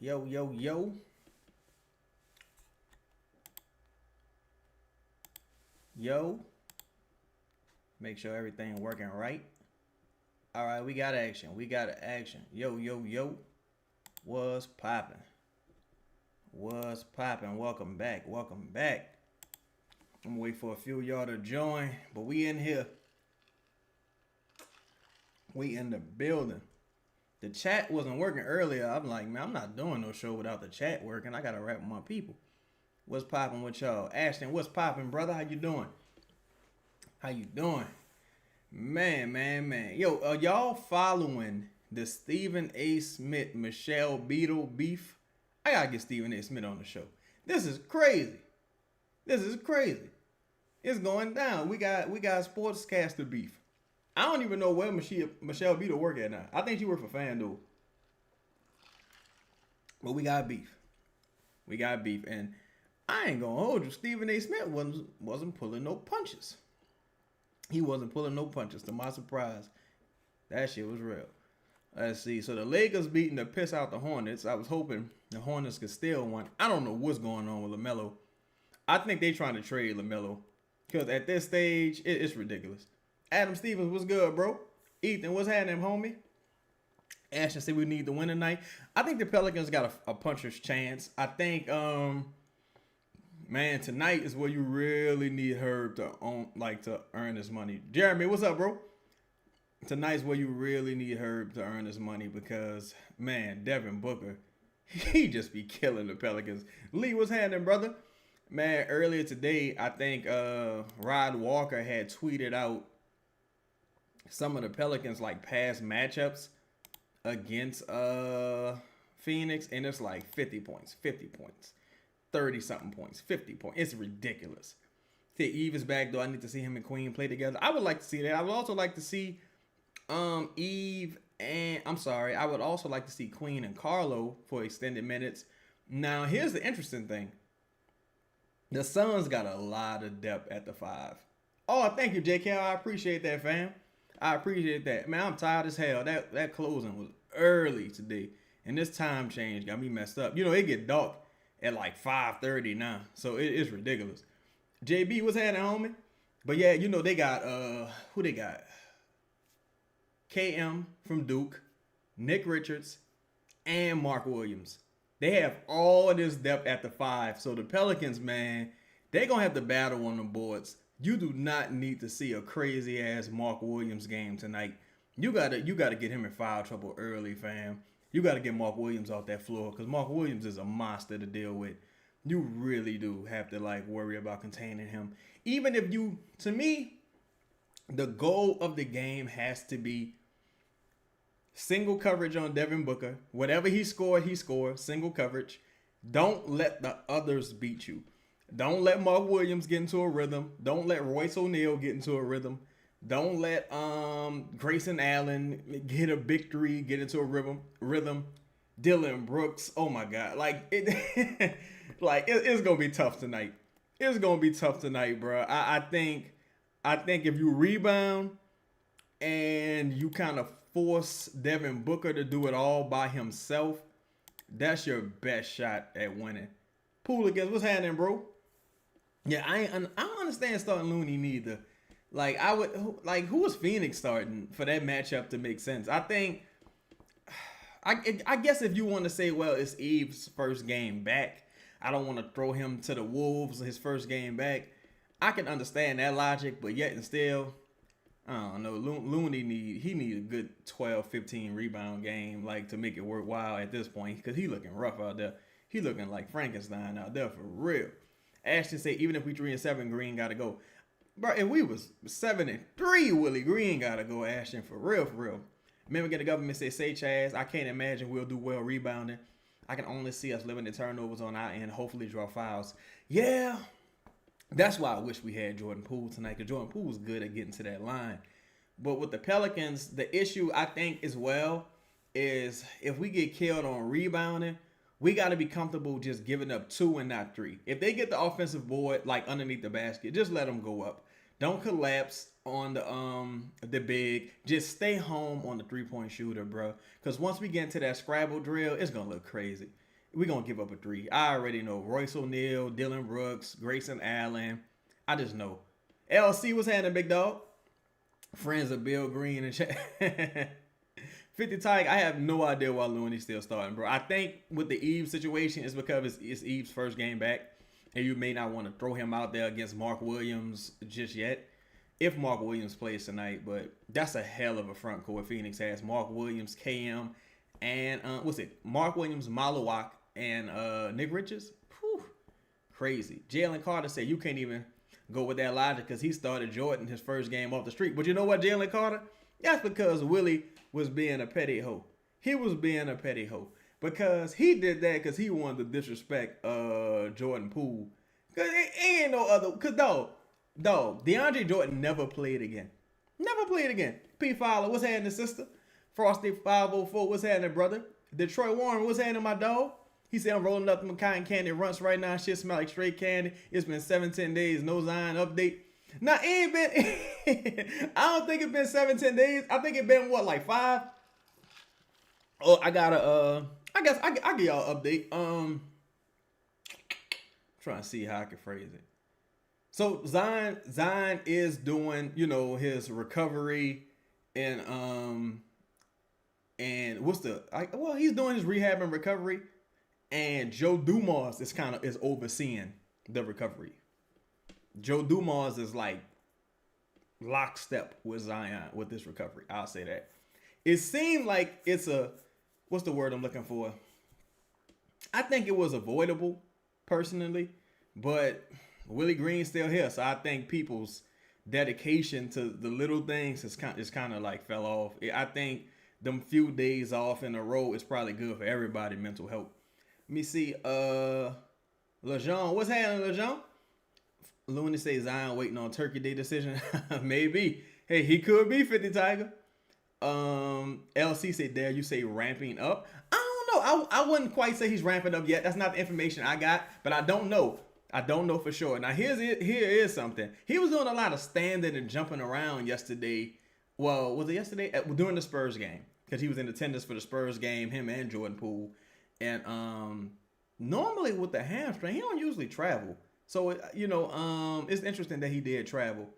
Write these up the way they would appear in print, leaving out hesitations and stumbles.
Yo, yo, yo. Yo. Make sure everything working right. All right, we got action. We got action. Yo, yo, yo. What's popping? What's popping? Welcome back. Welcome back. I'm gonna wait for a few of y'all to join, but we in here. We in the building. The chat wasn't working earlier. I'm like, man, I'm not doing no show without the chat working. I gotta rap with my people. What's popping with y'all? Ashton, what's popping, brother? How you doing? How you doing? Man. Yo, are y'all following the Stephen A. Smith, Michelle Beadle beef? I gotta get Stephen A. Smith on the show. This is crazy. This is crazy. It's going down. We got sportscaster beef. I don't even know where Michelle Beadle work at now. I think she work for FanDuel. But we got beef. We got beef. And I ain't gonna hold you. Stephen A. Smith wasn't pulling no punches. He wasn't pulling no punches, to my surprise. That shit was real. Let's see. So the Lakers beating the piss out the Hornets. I was hoping the Hornets could steal one. I don't know what's going on with LaMelo. I think they trying to trade LaMelo. Because at this stage, it's ridiculous. Adam Stevens, what's good, bro? Ethan, what's happening, homie? Ashton said we need to win tonight. I think the Pelicans got a puncher's chance. I think, man, tonight is where you really need Herb to earn his money. Jeremy, what's up, bro? Tonight's where you really need Herb to earn his money because, man, Devin Booker, he just be killing the Pelicans. Lee, what's happening, brother? Man, earlier today, I think Rod Walker had tweeted out some of the Pelicans past matchups against Phoenix, and it's like 50 points, 30 something points, 50 points. It's ridiculous. See, Eve is back though. I need to see him and Queen play together. I would like to see that. I would also like to see Eve and I would also like to see Queen and Carlo for extended minutes. Now, here's the interesting thing. The Suns got a lot of depth at the 5. Oh, thank you, JK. I appreciate that, fam. I appreciate that. Man, I'm tired as hell. That closing was early today. And this time change got me messed up. You know, it get dark at like 5:30 now. So it's ridiculous. JB, what's happening, homie? But yeah, you know, they got, who they got? KM from Duke, Nick Richards, and Mark Williams. They have all of this depth at the 5. So the Pelicans, man, they're going to have to battle on the boards. You do not need to see a crazy ass Mark Williams game tonight. You gotta get him in foul trouble early, fam. You gotta get Mark Williams off that floor because Mark Williams is a monster to deal with. You really do have to worry about containing him. Even if to me, the goal of the game has to be single coverage on Devin Booker. Whatever he scored. Single coverage. Don't let the others beat you. Don't let Mark Williams get into a rhythm. Don't let Royce O'Neal get into a rhythm. Don't let Grayson Allen get a big three, get into a rhythm. Dylan Brooks, oh my God, it's gonna be tough tonight. It's gonna be tough tonight, bro. I think if you rebound and you kind of force Devin Booker to do it all by himself, that's your best shot at winning. Pelicans, what's happening, bro? Yeah, I don't understand starting Looney neither. Who was Phoenix starting for that matchup to make sense? I guess if you want to say, well, it's Eve's first game back, I don't want to throw him to the Wolves his first game back. I can understand that logic, but yet and still, I don't know. Looney need a good 12, 15 rebound game to make it worthwhile at this point because he looking rough out there. He looking like Frankenstein out there for real. Ashton say even if we 3-7, Green gotta go. Bro, if we was 7-3, Willie, Green gotta go. Ashton for real. Remember, get the government say Chaz. I can't imagine we'll do well rebounding. I can only see us limiting turnovers on our end. Hopefully draw fouls. Yeah, that's why I wish we had Jordan Poole tonight because Jordan Poole was good at getting to that line. But with the Pelicans, the issue I think as well is if we get killed on rebounding, we got to be comfortable just giving up 2 and not 3. If they get the offensive board underneath the basket, just let them go up. Don't collapse on the big. Just stay home on the 3-point shooter, bro. Because once we get into that Scrabble drill, it's gonna look crazy. We're going to give up a 3. I already know. Royce O'Neal, Dylan Brooks, Grayson Allen. I just know. LC was handing big dog. Friends of Bill Green and 50 Tyke. I have no idea why Looney's still starting, bro. I think with the Eve situation, it's because it's Eve's first game back. And you may not want to throw him out there against Mark Williams just yet. If Mark Williams plays tonight. But that's a hell of a front court Phoenix has. Mark Williams, KM, and Mark Williams, Malawak, and Nick Richards. Whew, crazy. Jalen Carter said you can't even go with that logic because he started Jordan his first game off the street. But you know what, Jalen Carter? That's because Willie was being a petty hoe. He was being a petty hoe. Because he did that because he wanted to disrespect Jordan Poole. Because it ain't no other. Because, dog, DeAndre Jordan never played again. Never played again. P. Fowler, what's happening, sister? Frosty 504, what's happening, brother? Detroit Warren, what's happening, my dog? He said, I'm rolling up the cotton candy runts right now. Shit smell like straight candy. It's been 7-10 days. No Zion update. Now, it ain't been... I don't think it's been 7-10 days. I think it's been, what, like 5? Oh, I gotta... I guess I give y'all an update. Trying to see how I can phrase it. So Zion is doing, his recovery and he's doing his rehab and recovery, and Joe Dumars is overseeing the recovery. Joe Dumars is like lockstep with Zion with this recovery. I'll say that. It seemed like it's what's the word I'm looking for? I think it was avoidable, personally, but Willie Green's still here, so I think people's dedication to the little things is kind of like fell off. I think them few days off in a row is probably good for everybody mental health. Let me see. LeJean, what's happening, LeJean? Looney say Zion waiting on Turkey Day decision. Maybe. Hey, he could be 50 Tiger. LC said, dare you say ramping up? I don't know. I wouldn't quite say he's ramping up yet. That's not the information I got, but I don't know. I don't know for sure. Now, here is something. He was doing a lot of standing and jumping around yesterday. Well, was it yesterday? During the Spurs game. Because he was in attendance for the Spurs game, him and Jordan Poole. And normally with the hamstring, he don't usually travel. So, it's interesting that he did travel.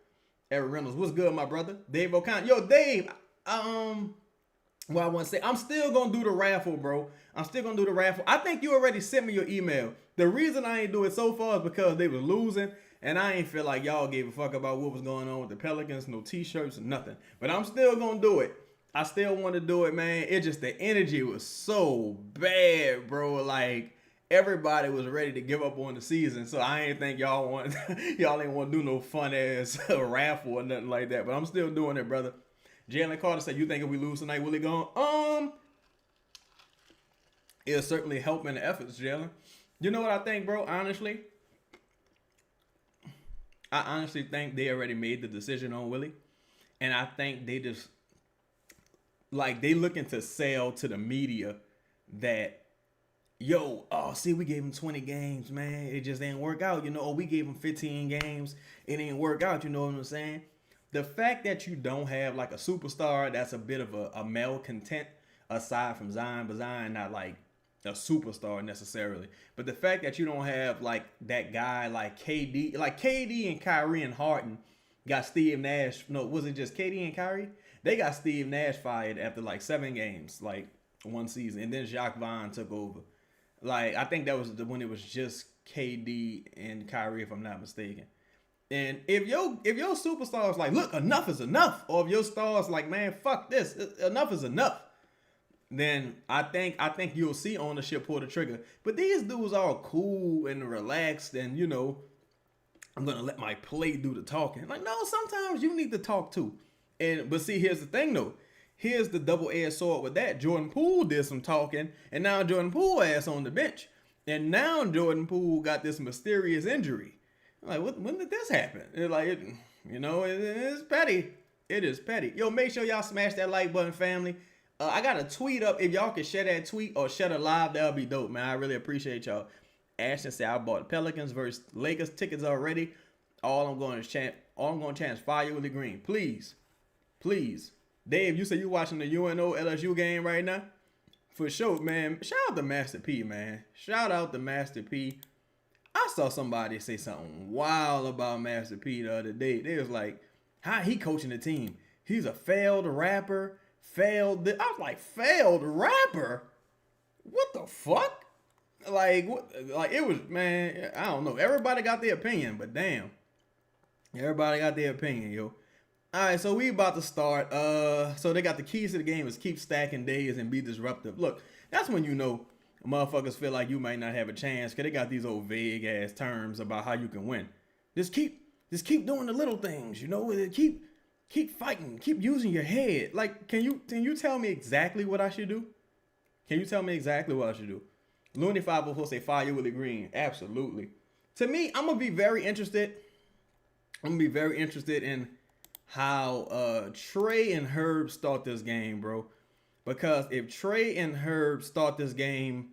Eric Reynolds, what's good, my brother? Dave O'Connor. Yo, Dave, well, I want to say, I'm still going to do the raffle, bro. I'm still going to do the raffle. I think you already sent me your email. The reason I ain't do it so far is because they was losing, and I ain't feel like y'all gave a fuck about what was going on with the Pelicans, no t-shirts, nothing. But I'm still going to do it. I still want to do it, man. It just, the energy was so bad, bro. Like, everybody was ready to give up on the season, so I ain't think y'all ain't want to do no fun-ass raffle or nothing like that. But I'm still doing it, brother. Jalen Carter said, you think if we lose tonight, Willie gone? It'll certainly help in the efforts, Jalen. You know what I think, bro? Honestly, I honestly think they already made the decision on Willie. And I think they just, like, they looking to sell to the media that, we gave him 20 games, man. It just didn't work out. We gave him 15 games. It didn't work out. You know what I'm saying? The fact that you don't have, like, a superstar that's a bit of a malcontent, aside from Zion, but Zion not, like, a superstar necessarily. But the fact that you don't have, like, that guy like KD and Kyrie and Harden got Steve Nash. No, was it just KD and Kyrie? They got Steve Nash fired after, like, 7 games, like, one season. And then Jacques Vaughn took over. Like, I think that was when it was just KD and Kyrie, if I'm not mistaken. And if your superstar is like, look, enough is enough, or if your star is like, man, fuck this, enough is enough, then I think you'll see ownership pull the trigger. But these dudes are cool and relaxed, and I'm gonna let my play do the talking. Like, no, sometimes you need to talk too. But see, here's the thing though. Here's the double-edged sword with that. Jordan Poole did some talking, and now Jordan Poole ass on the bench. And now Jordan Poole got this mysterious injury. I'm like, when did this happen? It's like, it's petty. It is petty. Yo, make sure y'all smash that like button, family. I got a tweet up. If y'all can share that tweet or share it live, that'll be dope, man. I really appreciate y'all. Ashton said, I bought Pelicans versus Lakers tickets already. All I'm going to chant fire Willie Green. Please. Dave, you say you watching the UNO LSU game right now? For sure, man. Shout out to Master P, man. Shout out to Master P. I saw somebody say something wild about Master P the other day. They was like, how he coaching the team? He's a failed rapper. I was like, failed rapper? What the fuck? Like, it was, man, I don't know. Everybody got their opinion, but damn. Everybody got their opinion, yo. All right, so we about to start. So they got the keys to the game is keep stacking days and be disruptive. Look, that's when you know motherfuckers feel like you might not have a chance because they got these old vague ass terms about how you can win. Just keep doing the little things, you know. Keep fighting. Keep using your head. Like, can you tell me exactly what I should do? Can you tell me exactly what I should do? Looney 504 say fire Willie Green. Absolutely. To me, I'm gonna be very interested in how Trey and Herb start this game, bro. Because if Trey and Herb start this game,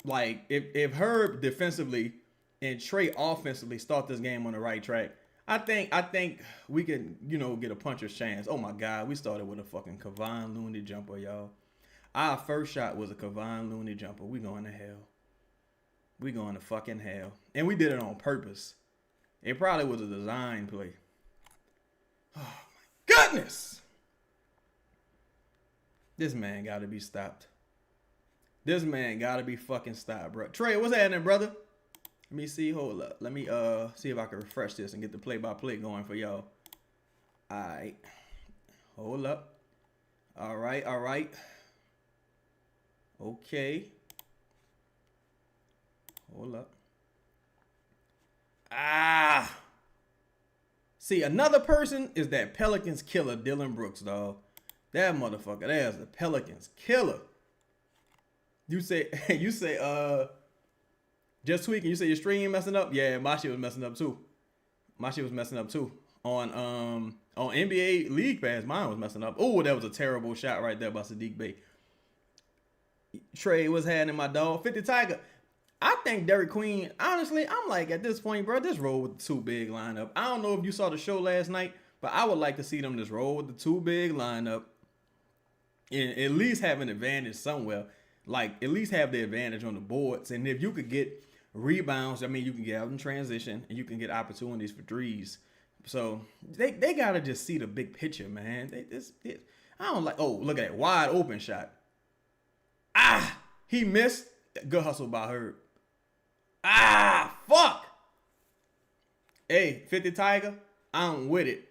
like if Herb defensively and Trey offensively start this game on the right track, I think we can, get a puncher's chance. Oh my God, we started with a fucking Kevon Looney jumper, y'all. Our first shot was a Kevon Looney jumper. We going to hell. We going to fucking hell. And we did it on purpose. It probably was a design play. Oh my goodness. This man got to be stopped. This man got to be fucking stopped, bro. Trey, what's happening, brother? Let me see. Hold up. Let me see if I can refresh this and get the play-by-play going for y'all. All right. Hold up. All right. Okay. Hold up. See, another person is that Pelicans killer, Dylan Brooks, dog. That motherfucker, that's the Pelicans killer. You say, just tweaking. You say your stream messing up? Yeah, my shit was messing up too. On NBA League Pass, mine was messing up. Oh, that was a terrible shot right there by Sadiq Bey. Trey was having my dog. 50 Tiger. I think Derek Queen, honestly, I'm like, at this point, bro, just roll with the two big lineup. I don't know if you saw the show last night, but I would like to see them just roll with the two big lineup and at least have an advantage somewhere. Like, at least have the advantage on the boards. And if you could get rebounds, I mean, you can get out in transition and you can get opportunities for threes. So they got to just see the big picture, man. I don't like, oh, look at that wide open shot. He missed. Good hustle by Herb. Fuck. Hey, 50 Tiger, I'm with it.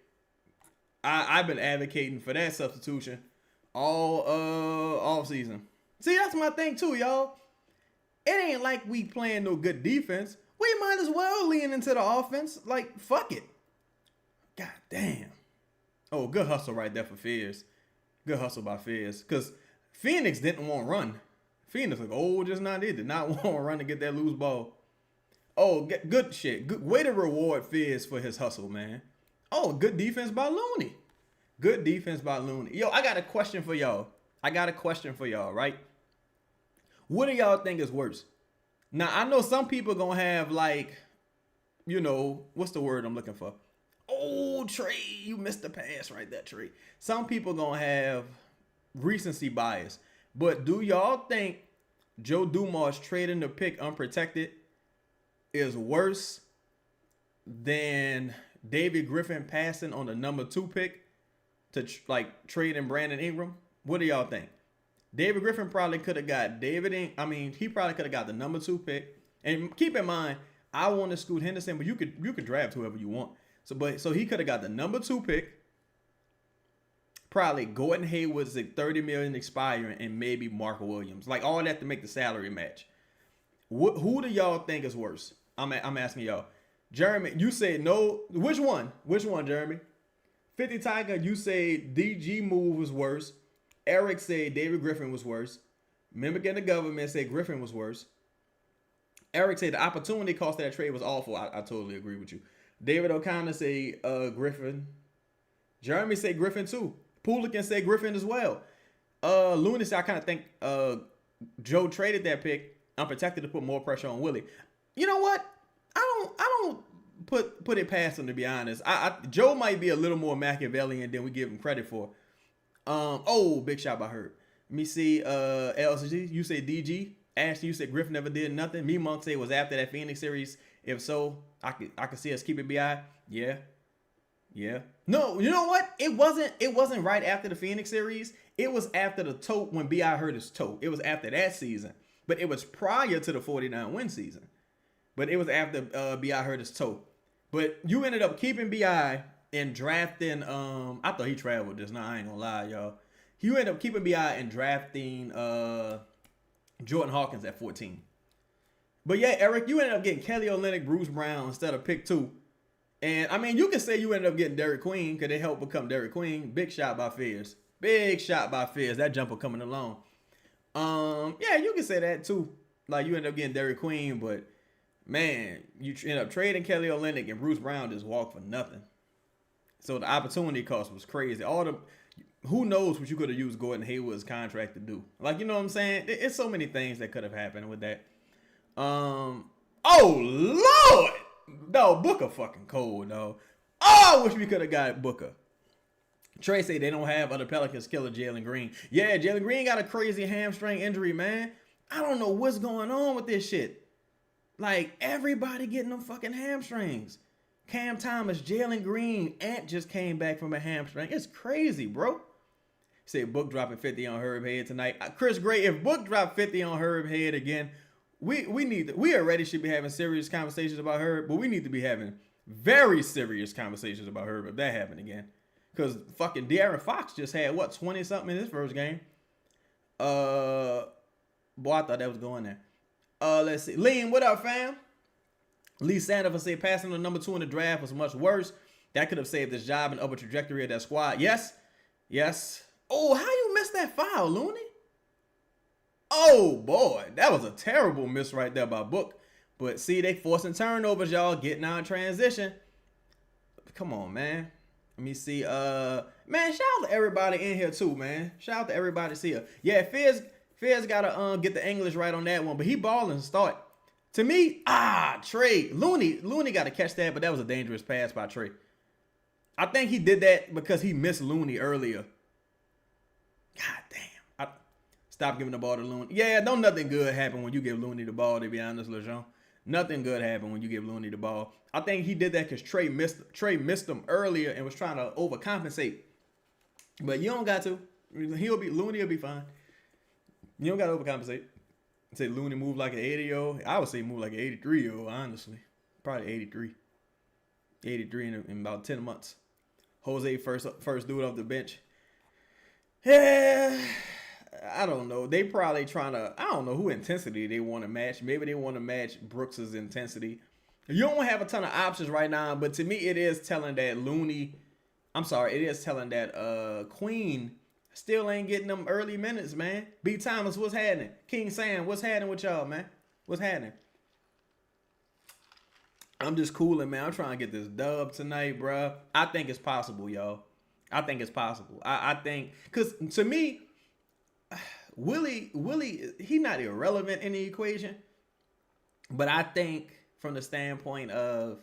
I've been advocating for that substitution all season. See, that's my thing too, y'all. It ain't like we playing no good defense. We might as well lean into the offense. Like, fuck it. God damn. Oh, good hustle right there for Fizz. Good hustle by Fizz. Because Phoenix didn't want to run. Phoenix like, just not it. Did not want to run to get that loose ball. Oh, good shit. Good way to reward Fizz for his hustle, man. Oh, good defense by Looney. Good defense by Looney. Yo, I got a question for y'all. Right? What do y'all think is worse? Now, I know some people gonna have like, what's the word I'm looking for? Oh, Trey, you missed the pass right there, Trey. Some people gonna have recency bias. But do y'all think Joe Dumars trading the pick unprotected is worse than David Griffin passing on the number 2 pick to trading Brandon Ingram? What do y'all think? David Griffin probably could have got he probably could have got the number 2 pick. And keep in mind, I want to Scoot Henderson, but you could draft whoever you want. So he could have got the number 2 pick. Probably Gordon Hayward's like $30 million expiring and maybe Mark Williams. Like all that to make the salary match. Who do y'all think is worse? I'm asking y'all. Jeremy, you say no. Which one? Jeremy? 50 Tiger, you say DG move was worse. Eric said David Griffin was worse. Mimic and the government said Griffin was worse. Eric said the opportunity cost of that trade was awful. I totally agree with you. David O'Connor say Griffin. Jeremy said Griffin too. Poolican said Griffin as well. Looney said I kind of think Joe traded that pick unprotected to put more pressure on Willie. You know what? I don't put it past him, to be honest. Joe might be a little more Machiavellian than we give him credit for. Big shot by Herb. Let me see. LCG, you say DG. Ashley, you said Griffin never did nothing. Me Monk say it was after that Phoenix series. If so, I could see us keeping BI. Yeah. Yeah. No, you know what? It wasn't right after the Phoenix series. It was after the toe when BI hurt his toe. It was after that season. But it was prior to the 49 win season. But it was after BI hurt his toe. But you ended up keeping BI and drafting I thought he traveled just now. I ain't gonna lie, y'all. You ended up keeping BI and drafting Jordan Hawkins at 14. But yeah, Eric, you ended up getting Kelly Olynyk, Bruce Brown instead of pick 2. And I mean, you can say you ended up getting Derek Queen because they helped become Derek Queen. Big shot by Fizz. Big shot by Fizz. That jumper coming along. Yeah, you can say that too. Like you ended up getting Derek Queen, but man, you end up trading Kelly Olynyk and Bruce Brown just walked for nothing. So the opportunity cost was crazy. Who knows what you could have used Gordon Hayward's contract to do? Like, you know what I'm saying? It's so many things that could have happened with that. Oh Lord, no, Booker fucking cold, though. Oh, I wish we could have got Booker. Trey say they don't have other Pelicans killer Jalen Green. Yeah, Jalen Green got a crazy hamstring injury, man. I don't know what's going on with this shit. Like, everybody getting them fucking hamstrings. Cam Thomas, Jalen Green, Ant just came back from a hamstring. It's crazy, bro. Say Book dropping 50 on Herb Head tonight. Chris Gray, if Book dropped 50 on Herb Head again, we already should be having serious conversations about Herb, but we need to be having very serious conversations about Herb if that happened again. Because fucking De'Aaron Fox just had, 20-something in his first game. Boy, I thought that was going there. Let's see. Lean, what up, fam? Lee Sandover say passing the number 2 in the draft was much worse. That could have saved his job and upper trajectory of that squad. Yes. Oh, how you missed that foul, Looney? Oh, boy. That was a terrible miss right there by Book. But see, they forcing turnovers, y'all. Getting out in transition. Come on, man. Let me see. Man, shout out to everybody in here, too, man. Shout out to everybody see her. Yeah, Fizz got to get the English right on that one. But he balling to start. To me, Trey. Looney got to catch that, but that was a dangerous pass by Trey. I think he did that because he missed Looney earlier. God damn. Stop giving the ball to Looney. Yeah, don't nothing good happen when you give Looney the ball, to be honest, LeJean. Nothing good happen when you give Looney the ball. I think he did that because Trey missed him earlier and was trying to overcompensate. But you don't got to. Looney will be fine. You don't got to overcompensate. Say Looney move like an 80-year-old. I would say move like an 83-year-old, honestly. Probably 83. 83 in about 10 months. Jose first dude off the bench. Yeah, I don't know. They probably trying to, I don't know who intensity they want to match. Maybe they want to match Brooks's intensity. You don't have a ton of options right now, but to me it is telling that Queen still ain't getting them early minutes, man. B. Thomas, what's happening? King Sam, what's happening with y'all, man? What's happening? I'm just cooling, man. I'm trying to get this dub tonight, bro. I think it's possible, y'all. I think it's possible. I think, because to me, Willie, he not irrelevant in the equation. But I think from the standpoint of,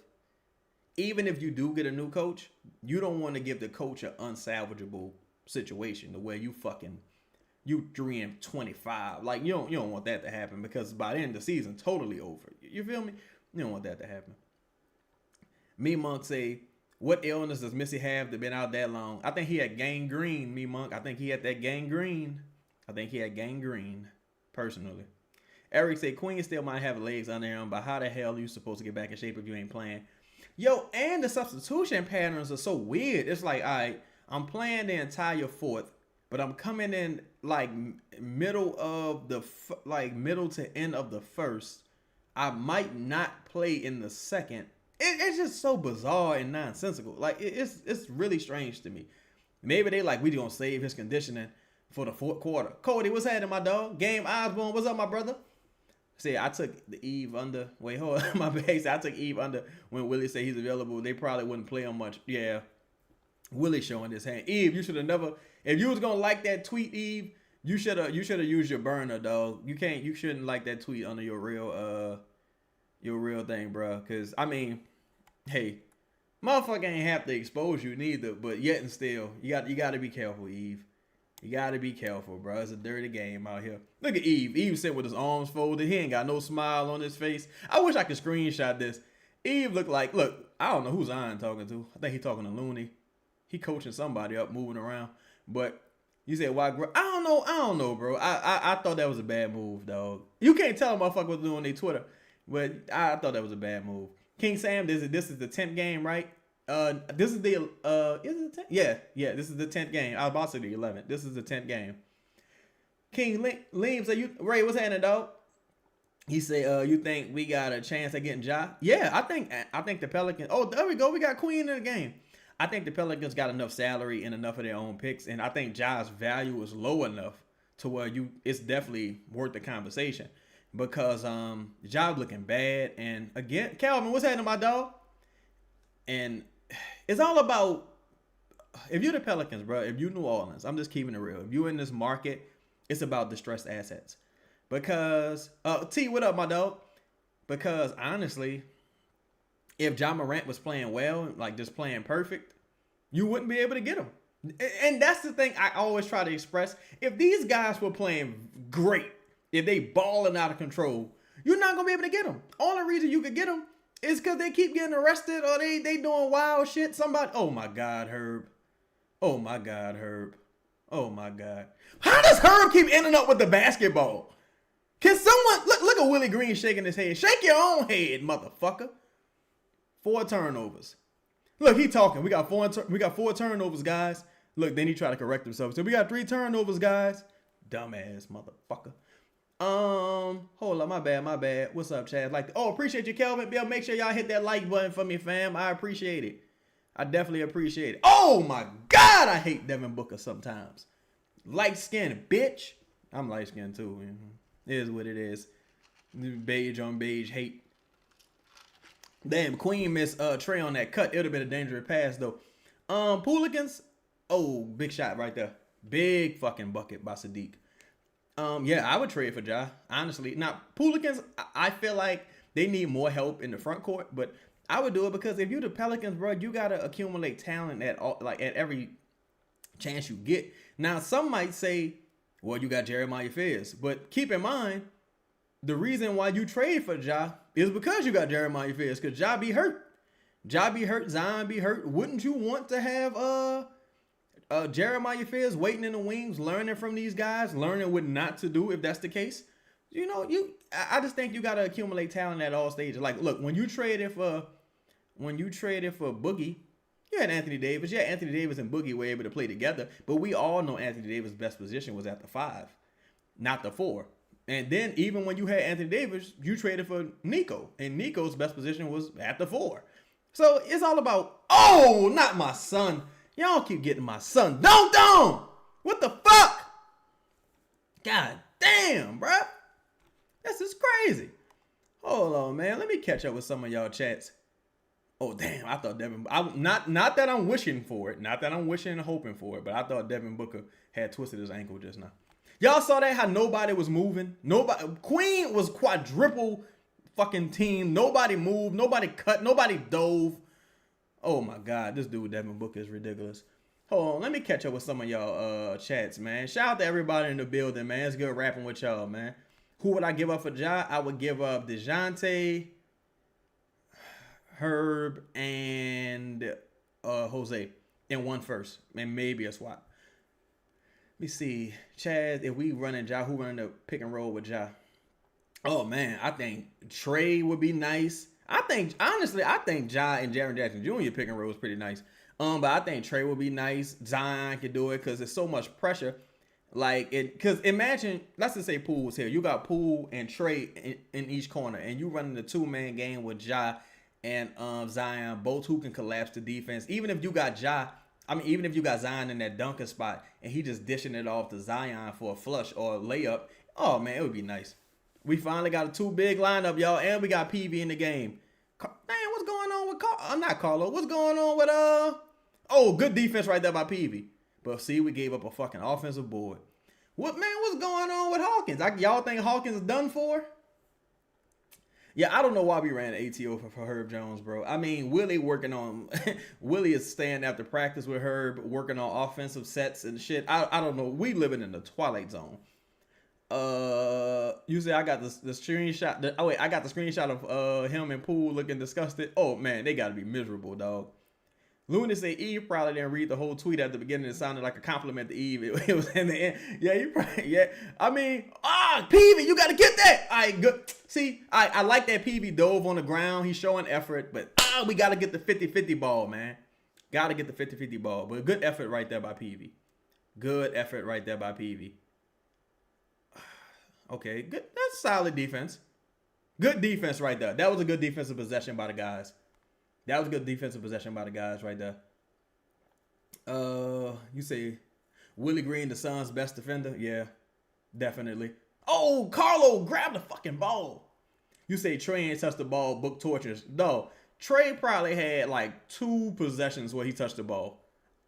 even if you do get a new coach, you don't want to give the coach an unsalvageable situation the way you 3-25. Like, you don't want that to happen, because by the end of the season, totally over. You feel me? You don't want that to happen. Me Monk say, what illness does Missy have that been out that long? I think he had gangrene, Me Monk. I think he had that gangrene. Personally. Eric say, Queen still might have legs under him, but how the hell are you supposed to get back in shape if you ain't playing? Yo, and the substitution patterns are so weird. It's like, all right, I'm playing the entire fourth, but I'm coming in like middle to end of the first. I might not play in the second. It's just so bizarre and nonsensical. Like, it's really strange to me. Maybe they like, we gonna save his conditioning for the fourth quarter. Cody, what's happening, my dog? Game Osborne, what's up, my brother? See, I took the Eve under. Wait, hold on. My base. I took Eve under when Willie said he's available. They probably wouldn't play him much. Yeah. Willie showing his hand. Eve, you should have never. If you was gonna like that tweet, Eve, you should have used your burner, dog. You shouldn't like that tweet under your real thing, bro. Cause I mean, hey, motherfucker ain't have to expose you neither. But yet and still, you got to be careful, Eve. You gotta be careful, bro. It's a dirty game out here. Look at Eve. Eve sitting with his arms folded. He ain't got no smile on his face. I wish I could screenshot this. Eve looked like, look, I don't know who Zion talking to. I think he talking to Looney. He coaching somebody up, moving around. But you said why? I don't know, bro. I thought that was a bad move, dog. You can't tell a motherfucker what to do on their Twitter, but I thought that was a bad move. King Sam, this is the 10th game, right? This is the is it the 10th? Yeah, this is the 10th game. I was about to say the 11th. This is the 10th game. King Liam said, Ray, what's happening, dog? He said, you think we got a chance at getting Ja? Yeah, I think the Pelicans. Oh, there we go. We got Queen in the game. I think the Pelicans got enough salary and enough of their own picks, and I think Ja's value is low enough to where it's definitely worth the conversation because Ja looking bad. And again, Calvin, what's happening, my dog? And it's all about if you're the Pelicans, bro. If you New Orleans, I'm just keeping it real. If you're in this market, it's about distressed assets. Because T, what up, my dog? Because honestly, if Ja Morant was playing well, like just playing perfect, you wouldn't be able to get him. And that's the thing I always try to express. If these guys were playing great, if they balling out of control, you're not gonna be able to get them. Only reason you could get them is because they keep getting arrested or they doing wild shit. Somebody, oh my God, Herb. Oh my God, Herb. Oh my God. How does Herb keep ending up with the basketball? Can someone look at Willie Green shaking his head? Shake your own head, motherfucker. 4 turnovers. Look, he talking. We got four turnovers, guys. Look, then he tried to correct himself. So we got 3 turnovers, guys. Dumbass motherfucker. Hold up, my bad. What's up, Chad? Appreciate you, Kelvin. Bill, make sure y'all hit that like button for me, fam. I appreciate it. I definitely appreciate it. Oh my God, I hate Devin Booker sometimes. Light skinned bitch. I'm light skinned too. It is what it is. Beige on beige hate. Damn, Queen missed Trey on that cut. It would have been a dangerous pass though. Pelicans. Oh, big shot right there. Big fucking bucket by Sadiq. Yeah, I would trade for Ja. Honestly. Now, Pelicans, I feel like they need more help in the front court, but I would do it because if you're the Pelicans, bro, you gotta accumulate talent at every chance you get. Now, some might say, well, you got Jeremiah Fizz, but keep in mind, the reason why you trade for Ja is because you got Jeremiah Fizz, because Ja be hurt. Ja be hurt, Zion be hurt. Wouldn't you want to have Jeremiah Fizz waiting in the wings, learning from these guys, learning what not to do if that's the case? You know, I just think you gotta accumulate talent at all stages. Like, look, when you traded for Boogie, you had Anthony Davis. Yeah, Anthony Davis and Boogie were able to play together, but we all know Anthony Davis' best position was at the 5, not the 4. And then even when you had Anthony Davis, you traded for Nico, and Nico's best position was at the 4. So it's all about, oh, not my son. Y'all keep getting my son. Don't. What the fuck? God damn, bruh. This is crazy. Hold on, man. Let me catch up with some of y'all chats. Oh, damn. I thought Devin... Not that I'm wishing for it. Not that I'm wishing and hoping for it. But I thought Devin Booker had twisted his ankle just now. Y'all saw that? How nobody was moving? Queen was quadruple fucking team. Nobody moved. Nobody cut. Nobody dove. Oh, my God. This dude, Devin Booker, is ridiculous. Hold on. Let me catch up with some of y'all chats, man. Shout out to everybody in the building, man. It's good rapping with y'all, man. Who would I give up for Ja? I would give up DeJounte, Herb, and Jose in one first, and maybe a swap. Let me see. Chaz, if we running Ja, who running the pick and roll with Ja? Oh, man, I think Trey would be nice. Honestly, I think Ja and Jaren Jackson Jr. pick and roll is pretty nice. But I think Trey would be nice. Zion could do it because there's so much pressure. Because imagine, let's just say Poole was here. You got Poole and Trey in each corner, and you running the 2-man game with Ja and Zion, both who can collapse the defense. Even if you got Zion in that dunker spot, and he just dishing it off to Zion for a flush or a layup, oh man, it would be nice. We finally got a 2-big lineup, y'all, and we got PV in the game. Damn, what's going on with not Carlo? What's going on with Oh, good defense right there by PV. But see, we gave up a fucking offensive board. What's going on with Hawkins? Y'all think Hawkins is done for? Yeah, I don't know why we ran ATO for Herb Jones, bro. I mean, Willie working on Willie is staying after practice with Herb, working on offensive sets and shit. I don't know. We living in the twilight zone. You say I got the screenshot. Oh wait, I got the screenshot of him and Poole looking disgusted. Oh man, they gotta be miserable, dog. Looney said Eve probably didn't read the whole tweet at the beginning. It sounded like a compliment to Eve. It was in the end. Yeah, you probably, yeah. I mean, Peavy, you got to get that. All right, good. See, I like that Peavy dove on the ground. He's showing effort, but we got to get the 50-50 ball, man. Got to get the 50-50 ball. But good effort right there by Peavy. Good effort right there by Peavy. Okay, good. That's solid defense. Good defense right there. That was a good defensive possession by the guys. That was a good defensive possession by the guys right there. You say Willie Green, the Suns' best defender? Yeah, definitely. Oh, Carlo, grab the fucking ball. You say Trey ain't touched the ball, book tortures. No, Trey probably had like 2 possessions where he touched the ball.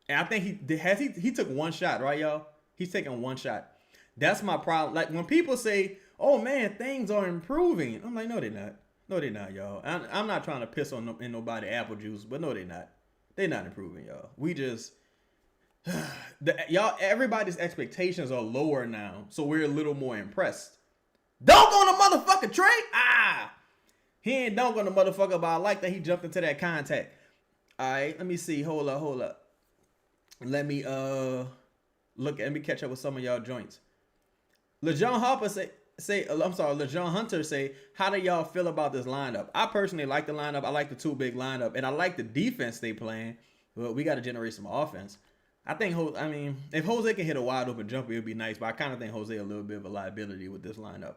And I think he took 1 shot, right, y'all? He's taking 1 shot. That's my problem. Like when people say, oh man, things are improving. I'm like, no, they're not. No, they're not, y'all. I'm not trying to piss on in nobody apple juice, but no, they're not. They're not improving, y'all. We just, y'all, everybody's expectations are lower now, so we're a little more impressed. Dunk on the motherfucker, Trey! He ain't dunk on the motherfucker, but I like that he jumped into that contact. All right, let me see. Hold up. Let me let me catch up with some of y'all joints. LeJon Harper LeJon Hunter say, how do y'all feel about this lineup? I personally like the lineup. I like the 2 big lineup, and I like the defense they playing. But we got to generate some offense. I think, if Jose can hit a wide open jumper, it'd be nice. But I kind of think Jose a little bit of a liability with this lineup.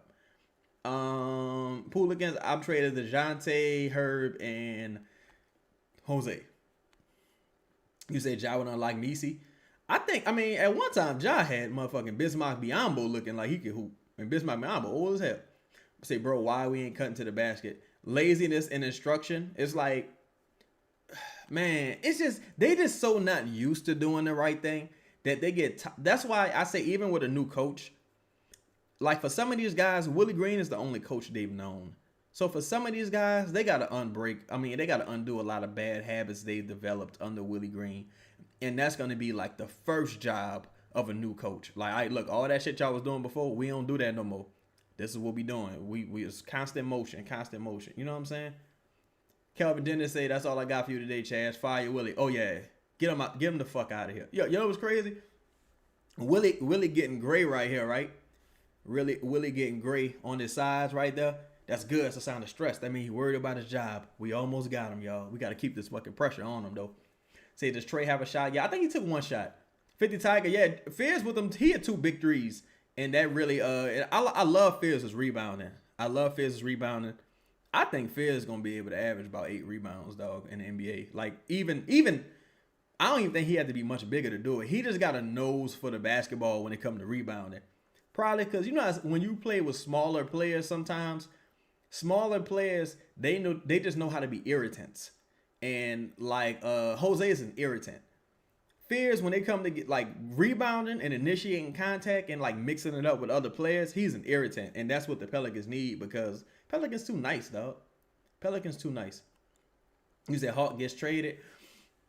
Pelicans, I've traded DeJounte, Herb, and Jose. You say Ja would unlike Nisi. I think, at one time, Ja had motherfucking Bismarck Biyombo looking like he could hoop. And Bismarck Biyombo old as hell. Say, bro, why we ain't cutting to the basket? Laziness and instruction. It's like, man, it's just, they just so not used to doing the right thing that they get, that's why I say even with a new coach, like for some of these guys, Willie Green is the only coach they've known. So for some of these guys, they got to they got to undo a lot of bad habits they developed under Willie Green. And that's going to be like the first job of a new coach. Like, all right, look, all that shit y'all was doing before, we don't do that no more. This is what we doing. We is constant motion. You know what I'm saying? Kelvin Dennis say, that's all I got for you today, Chaz. Fire Willie. Oh, yeah. Get him the fuck out of here. Yo, you know what's crazy? Willie getting gray right here, right? Willie getting gray on his sides right there. That's good. It's a sign of stress. That means he worried about his job. We almost got him, y'all. We got to keep this fucking pressure on him, though. Say, does Trey have a shot? Yeah, I think he took 1 shot. 50 Tiger, yeah. Fizz with him, he had 2 big threes. And that really, I love Fizz's rebounding. I think Fizz is going to be able to average about 8 rebounds, dog, in the NBA. Like, even, I don't even think he had to be much bigger to do it. He just got a nose for the basketball when it comes to rebounding. Probably because, you know, when you play with smaller players sometimes, they just know how to be irritants. And like Jose is an irritant. Fears when they come to get like rebounding and initiating contact and like mixing it up with other players, he's an irritant. And that's what the Pelicans need because Pelicans too nice, dog. Pelicans too nice. You said Hawk gets traded.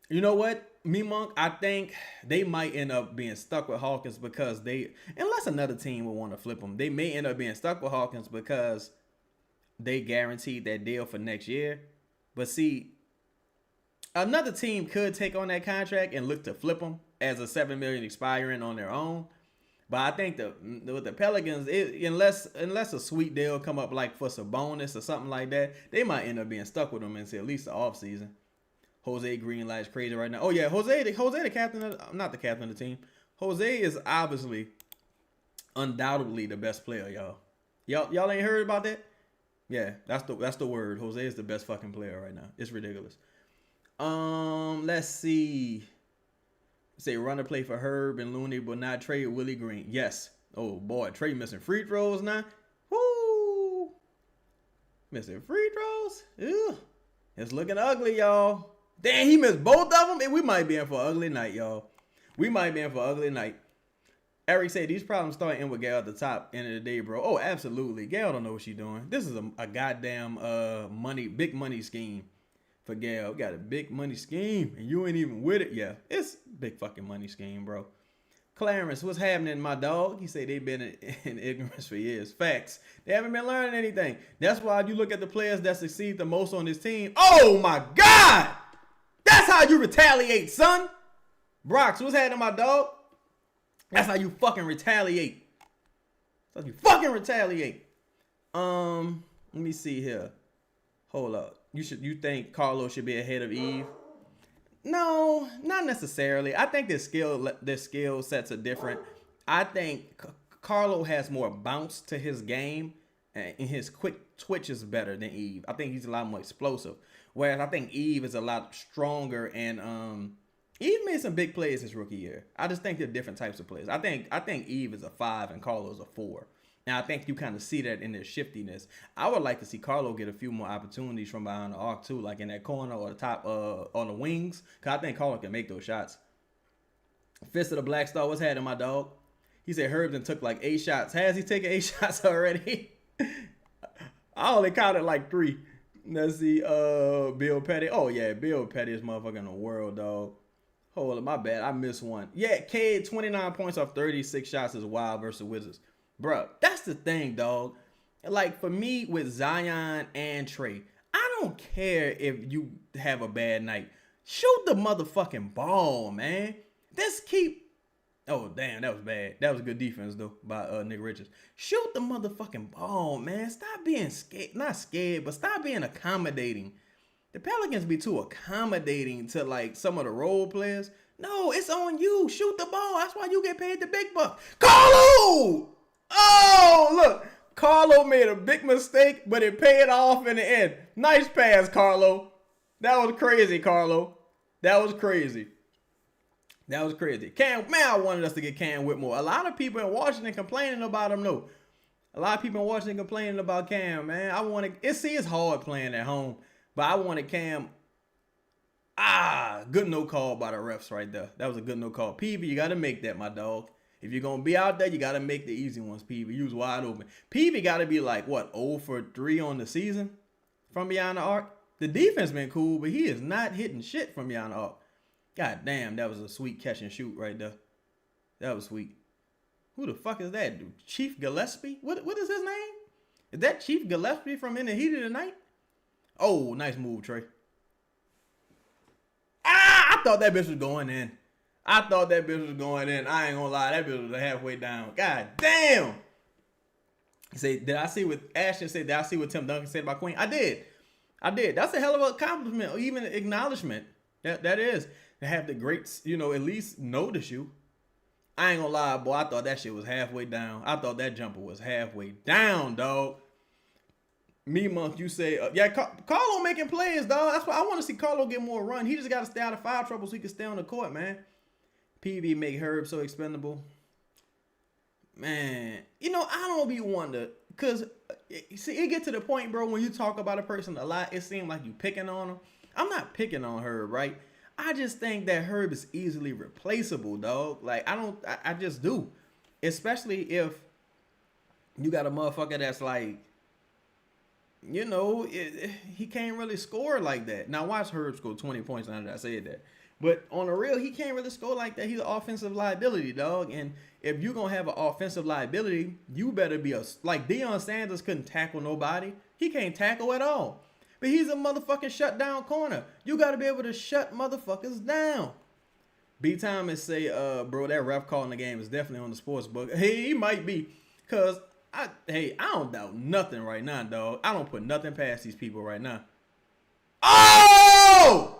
You know what, Monk? I think they might end up being stuck with Hawkins because unless another team would want to flip them, they may end up being stuck with Hawkins because they guaranteed that deal for next year. But see, another team could take on that contract and look to flip them as a $7 million expiring on their own. But I think with the Pelicans, unless a sweet deal come up like for Sabonis or something like that, they might end up being stuck with them until at least the offseason. Jose Greenlight's crazy right now. Oh yeah, Jose the captain not the captain of the team. Jose is obviously, undoubtedly the best player, y'all. Y'all ain't heard about that? Yeah, that's the word. Jose is the best fucking player right now. It's ridiculous. Let's see. Say run a play for Herb and Looney, but not trade Willie Green. Yes. Oh boy, Trey missing free throws now. Woo! Missing free throws. Ew. It's looking ugly, y'all. Damn, he missed both of them. And we might be in for an ugly night, y'all. We might be in for an ugly night. Eric said these problems start in with Gal at the top end of the day, bro. Oh, absolutely. Gal don't know what she's doing. This is a goddamn big money scheme for Gal. Got a big money scheme and you ain't even with it. Yeah, it's big fucking money scheme, bro. Clarence, what's happening, my dog? He said they've been in ignorance for years. Facts. They haven't been learning anything. That's why you look at the players that succeed the most on this team. Oh my God! That's how you retaliate, son. Brox, what's happening, my dog? That's how you fucking retaliate. That's how you fucking retaliate. Let me see here. Hold up. You think Carlo should be ahead of Eve? No, not necessarily. I think their skill sets are different. I think Carlo has more bounce to his game, and his quick twitch is better than Eve. I think he's a lot more explosive. Whereas I think Eve is a lot stronger, and Eve made some big plays his rookie year. I just think they're different types of plays. I think Eve is a 5 and Carlo's a 4. Now, I think you kind of see that in their shiftiness. I would like to see Carlo get a few more opportunities from behind the arc, too, like in that corner or the top on the wings, because I think Carlo can make those shots. Fist of the Black Star, what's happening, my dog? He said Herbs took like 8 shots. Has he taken 8 shots already? I only counted like 3. Let's see, Bill Petty. Oh, yeah, Bill Petty is motherfucking in the world, dog. Hold on, my bad. I missed one. Yeah, Cade, 29 points off 36 shots is wild versus Wizards. Bruh, that's the thing, dog. Like, for me, with Zion and Trey, I don't care if you have a bad night. Shoot the motherfucking ball, man. Let's keep... Oh, damn, that was bad. That was a good defense, though, by Nick Richards. Shoot the motherfucking ball, man. Stop being scared. Not scared, but stop being accommodating. The Pelicans be too accommodating to, like, some of the role players. No, it's on you. Shoot the ball. That's why you get paid the big bucks. Carlo! Oh, look. Carlo made a big mistake, but it paid off in the end. Nice pass, Carlo. That was crazy, Carlo. That was crazy. That was crazy. Cam, man, I wanted us to get Cam Whitmore. A lot of people in Washington complaining about him, though. A lot of people in Washington complaining about Cam, man. It's hard playing at home, but I wanted Cam. Good no call by the refs right there. That was a good no call. Peavy, you got to make that, my dog. If you're going to be out there, you got to make the easy ones, Peavy. You was wide open. Peavy got to be like, 0 for 3 on the season from beyond the arc? The defense been cool, but he is not hitting shit from beyond the arc. God damn, that was a sweet catch and shoot right there. That was sweet. Who the fuck is that dude? Chief Gillespie? What is his name? Is that Chief Gillespie from In the Heat of the Night? Oh, nice move, Trey. I thought that bitch was going in. I ain't gonna lie. That bitch was halfway down. God damn. Did I see what Ashton said? Did I see what Tim Duncan said about Queen? I did. That's a hell of a compliment or even acknowledgement. That is. To have the greats, at least notice you. I ain't gonna lie, boy. I thought that shit was halfway down. I thought that jumper was halfway down, dog. Monk, you say, Carlo making plays, dog. That's why I want to see Carlo get more run. He just got to stay out of foul trouble so he can stay on the court, man. PB make Herb so expendable. Man, I don't be wonder. Because, see, it get to the point, bro, when you talk about a person a lot, it seems like you picking on him. I'm not picking on Herb, right? I just think that Herb is easily replaceable, dog. Like, I just do. Especially if you got a motherfucker that's like, he can't really score like that. Now, watch Herb score 20 points now that I said that. But on the real, he can't really score like that. He's an offensive liability, dog. And if you're going to have an offensive liability, you better be like Deion Sanders couldn't tackle nobody. He can't tackle at all. But he's a motherfucking shut down corner. You got to be able to shut motherfuckers down. B Thomas say, bro, that ref calling the game is definitely on the sports book. Hey, he might be. Because, I don't doubt nothing right now, dog. I don't put nothing past these people right now. Oh!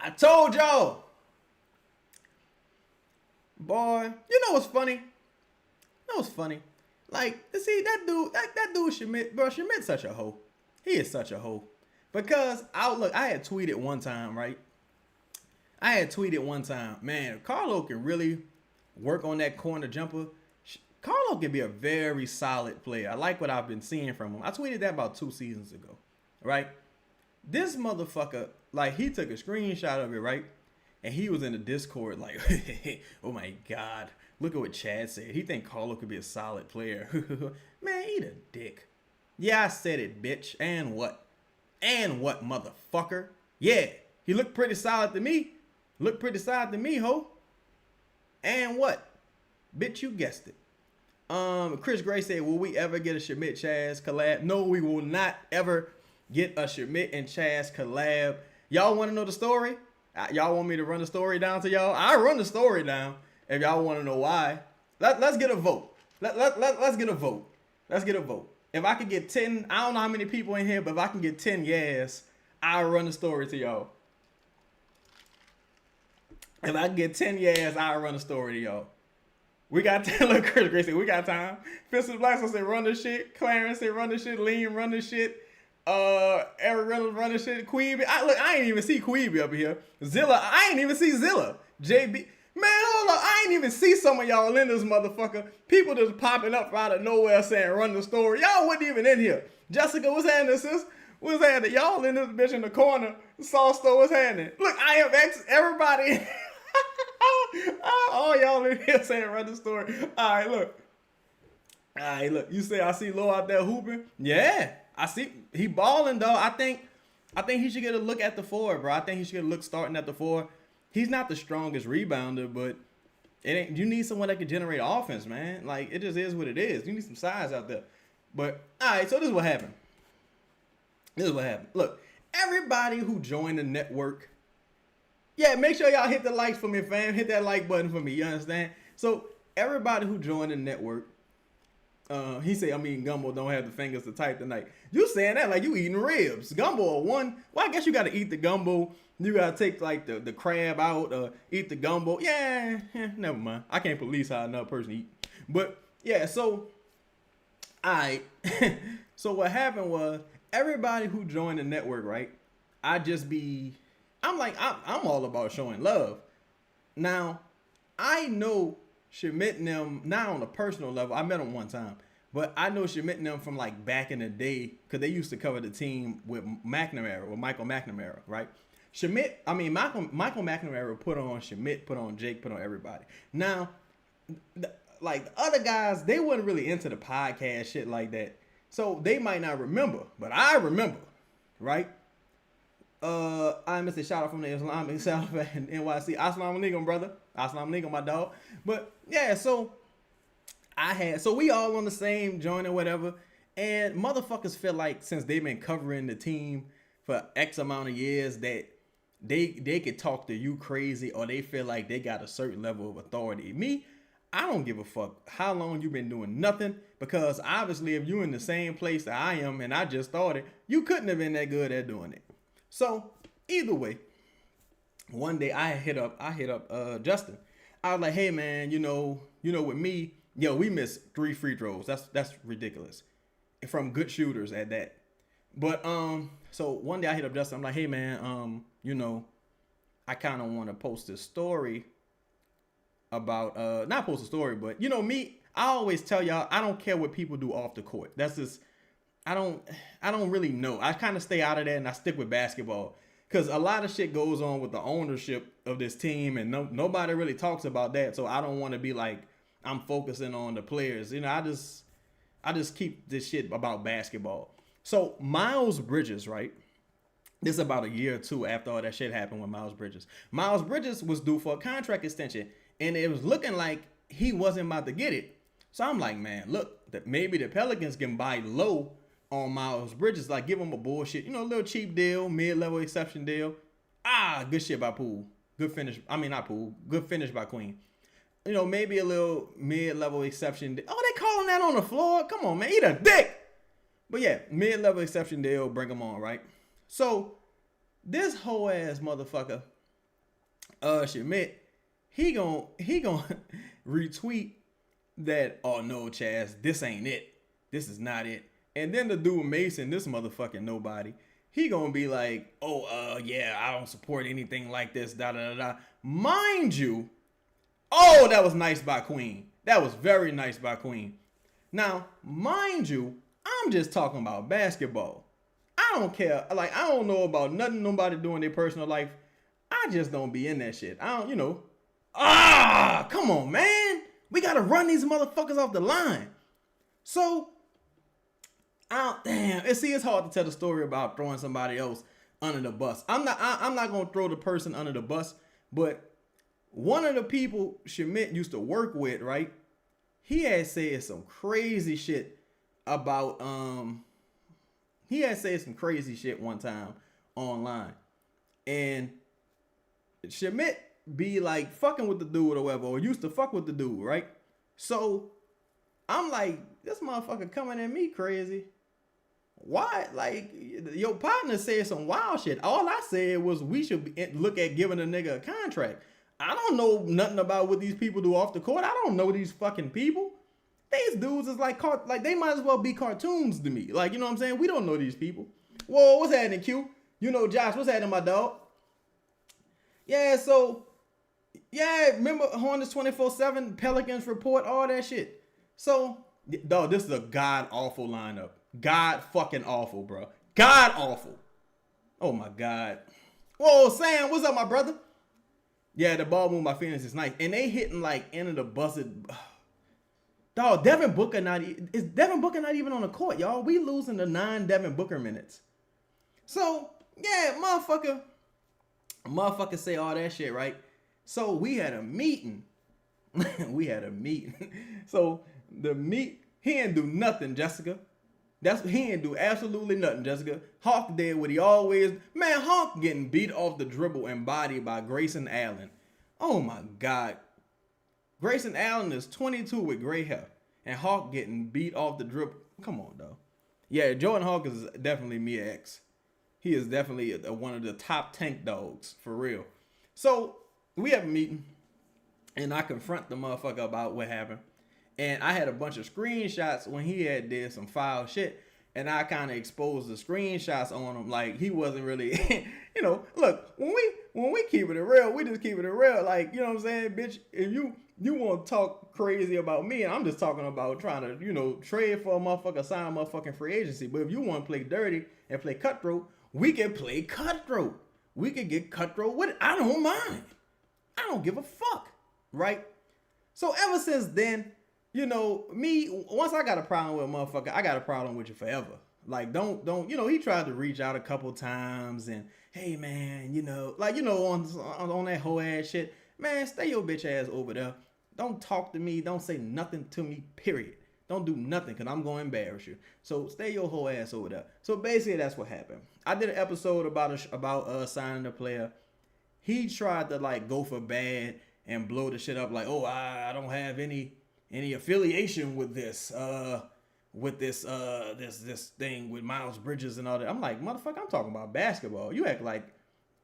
I told y'all. Boy, you know what's funny? Like, see, that dude Schmidt, bro, Schmidt's such a hoe. He is such a hoe. Because, I had tweeted one time, right? Man, Carlo can really work on that corner jumper. Carlo can be a very solid player. I like what I've been seeing from him. I tweeted that about 2 seasons ago, right? This motherfucker, like he took a screenshot of it, right? And he was in the Discord like, oh my God, look at what Chad said. He think Carlo could be a solid player. Man, eat a dick. Yeah, I said it, bitch. And what? And what, motherfucker? Yeah, he looked pretty solid to me. Looked pretty solid to me, ho. And what? Bitch, you guessed it. Chris Gray said, will we ever get a Shamit Chaz collab? No, we will not ever get a Shamit and Chaz collab. Y'all want to know the story? Y'all want me to run the story down to y'all? I run the story down if y'all want to know why. Let's get a vote. Let's get a vote. Let's get a vote. If I could get 10, I don't know how many people in here, but if I can get 10 yes, I'll run the story to y'all. If I can get 10 yes, I'll run the story to y'all. We got time. Look, Chris Gray said, we got time. Fistus Blackson said, run the shit. Clarence said, run the shit. Lean, run the shit. Eric Reynolds, run the shit. Queeby. I ain't even see Queeby up here. Zilla, I ain't even see Zilla. JB. Man, hold up. I ain't even see some of y'all in this motherfucker. People just popping up out of nowhere saying, run the story. Y'all wasn't even in here. Jessica, what's happening, sis? What's happening? Y'all in this bitch in the corner. Sauce store, what's happening? Look, I am everybody. All y'all in here saying run the story. All right, look. You say I see Lo out there hooping? Yeah, I see he balling though. I think he should get a look at the 4, bro. I think he should get a look starting at the 4. He's not the strongest rebounder, but it ain't. You need someone that can generate offense, man. Like it just is what it is. You need some size out there. But all right, so this is what happened. Look, everybody who joined the network. Yeah, make sure y'all hit the likes for me, fam. Hit that like button for me. You understand? So everybody who joined the network, he said, I'm eating gumbo, don't have the fingers to type tonight. You saying that like you eating ribs. Gumbo or one. Well, I guess you got to eat the gumbo. You got to take like the crab out, eat the gumbo. Yeah, never mind. I can't police how another person eat. But yeah, so, all right. So what happened was everybody who joined the network, right? I'm all about showing love. Now, I know Shamit and them, not on a personal level. I met them one time. But I know Shamit and them from like back in the day because they used to cover the team with Michael McNamara, right? Michael McNamara put on Shamit, put on Jake, put on everybody. Now, like the other guys, they wasn't really into the podcast shit like that. So they might not remember, but I remember, right? I missed a shout out from the Islamic South and NYC. Assalamu alaikum, brother. Assalamu alaikum, my dog. But yeah, so we all on the same joint or whatever. And motherfuckers feel like since they've been covering the team for X amount of years that they could talk to you crazy or they feel like they got a certain level of authority. Me, I don't give a fuck how long you been doing nothing because obviously if you in the same place that I am and I just started, you couldn't have been that good at doing it. So either way, one day I hit up Justin. I was like, hey man, you know with me, we missed 3 free throws. That's ridiculous. From good shooters at that. But so one day I hit up Justin. I'm like, hey man, I kind of want to post this story about not post a story, but me, I always tell y'all I don't care what people do off the court. That's just I don't really know. I kind of stay out of that and I stick with basketball because a lot of shit goes on with the ownership of this team and nobody really talks about that. So I don't want to be like I'm focusing on the players. I just keep this shit about basketball. So Miles Bridges, right? This is about a year or two after all that shit happened with Miles Bridges. Miles Bridges was due for a contract extension and it was looking like he wasn't about to get it. So I'm like, man, look, that maybe the Pelicans can buy low on Miles Bridges, like give him a bullshit, a little cheap deal, mid-level exception deal. Good shit by Poole. Good finish. I mean, not Poole. Good finish by Queen. Maybe a little mid-level exception. Oh, they calling that on the floor? Come on, man. Eat a dick. But yeah, mid-level exception deal. Bring him on, right? So this whole ass motherfucker, Shamit, he gon' retweet that, oh no, Chaz, this ain't it. This is not it. And then the dude Mason, this motherfucking nobody, he gonna be like, yeah, I don't support anything like this, da da da da. Mind you, that was nice by Queen. That was very nice by Queen. Now, mind you, I'm just talking about basketball. I don't care. Like, I don't know about nothing nobody do in their personal life. I just don't be in that shit. I don't, come on, man. We got to run these motherfuckers off the line. So, it's hard to tell the story about throwing somebody else under the bus. I'm not going to throw the person under the bus, but one of the people Schmidt used to work with, right? He had said some crazy shit about, he had said some crazy shit one time online. And Schmidt be like fucking with the dude or whatever, or used to fuck with the dude, right? So I'm like, this motherfucker coming at me crazy. Why? Like, your partner said some wild shit. All I said was we should look at giving a nigga a contract. I don't know nothing about what these people do off the court. I don't know these fucking people. These dudes is like they might as well be cartoons to me. Like, you know what I'm saying? We don't know these people. Whoa, what's happening, Q? You know, Josh, what's happening, my dog? Yeah, so, yeah, remember Hornets 24/7, Pelicans report, all that shit. So, dog, this is a god-awful lineup. God fucking awful, bro. God awful. Oh, my God. Whoa, Sam, what's up, my brother? Yeah, the ball moved by Phoenix is nice. And they hitting, like, into the busted. Dog, Devin Booker not even on the court, y'all? We losing the 9 Devin Booker minutes. So, yeah, motherfucker say all that shit, right? So we had a meeting. So he didn't do nothing, Jessica. He didn't do absolutely nothing, Jessica. Hawk did what he always. Man, Hawk getting beat off the dribble and body by Grayson Allen. Oh my God. Grayson Allen is 22 with gray hair. And Hawk getting beat off the dribble. Come on, though. Yeah, Jordan Hawk is definitely me ex. He is definitely one of the top tank dogs, for real. So, we have a meeting. And I confront the motherfucker about what happened. And I had a bunch of screenshots when he had did some foul shit. And I kind of exposed the screenshots on him. Like, he wasn't really, look, when we keep it real, we just keep it real. Like, you know what I'm saying, bitch? If you want to talk crazy about me, and I'm just talking about trying to, trade for a motherfucker, sign a motherfucking free agency. But if you want to play dirty and play cutthroat, we can play cutthroat. We can get cutthroat with it. I don't mind. I don't give a fuck. Right? So ever since then, once I got a problem with a motherfucker, I got a problem with you forever. Like, don't, he tried to reach out a couple times and, hey, man, on that whole ass shit, man, stay your bitch ass over there. Don't talk to me. Don't say nothing to me, period. Don't do nothing because I'm going to embarrass you. So stay your whole ass over there. So basically, that's what happened. I did an episode about signing a player. He tried to, like, go for bad and blow the shit up like, oh, I don't have any affiliation with this thing with Miles Bridges and all that. I'm like, motherfucker, I'm talking about basketball. You act like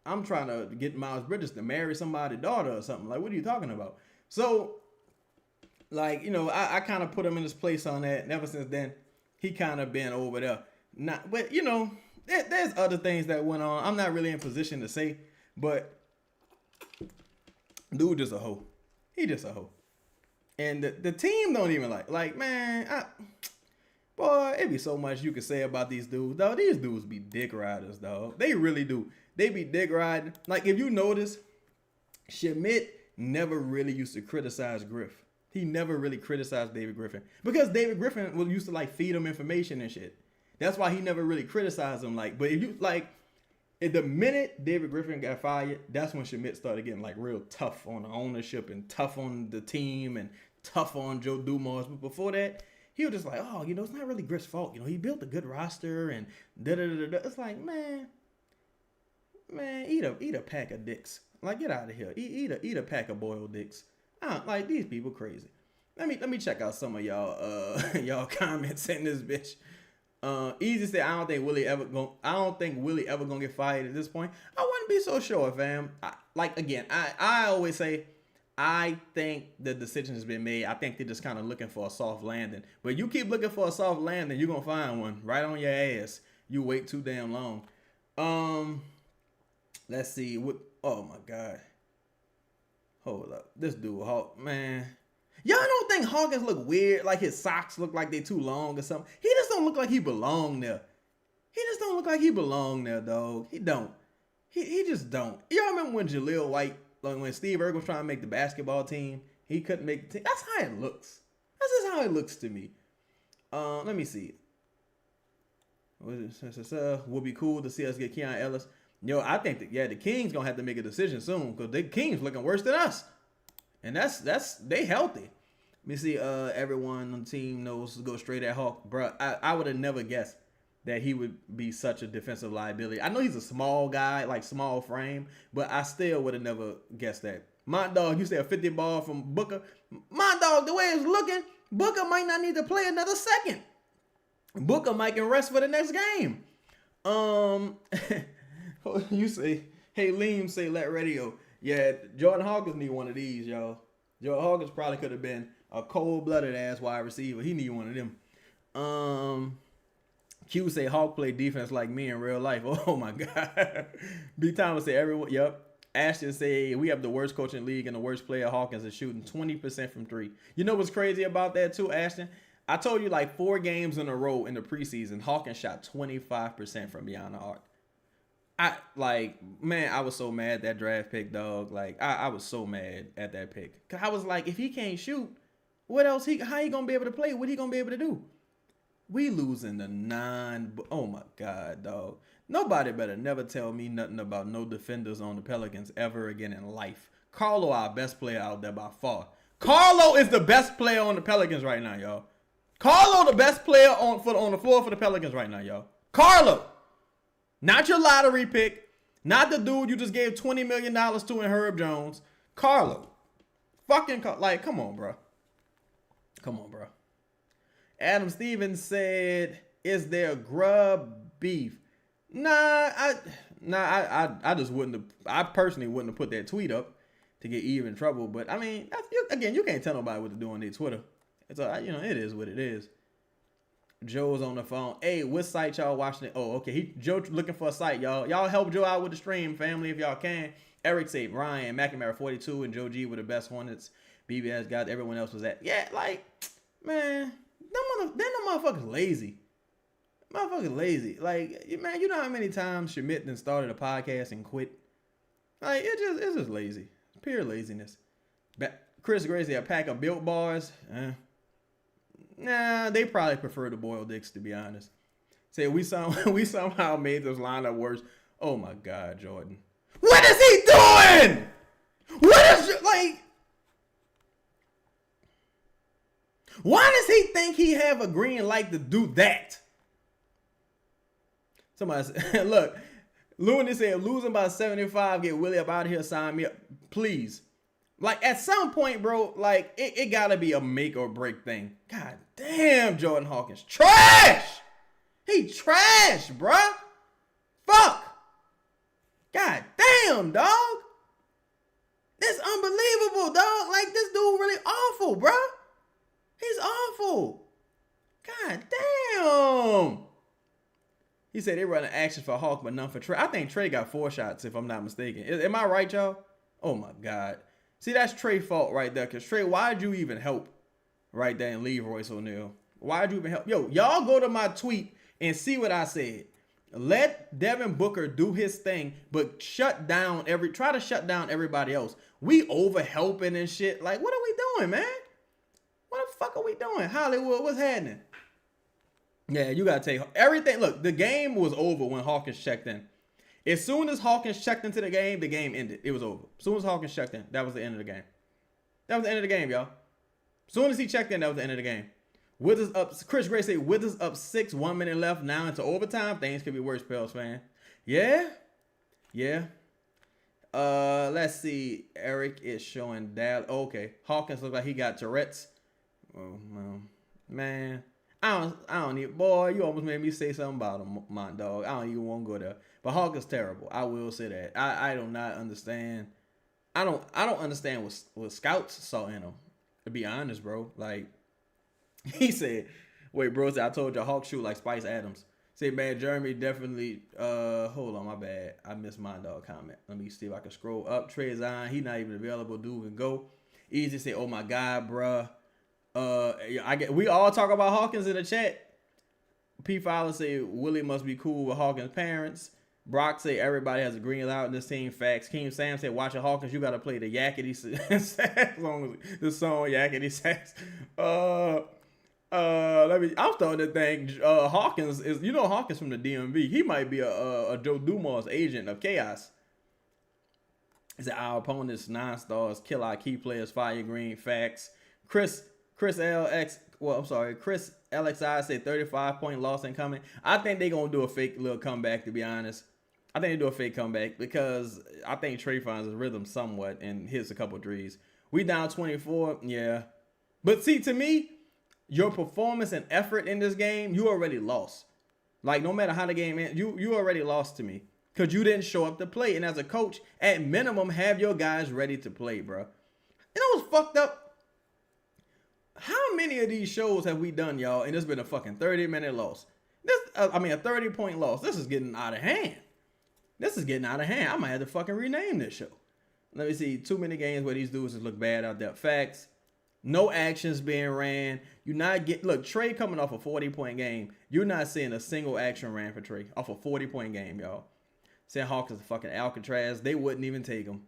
I'm trying to get Miles Bridges to marry somebody's daughter or something. Like, what are you talking about? So, like, I kind of put him in his place on that. And ever since then, he kind of been over there. But there's other things that went on. I'm not really in position to say, but dude just a hoe. He just a hoe. And the team don't even like, man, boy, it be so much you can say about these dudes, dog. These dudes be dick riders, dog. They really do. They be dick riding. Like, if you notice, Schmidt never really used to criticize Griff. He never really criticized David Griffin. Because David Griffin used to, like, feed him information and shit. That's why he never really criticized him. Like, but if you, like, at the minute David Griffin got fired, that's when Schmidt started getting, like, real tough on the ownership and tough on the team and tough on Joe Dumars. But before that, he was just like, oh, it's not really Griff's fault. He built a good roster and da-da-da-da. It's like, man, eat a pack of dicks. Like, get out of here. Eat a pack of boiled dicks. Like, these people crazy. Let me check out some of y'all comments in this bitch. Easy said, I don't think Willie ever gonna get fired at this point. I wouldn't be so sure, fam. I always say, I think the decision has been made. I think they're just kind of looking for a soft landing. But you keep looking for a soft landing, you're gonna find one right on your ass. You wait too damn long. Let's see. Oh my God. Hold up. This dude, Hawk, man. Y'all don't think Hawkins look weird? Like his socks look like they too long or something? He just don't look like he belong there. He just don't look like he belong there, dog. He don't. He just don't. Y'all remember when Jaleel White, like when Steve Urkel was trying to make the basketball team, he couldn't make the team. That's how it looks. That's just how it looks to me. Let me see. Would be cool to see us get Keon Ellis. Yo, I think that the Kings gonna have to make a decision soon because the Kings looking worse than us, and that's they healthy. Let me see. Everyone on the team knows to go straight at Hawk, bro. I would have never guessed that he would be such a defensive liability. I know he's a small guy, like small frame, but I still would have never guessed that. My dog, you say a 50 ball from Booker. My dog, the way it's looking, Booker might not need to play another second. Booker might can rest for the next game. You say, hey, Liam say let radio. Yeah, Jordan Hawkins need one of these, y'all. Jordan Hawkins probably could have been a cold-blooded ass wide receiver. He need one of them. Q say Hawk play defense like me in real life. Oh my God. B Thomas say everyone. Yep. Ashton say we have the worst coach in the league and the worst player. Hawkins is shooting 20% from three. You know what's crazy about that too, Ashton? I told you like 4 games in a row in the preseason, Hawkins shot 25% from beyond the arc. I was so mad that draft pick, dog. Like I was so mad at that pick. Cause I was like, if he can't shoot, what else how he gonna be able to play? What he gonna be able to do? We losing the 9. Oh my God, dog. Nobody better never tell me nothing about no defenders on the Pelicans ever again in life. Carlo, our best player out there by far. Carlo is the best player on the Pelicans right now, y'all. Carlo, the best player on the floor for the Pelicans right now, y'all. Carlo. Not your lottery pick. Not the dude you just gave $20 million to in Herb Jones. Carlo. Come on, bro. Come on, bro. Adam Stevens said, is there grub beef? I just wouldn't have, I personally wouldn't have put that tweet up to get Eve in trouble. But I mean, you can't tell nobody what to do on their Twitter. It's it is what it is. Joe's on the phone. Hey, what site y'all watching it? Oh, okay. Joe looking for a site, y'all. Y'all help Joe out with the stream, family, if y'all can. Eric said Ryan, McNamara 42, and Joe G were the best Hornets. BBS got everyone else was at. Yeah, man, them motherfuckers lazy. Motherfuckers lazy. Man, you know how many times Schmidt then started a podcast and quit? It's just lazy. It's pure laziness. Chris Gracie, a pack of Built Bars. Nah, they probably prefer the boiled dicks, to be honest. Say we somehow made this lineup worse. Oh my God, Jordan. What is he doing? Why does he think he have a green light to do that? Somebody said, look, Looney said losing by 75, get Willie up out of here, sign me up. Please. At some point, bro, it gotta be a make or break thing. God damn, Jordan Hawkins. Trash! He trash, bruh. Fuck. God damn, dog. This unbelievable, dog. This dude really awful, bruh. He's awful. God damn. He said they running action for Hawk, but none for Trey. I think Trey got 4 shots, if I'm not mistaken. Am I right, y'all? Oh, my God. See, that's Trey's fault right there. Because, Trey, why'd you even help right there and leave Royce O'Neal? Why'd you even help? Yo, y'all go to my tweet and see what I said. Let Devin Booker do his thing, but try to shut down everybody else. We over helping and shit. What are we doing, man? What the fuck are we doing? Hollywood, what's happening? Yeah, you got to take everything. Look, the game was over when Hawkins checked in. As soon as Hawkins checked into the game ended. It was over. As soon as Hawkins checked in, that was the end of the game. That was the end of the game, y'all. As soon as he checked in, that was the end of the game. Withers up. Chris Gray said Withers up 6, 1 minute left. Now into overtime. Things could be worse, Pels fan. Yeah. Let's see. Eric is showing that. Okay. Hawkins looks like he got Tourette's. Oh, man. I don't even, boy, you almost made me say something about him, my dog. I don't even want to go there. But Hawkins terrible. I will say that. I do not understand. I don't understand what scouts saw in him. To be honest, bro. He said, wait, bro, I told you Hawk shoot like Spice Adams. Say, man, Jeremy definitely, hold on, my bad. I missed my dog comment. Let me see if I can scroll up. Trey Zion, he not even available. Dude can go. Easy say, oh my God, bruh. We all talk about Hawkins in the chat. P. Fowler say Willie must be cool with Hawkins' parents. Brock say everybody has a green light in this team. Facts. Keem Sam said, watching Hawkins, you gotta play the yakety sax song. The song yakety sax. I'm starting to think Hawkins is, Hawkins from the DMV. He might be a Joe Dumars agent of chaos. He said our opponents 9 stars, kill our key players, fire green. Facts. Chris LXI said 35-point loss incoming. I think they're gonna do a fake little comeback, to be honest. I think they do a fake comeback because I think Trey finds his rhythm somewhat and hits a couple threes. We down 24, yeah. But see, to me, your performance and effort in this game, you already lost. Like, no matter how the game ends, you already lost to me because you didn't show up to play. And as a coach, at minimum, have your guys ready to play, bro. You know what's fucked up? How many of these shows have we done, y'all, and it's been a fucking 30-minute loss? A 30-point loss. This is getting out of hand. I might have to fucking rename this show. Let me see. Too many games where these dudes just look bad out there. Facts. No actions being ran. Look, Trey coming off a 40-point game. You're not seeing a single action ran for Trey off a 40-point game, y'all. Saying Hawks is a fucking Alcatraz. They wouldn't even take him.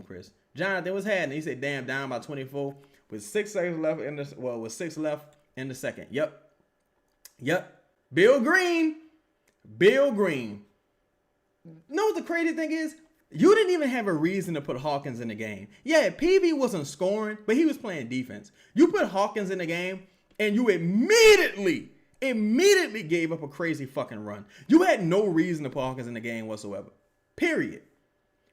Chris. Jonathan was happening. He said, damn, down by 24 with 6 seconds left with 6 left in the second. Yep. Bill Green. Know what the crazy thing is? You didn't even have a reason to put Hawkins in the game. Yeah, PV wasn't scoring, but he was playing defense. You put Hawkins in the game, and you immediately gave up a crazy fucking run. You had no reason to put Hawkins in the game whatsoever. Period.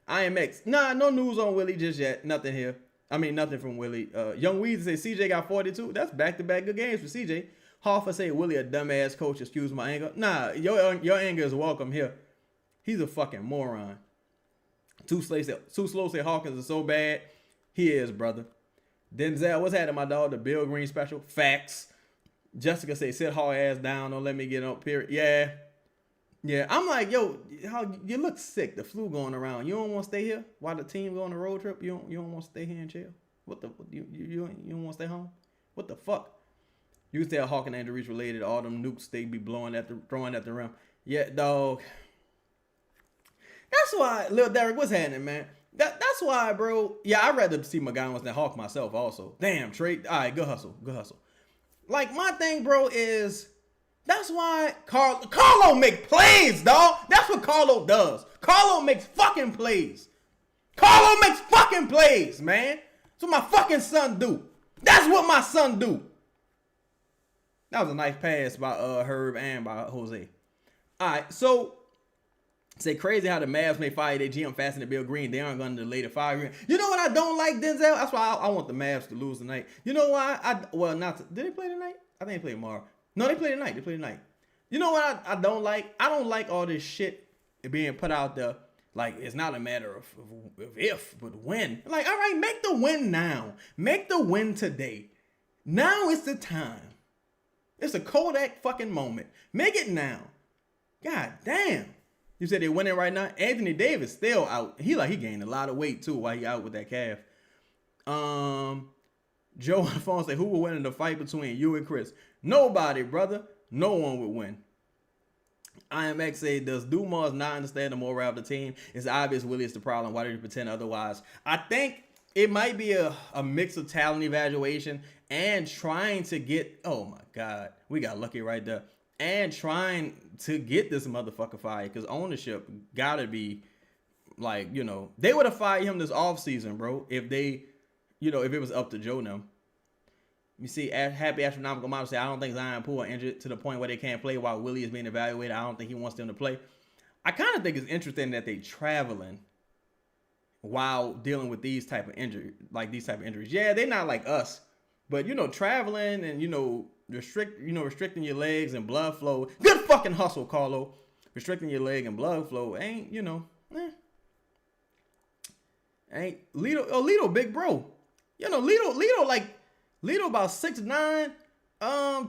IMX. No news on Willie just yet. Nothing here. Nothing from Willie. Young Weezy say CJ got 42. That's back-to-back good games for CJ. Hoffa say Willie a dumbass coach. Excuse my anger. Nah, your anger is welcome here. He's a fucking moron. Too slow say Hawkins is so bad. He is, brother. Denzel, what's happening, my dog? The Bill Green special. Facts. Jessica say sit hard ass down. Don't let me get up. Period. Yeah. I'm like, yo, you look sick. The flu going around. You don't want to stay here while the team go on a road trip. You don't want to stay here and chill. You don't want to stay home? What the fuck? You can tell Hawkins and Reach related. All them nukes they be throwing at the rim. Yeah, dog. That's why, Lil Derek, what's happening, man? That's why, bro. Yeah, I'd rather see McGowan than Hawk myself also. Damn, Trey. All right, good hustle. Like, my thing, bro, is that's why Carlo make plays, dog. That's what Carlo does. Carlo makes fucking plays. Man. That's what my fucking son do. That's what my son do. That was a nice pass by Herb and by Jose. All right, so say crazy how the Mavs may fire their GM faster than Bill Green. They aren't going to delay the fire. You know what I don't like, Denzel? That's why I want the Mavs to lose tonight. You know why? Did they play tonight? I think they play tomorrow. No, they play tonight. You know what I don't like? I don't like all this shit being put out there. Like, it's not a matter of if, but when. Like, all right, make the win now. Make the win today. Now is the time. It's a Kodak fucking moment. Make it now. God damn. You said they're winning right now. Anthony Davis still out. He gained a lot of weight too while he out with that calf. Joe on the phone say, who will win in the fight between you and Chris? Nobody, brother. No one would win. IMX say, does Dumas not understand the morale of the team? It's obvious Willie is the problem. Why did he pretend otherwise? I think it might be a mix of talent evaluation and trying to get, oh my God, we got lucky right there. And trying to get this motherfucker fired because ownership gotta be like, they would have fired him this offseason, bro, if they, if it was up to Joe now. You see, Happy Astronomical Model say, I don't think Zion Poole are injured to the point where they can't play while Willie is being evaluated. I don't think he wants them to play. I kind of think it's interesting that they traveling while dealing with these type of injuries. Yeah, they're not like us, but, traveling and, restricting your legs and blood flow. Good fucking hustle, Carlo. Restricting your leg and blood flow ain't, ain't Lito big bro. Lito about 6'9",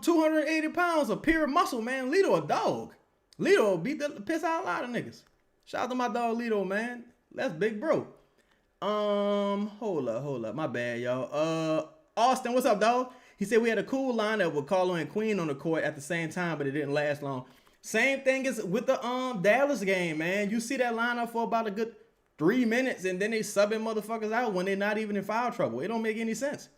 280 pounds of pure muscle, man. Lito a dog. Lito beat the piss out a lot of niggas. Shout out to my dog Lito, man. That's big bro. Hold up. My bad, y'all. Austin, what's up, dog? He said we had a cool lineup with Carlo and Queen on the court at the same time, but it didn't last long. Same thing as with the Dallas game, man. You see that lineup for about a good 3 minutes, and then they subbing motherfuckers out when they're not even in foul trouble. It don't make any sense.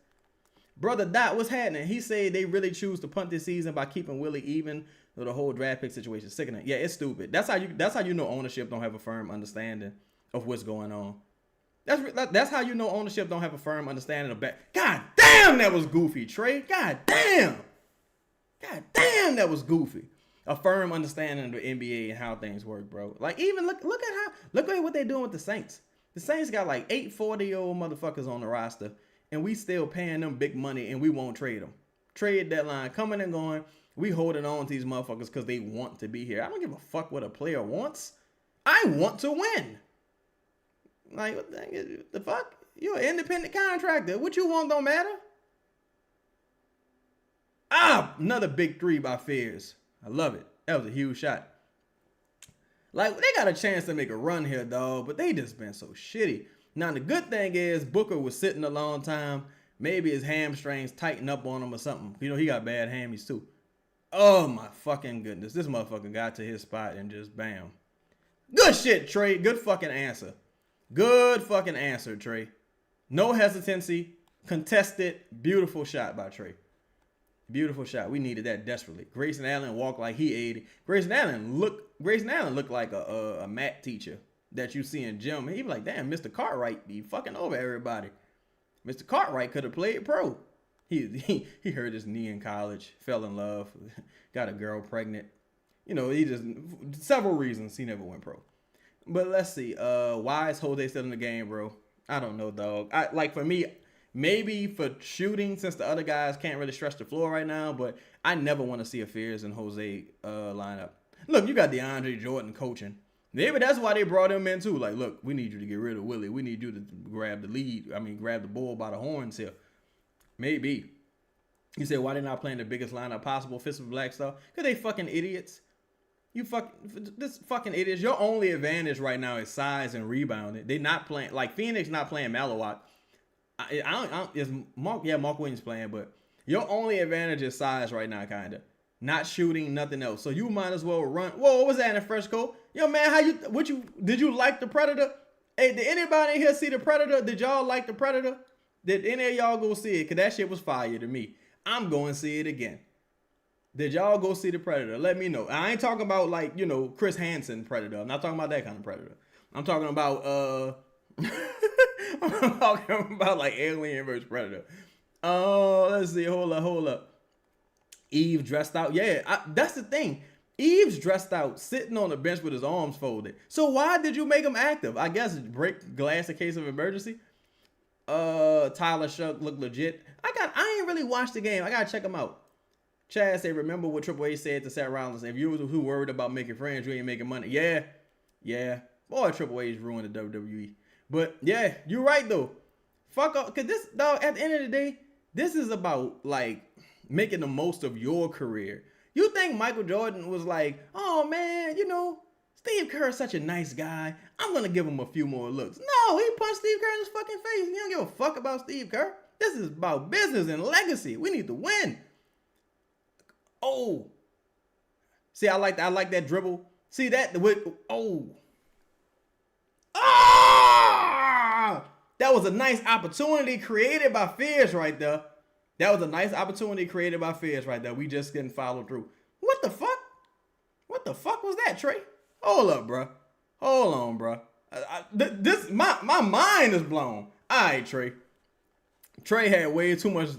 Brother Dot, what's happening? He said they really choose to punt this season by keeping Willie even with the whole draft pick situation. Sickening. Yeah, it's stupid. That's how you know ownership don't have a firm understanding of what's going on. That's how you know ownership don't have a firm understanding of back. God damn, that was goofy, Trey. God damn, that was goofy. A firm understanding of the NBA and how things work, bro. Like, even look at what they're doing with the Saints. The Saints got like 8 40-year-old motherfuckers on the roster, and we still paying them big money, and we won't trade them. Trade deadline coming and going. We holding on to these motherfuckers because they want to be here. I don't give a fuck what a player wants. I want to win. Like, what the fuck? You're an independent contractor. What you want don't matter. Another big three by Fears. I love it. That was a huge shot. Like, they got a chance to make a run here, dog, but they just been so shitty. Now, the good thing is Booker was sitting a long time. Maybe his hamstrings tighten up on him or something. You know, he got bad hammies, too. Oh, my fucking goodness. This motherfucker got to his spot and just bam. Good shit, Trey. Good fucking answer. Good fucking answer, Trey. No hesitancy. Contested. Beautiful shot by Trey. Beautiful shot. We needed that desperately. Grayson Allen walked like he 80. Grayson Allen looked like a math teacher that you see in gym. He be like, damn, Mr. Cartwright be fucking over everybody. Mr. Cartwright could have played pro. He hurt his knee in college, fell in love, got a girl pregnant. You know, he just several reasons he never went pro. But let's see. Why is Jose still in the game, bro? I don't know, dog. For me, maybe for shooting, since the other guys can't really stretch the floor right now, but I never want to see a Fears and Jose lineup. Look, you got DeAndre Jordan coaching. Maybe that's why they brought him in too. Like, look, we need you to get rid of Willie. We need you to grab the bull by the horns here. Maybe. You say, why they not playing the biggest lineup possible? Fist of Black Star? Because they fucking idiots. This fucking idiots. Your only advantage right now is size and rebounding. They not playing, like Phoenix not playing Malawak. Mark Williams playing, but your only advantage is size right now, kinda. Not shooting, nothing else. So you might as well run. Whoa, what was that in Fresco? Yo, man, did you like the Predator? Hey, did anybody in here see the Predator? Did y'all like the Predator? Did any of y'all go see it? Because that shit was fire to me. I'm going to see it again. Did y'all go see the Predator? Let me know. I ain't talking about like, you know, Chris Hansen Predator. I'm not talking about that kind of Predator. I'm talking about I'm talking about like Alien vs Predator. Let's see. Hold up. Eve dressed out. Yeah, that's the thing. Eve's dressed out, sitting on the bench with his arms folded. So why did you make him active? I guess break glass in case of emergency. Tyler Shuck looked legit. I ain't really watched the game. I gotta check him out. Chad said, remember what Triple H said to Seth Rollins? If you was who worried about making friends, you ain't making money. Yeah. Boy, Triple H ruined the WWE. But yeah, you're right though. Fuck up, cause this dog. At the end of the day, this is about like making the most of your career. You think Michael Jordan was like, oh man, you know, Steve Kerr is such a nice guy. I'm going to give him a few more looks. No, he punched Steve Kerr in his fucking face. He don't give a fuck about Steve Kerr. This is about business and legacy. We need to win. Oh. See, I like that dribble. See that? That was a nice opportunity created by Fears right there. We just didn't follow through. What the fuck? What the fuck was that, Trey? Hold up, bro. Hold on, bro. My mind is blown. All right, Trey. Trey had way too much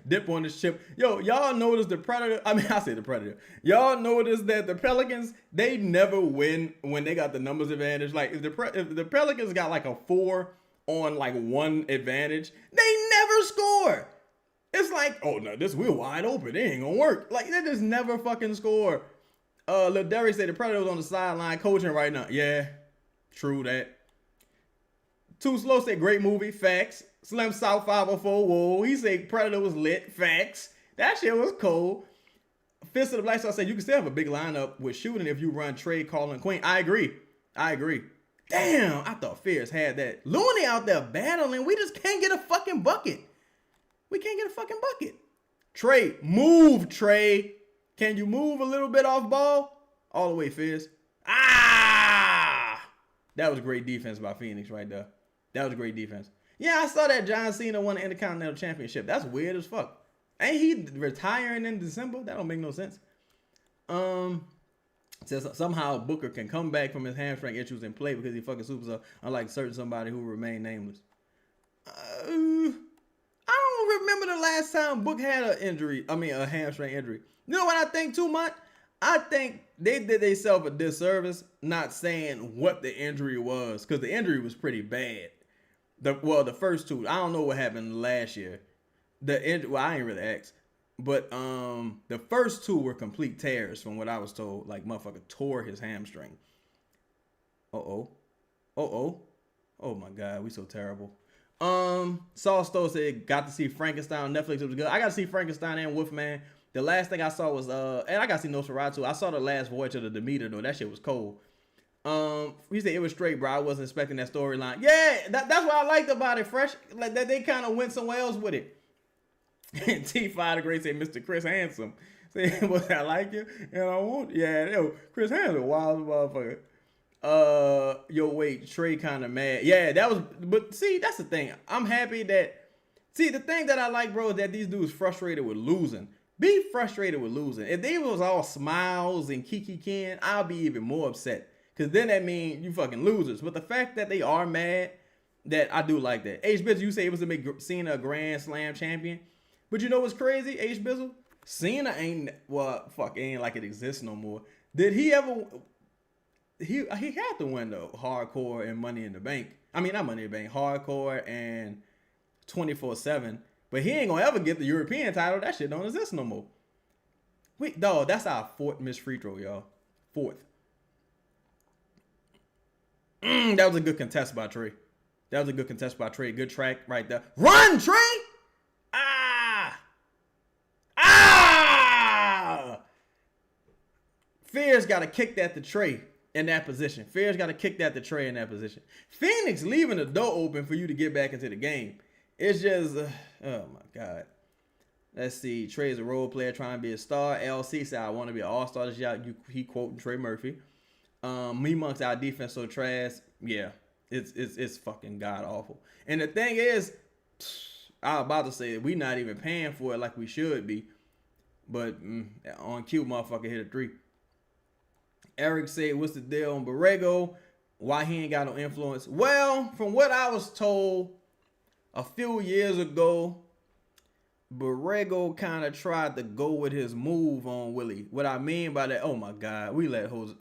dip on his chip. Yo, y'all notice the Predator. I say the Predator. Y'all notice that the Pelicans, they never win when they got the numbers advantage. Like if the Pelicans got like a 4 on like 1 advantage, they never score. It's like, oh no, we're wide open. It ain't gonna work. Like they just never fucking score. Lil Derry said the Predator's on the sideline coaching right now. Yeah, true that. Too Slow said great movie. Facts. Slim South 504. Whoa, he said Predator was lit. Facts. That shit was cool. Fist of the Black Star said you can still have a big lineup with shooting if you run Trey, Carl, and Queen. I agree. Damn, I thought Fierce had that. Looney out there battling. We just can't get a fucking bucket. Trey, move, Trey. Can you move a little bit off ball? All the way, Fizz. Ah! That was great defense by Phoenix right there. That was great defense. Yeah, I saw that John Cena won the Intercontinental Championship. That's weird as fuck. Ain't he retiring in December? That don't make no sense. Says somehow Booker can come back from his hamstring issues and play because he fucking superstar, unlike certain somebody who remain nameless. I don't remember the last time Book had a hamstring injury. You know what I think too much? I think they did themselves a disservice not saying what the injury was, because the injury was pretty bad. The first two, I don't know what happened last year. I ain't really asked. But the first two were complete tears from what I was told. Like, motherfucker tore his hamstring. Oh my God, we so terrible. Saul Stowe said, got to see Frankenstein on Netflix. It was good. I got to see Frankenstein and Wolfman. The last thing I saw was, and I got to see Nosferatu. I saw the last Voyage of the Demeter, though. That shit was cold. He said it was straight, bro. I wasn't expecting that storyline. Yeah, that's what I liked about it, Fresh. Like, that they kind of went somewhere else with it. And T5 the Great said, Mr. Chris Handsome. Say, well, I like you, and I want, yeah, yo, Chris Handsome, wild motherfucker. Wait, Trey kind of mad. Yeah, that was, but see, that's the thing. I'm happy that, see, the thing that I like, bro, is that these dudes frustrated with losing. Be frustrated with losing. If they was all smiles and Kiki Ken, I'll be even more upset. Because then that means you fucking losers. But the fact that they are mad, that I do like that. H-Bizzle, you say it was to make Cena a Grand Slam champion. But you know what's crazy, H-Bizzle? Cena ain't like it exists no more. Did he ever... He had to win the Hardcore and Money in the Bank. I mean, not Money in the Bank. Hardcore and 24/7. But he ain't gonna ever get the European title. That shit don't exist no more. Wait, dog, that's our fourth missed free throw, y'all. Fourth. That was a good contest by Trey. Good track right there. Run, Trey! Fears got to kick that to Trey in that position. Phoenix leaving the door open for you to get back into the game. It's just, oh my God. Let's see. Trey's a role player trying to be a star. LC said, I want to be an all-star this year. He quoting Trey Murphy. Me amongst our defense so trash. Yeah, it's fucking god awful. And the thing is, I was about to say we not even paying for it like we should be. But on cue, motherfucker hit a three. Eric said, what's the deal on Borrego? Why he ain't got no influence? Well, from what I was told a few years ago, Borrego kind of tried to go with his move on Willie. What I mean by that, oh my God, we let Jose.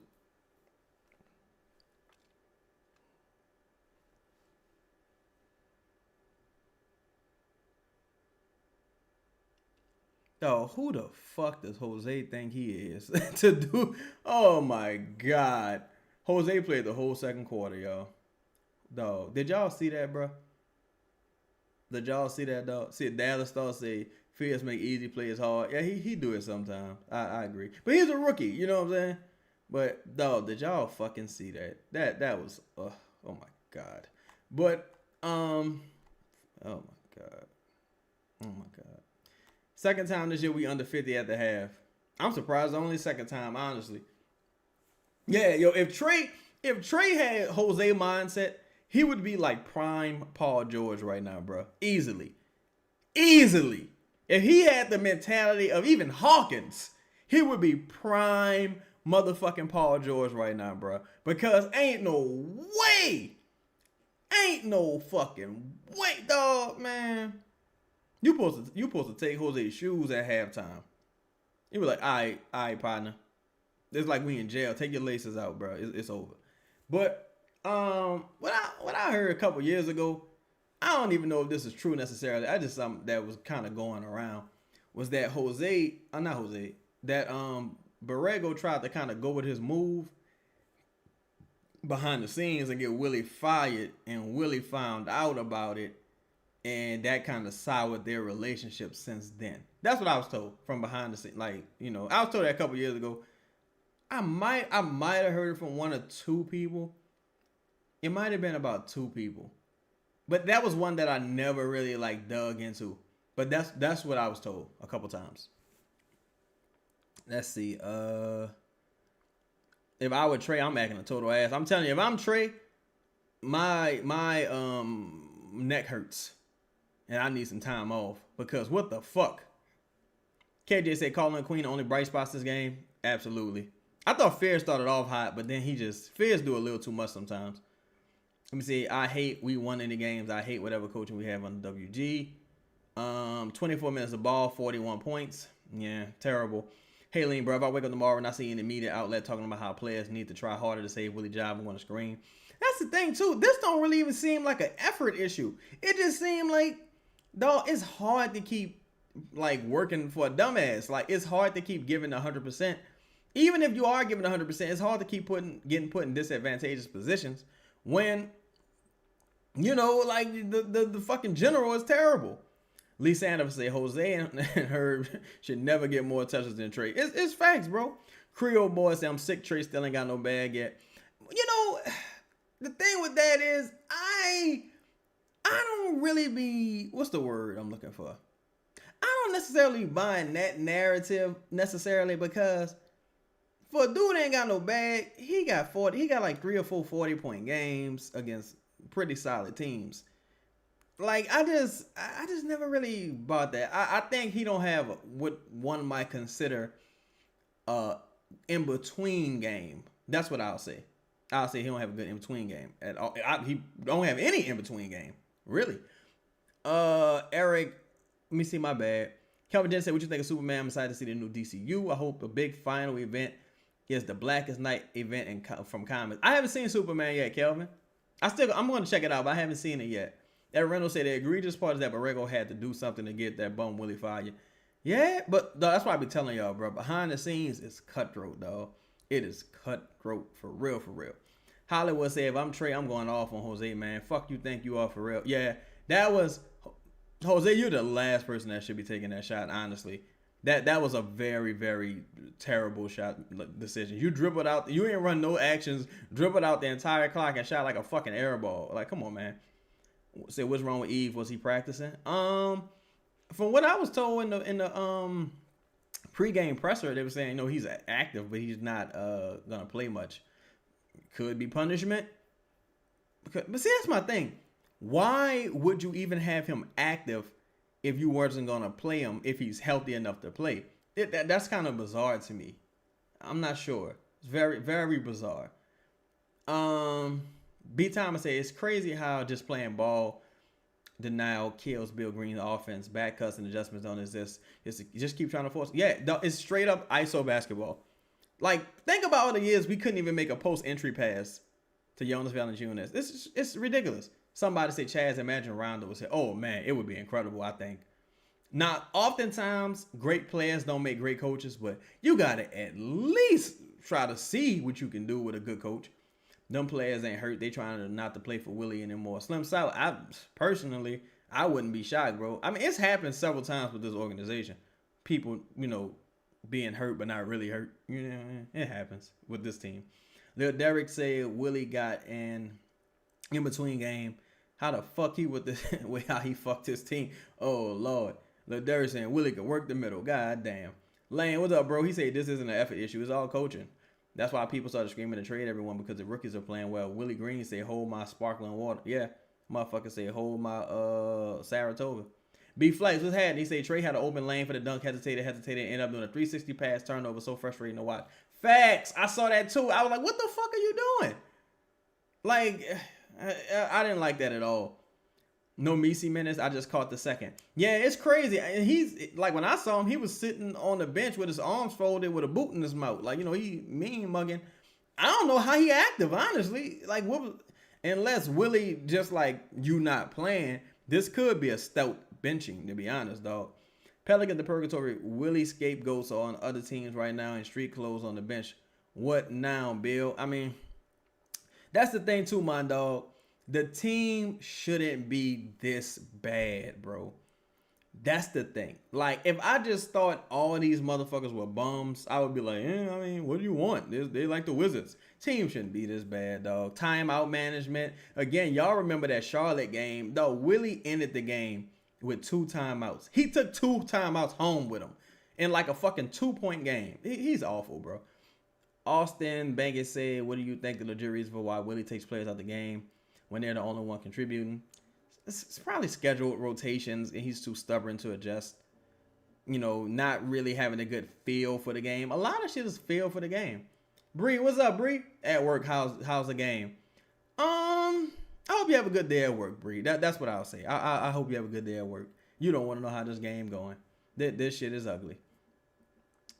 Oh, who the fuck does Jose think he is to do? Oh my God. Jose played the whole second quarter, y'all. Dog, did y'all see that, bro? Did y'all see that, dog? See, Dallas Star say, Fierce make easy plays hard. Yeah, he do it sometimes. I agree. But he's a rookie, you know what I'm saying? But, dog, did y'all fucking see that? That was, oh my God. But, oh my God. Oh my God. Second time this year we under 50 at the half. I'm surprised. Only second time, honestly. Yeah, yo, if Trey had Jose mindset, he would be like prime Paul George right now, bro. Easily. If he had the mentality of even Hawkins, he would be prime motherfucking Paul George right now, bro. Because ain't no fucking way, dog, man. You supposed to take Jose's shoes at halftime. You were like, all right, partner. It's like we in jail. Take your laces out, bro. It's over. But what I heard a couple years ago, I don't even know if this is true necessarily. I just something that was kind of going around was that Borrego tried to kind of go with his move behind the scenes and get Willie fired, and Willie found out about it. And that kind of soured their relationship since then. That's what I was told from behind the scenes. Like, you know, I was told that a couple years ago. I might have heard it from one or two people. It might have been about two people. But that was one that I never really like dug into. But that's what I was told a couple times. Let's see. If I were Trey, I'm acting a total ass. I'm telling you, if I'm Trey, my neck hurts, and I need some time off because what the fuck? KJ said Colin Queen only bright spots this game. Absolutely. I thought Fair started off hot, but then Fairs do a little too much sometimes. Let me see. I hate we won any games. I hate whatever coaching we have on WG. 24 minutes of ball, 41 points. Yeah, terrible. Hey, Lean, bro, if I wake up tomorrow and I see an media outlet talking about how players need to try harder to save Willie Job and want to screen. That's the thing, too. This don't really even seem like an effort issue. It just seemed like, dog, it's hard to keep, like, working for a dumbass. Like, it's hard to keep giving 100%. Even if you are giving 100%, it's hard to keep getting put in disadvantageous positions when, you know, like, the fucking general is terrible. Lee Sanders say Jose and Herb should never get more touches than Trey. It's facts, bro. Creole boy say I'm sick. Trey still ain't got no bag yet. You know, the thing with that is I don't really be, what's the word I'm looking for? I don't necessarily buying that narrative necessarily because for a dude that ain't got no bag, he got like 3 or 4 40-point games against pretty solid teams. Like, I just never really bought that. I think he don't have what one might consider in-between game. That's what I'll say. I'll say he don't have a good in-between game at all. He don't have any in-between game, really. Eric, let me see my bad. Kelvin Jensen said, what you think of Superman? I'm excited to see the new DCU. I hope a big final event is the Blackest Night event from comics. I haven't seen Superman yet, Kelvin. I'm going to check it out, but I haven't seen it yet. Ed Reynolds said the egregious part is that Borrego had to do something to get that bum Willie fired. Yeah, but that's why I be telling y'all, bro. Behind the scenes, it's cutthroat, dog. It is cutthroat for real, for real. Hollywood said, if I'm Trey, I'm going off on Jose, man. Fuck you think you are for real. Yeah, that was... Jose, you're the last person that should be taking that shot, honestly. That was a very, very terrible shot decision. You dribbled out... You ain't run no actions, dribbled out the entire clock and shot like a fucking air ball. Like, come on, man. Say what's wrong with Eve? Was he practicing? From what I was told in the pregame presser, they were saying he's active, but he's not gonna play much. Could be punishment. But see, that's my thing. Why would you even have him active if you wasn't gonna play him if he's healthy enough to play? That's kind of bizarre to me. I'm not sure. It's very, very bizarre. B. Thomas said, it's crazy how just playing ball denial kills Bill Green's offense. Back cuts and adjustments don't exist. Just keep trying to force. Yeah, it's straight up ISO basketball. Like, think about all the years we couldn't even make a post-entry pass to Jonas Valanciunas. It's ridiculous. Somebody said, Chaz, imagine Rondo would say, oh, man, it would be incredible, I think. Now, oftentimes, great players don't make great coaches, but you got to at least try to see what you can do with a good coach. Them players ain't hurt. They trying not to play for Willie anymore. Slim Sal, I wouldn't be shocked, bro. I mean, it's happened several times with this organization. People, being hurt but not really hurt. It happens with this team. Lil Derek said Willie got an in-between game. How the fuck he with this way how he fucked his team? Oh, Lord. Lil Derek saying Willie could work the middle. God damn. Lane, what's up, bro? He said this isn't an effort issue. It's all coaching. That's why people started screaming to trade everyone because the rookies are playing well. Willie Green say, hold my sparkling water. Yeah, motherfucker say, hold my Saratoga. B. Flex, what's happening? He say Trey had an open lane for the dunk, hesitated, ended up doing a 360 pass turnover. So frustrating to watch. Facts. I saw that too. I was like, what the fuck are you doing? Like, I didn't like that at all. No Misi minutes. I just caught the second. Yeah, it's crazy. And he's like, when I saw him, he was sitting on the bench with his arms folded with a boot in his mouth. Like, he mean mugging. I don't know how he active, honestly. Like, unless Willie just like you not playing, this could be a stout benching, to be honest, dog. Pelican the Purgatory, Willie scapegoats on other teams right now in street clothes on the bench. What now, Bill? I mean, that's the thing too, my dog. The team shouldn't be this bad, bro. That's the thing. Like, if I just thought all these motherfuckers were bums, I would be like, what do you want? They like the Wizards. Team shouldn't be this bad, dog. Timeout management. Again, y'all remember that Charlotte game. Though Willie ended the game with 2 timeouts. He took 2 timeouts home with him in like a fucking 2-point game. He's awful, bro. Austin Bankett said, what do you think the legit reason for why Willie takes players out the game when they're the only one contributing? It's probably scheduled rotations, and he's too stubborn to adjust. Not really having a good feel for the game. A lot of shit is feel for the game. Bree, what's up, Bree? At work, how's the game? I hope you have a good day at work, Bree. That's what I'll say. I hope you have a good day at work. You don't want to know how this game going. This shit is ugly.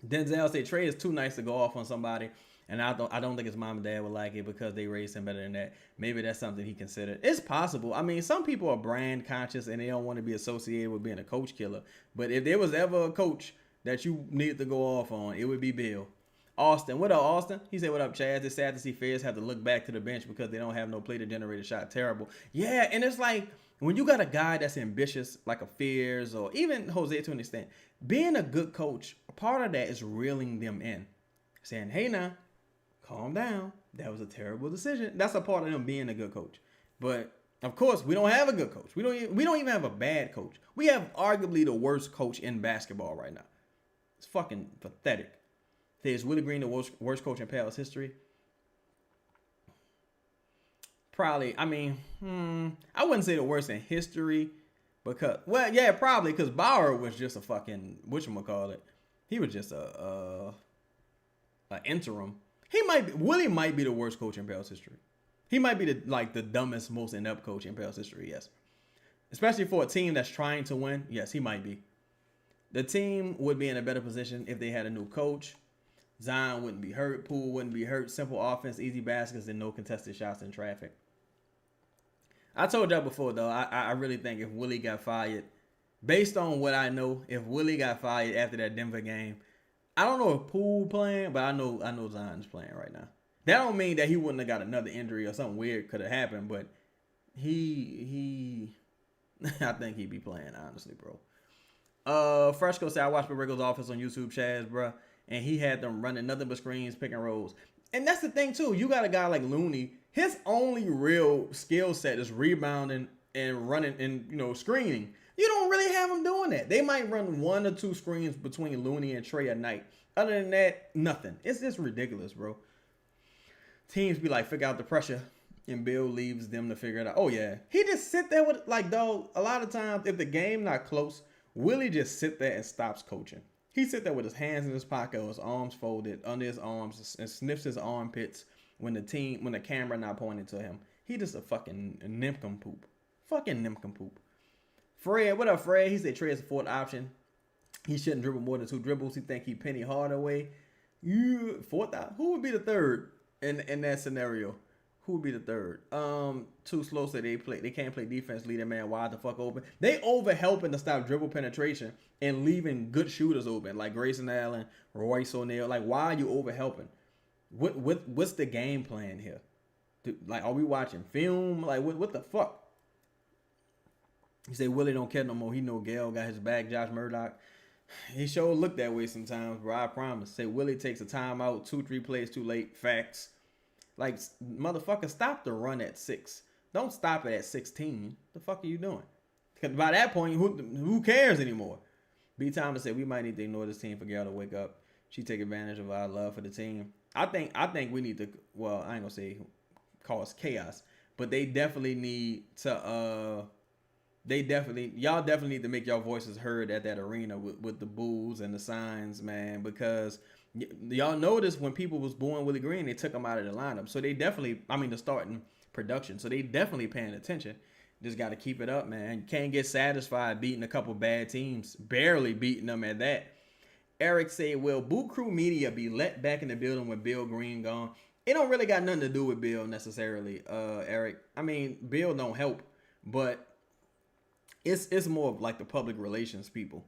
Denzel said Trey is too nice to go off on somebody, and I don't think his mom and dad would like it because they raised him better than that. Maybe that's something he considered. It's possible. I mean, some people are brand conscious and they don't want to be associated with being a coach killer. But if there was ever a coach that you needed to go off on, it would be Bill. Austin, what up, Austin? He said, what up, Chaz? It's sad to see Feds have to look back to the bench because they don't have no play to generate a shot. Terrible. Yeah, and it's like when you got a guy that's ambitious, like a Fears or even Jose to an extent, being a good coach, part of that is reeling them in. Saying, hey now, calm down. That was a terrible decision. That's a part of them being a good coach. But of course, we don't have a good coach. We don't even have a bad coach. We have arguably the worst coach in basketball right now. It's fucking pathetic. Is Willie Green the worst coach in Palace history? Probably. I mean, I wouldn't say the worst in history because, well, yeah, probably because Bauer was just a fucking whatchamacallit. He was just a interim. Willie might be the worst coach in Palace history. He might be the dumbest, most inept coach in Palace history. Yes, especially for a team that's trying to win. Yes, he might be. The team would be in a better position if they had a new coach. Zion wouldn't be hurt. Poole wouldn't be hurt. Simple offense, easy baskets, and no contested shots in traffic. I told y'all before, though, I really think if Willie got fired, based on what I know, if Willie got fired after that Denver game, I don't know if Poole playing, but I know Zion's playing right now. That don't mean that he wouldn't have got another injury or something weird could have happened, but he I think he'd be playing, honestly, bro. Fresco said, I watched Borrego's office on YouTube, Chaz, bro. And he had them running nothing but screens, pick and rolls. And that's the thing, too. You got a guy like Looney. His only real skill set is rebounding and running and, screening. You don't really have him doing that. They might run 1 or 2 screens between Looney and Trey a night. Other than that, nothing. It's just ridiculous, bro. Teams be like, figure out the pressure. And Bill leaves them to figure it out. Oh, yeah. He just sit there with, dog, a lot of times, if the game not close, Willie just sit there and stops coaching. He sit there with his hands in his pocket, his arms folded under his arms, and sniffs his armpits when the camera not pointing to him. He just a fucking nincompoop. Fucking nincompoop. Fred, what up, Fred? He said Trey is the 4th option. He shouldn't dribble more than 2 dribbles. He think he Penny Hardaway. You 4th? Who would be the 3rd in that scenario? Who would be the 3rd? Too slow, so they can't play defense. Leave that man wide the fuck open. They over helping to stop dribble penetration and leaving good shooters open, like Grayson Allen, Royce O'Neal. Like, why are you over helping? What's the game plan here? Are we watching film? Like, what the fuck? You say Willie don't care no more. He know Gale got his back. Josh Murdoch. He sure look that way sometimes, bro. I promise. Say Willie takes a timeout, 2-3 plays too late. Facts. Like, motherfucker, stop the run at 6. Don't stop it at 16. The fuck are you doing? Because by that point, who cares anymore? B. Thomas said we might need to ignore this team for Gail to wake up. She take advantage of our love for the team. I think we need to. Well, I ain't gonna say cause chaos, but they definitely need to. Y'all definitely need to make your voices heard at that arena with the boos and the signs, man, because. Y'all noticed when people was booing Willie Green, they took him out of the lineup. So they definitely, the starting production. So they definitely paying attention. Just got to keep it up, man. You can't get satisfied beating a couple bad teams. Barely beating them at that. Eric said, will Boot Crew Media be let back in the building with Bill Green gone? It don't really got nothing to do with Bill necessarily, Eric. Bill don't help. But it's more of like the public relations people.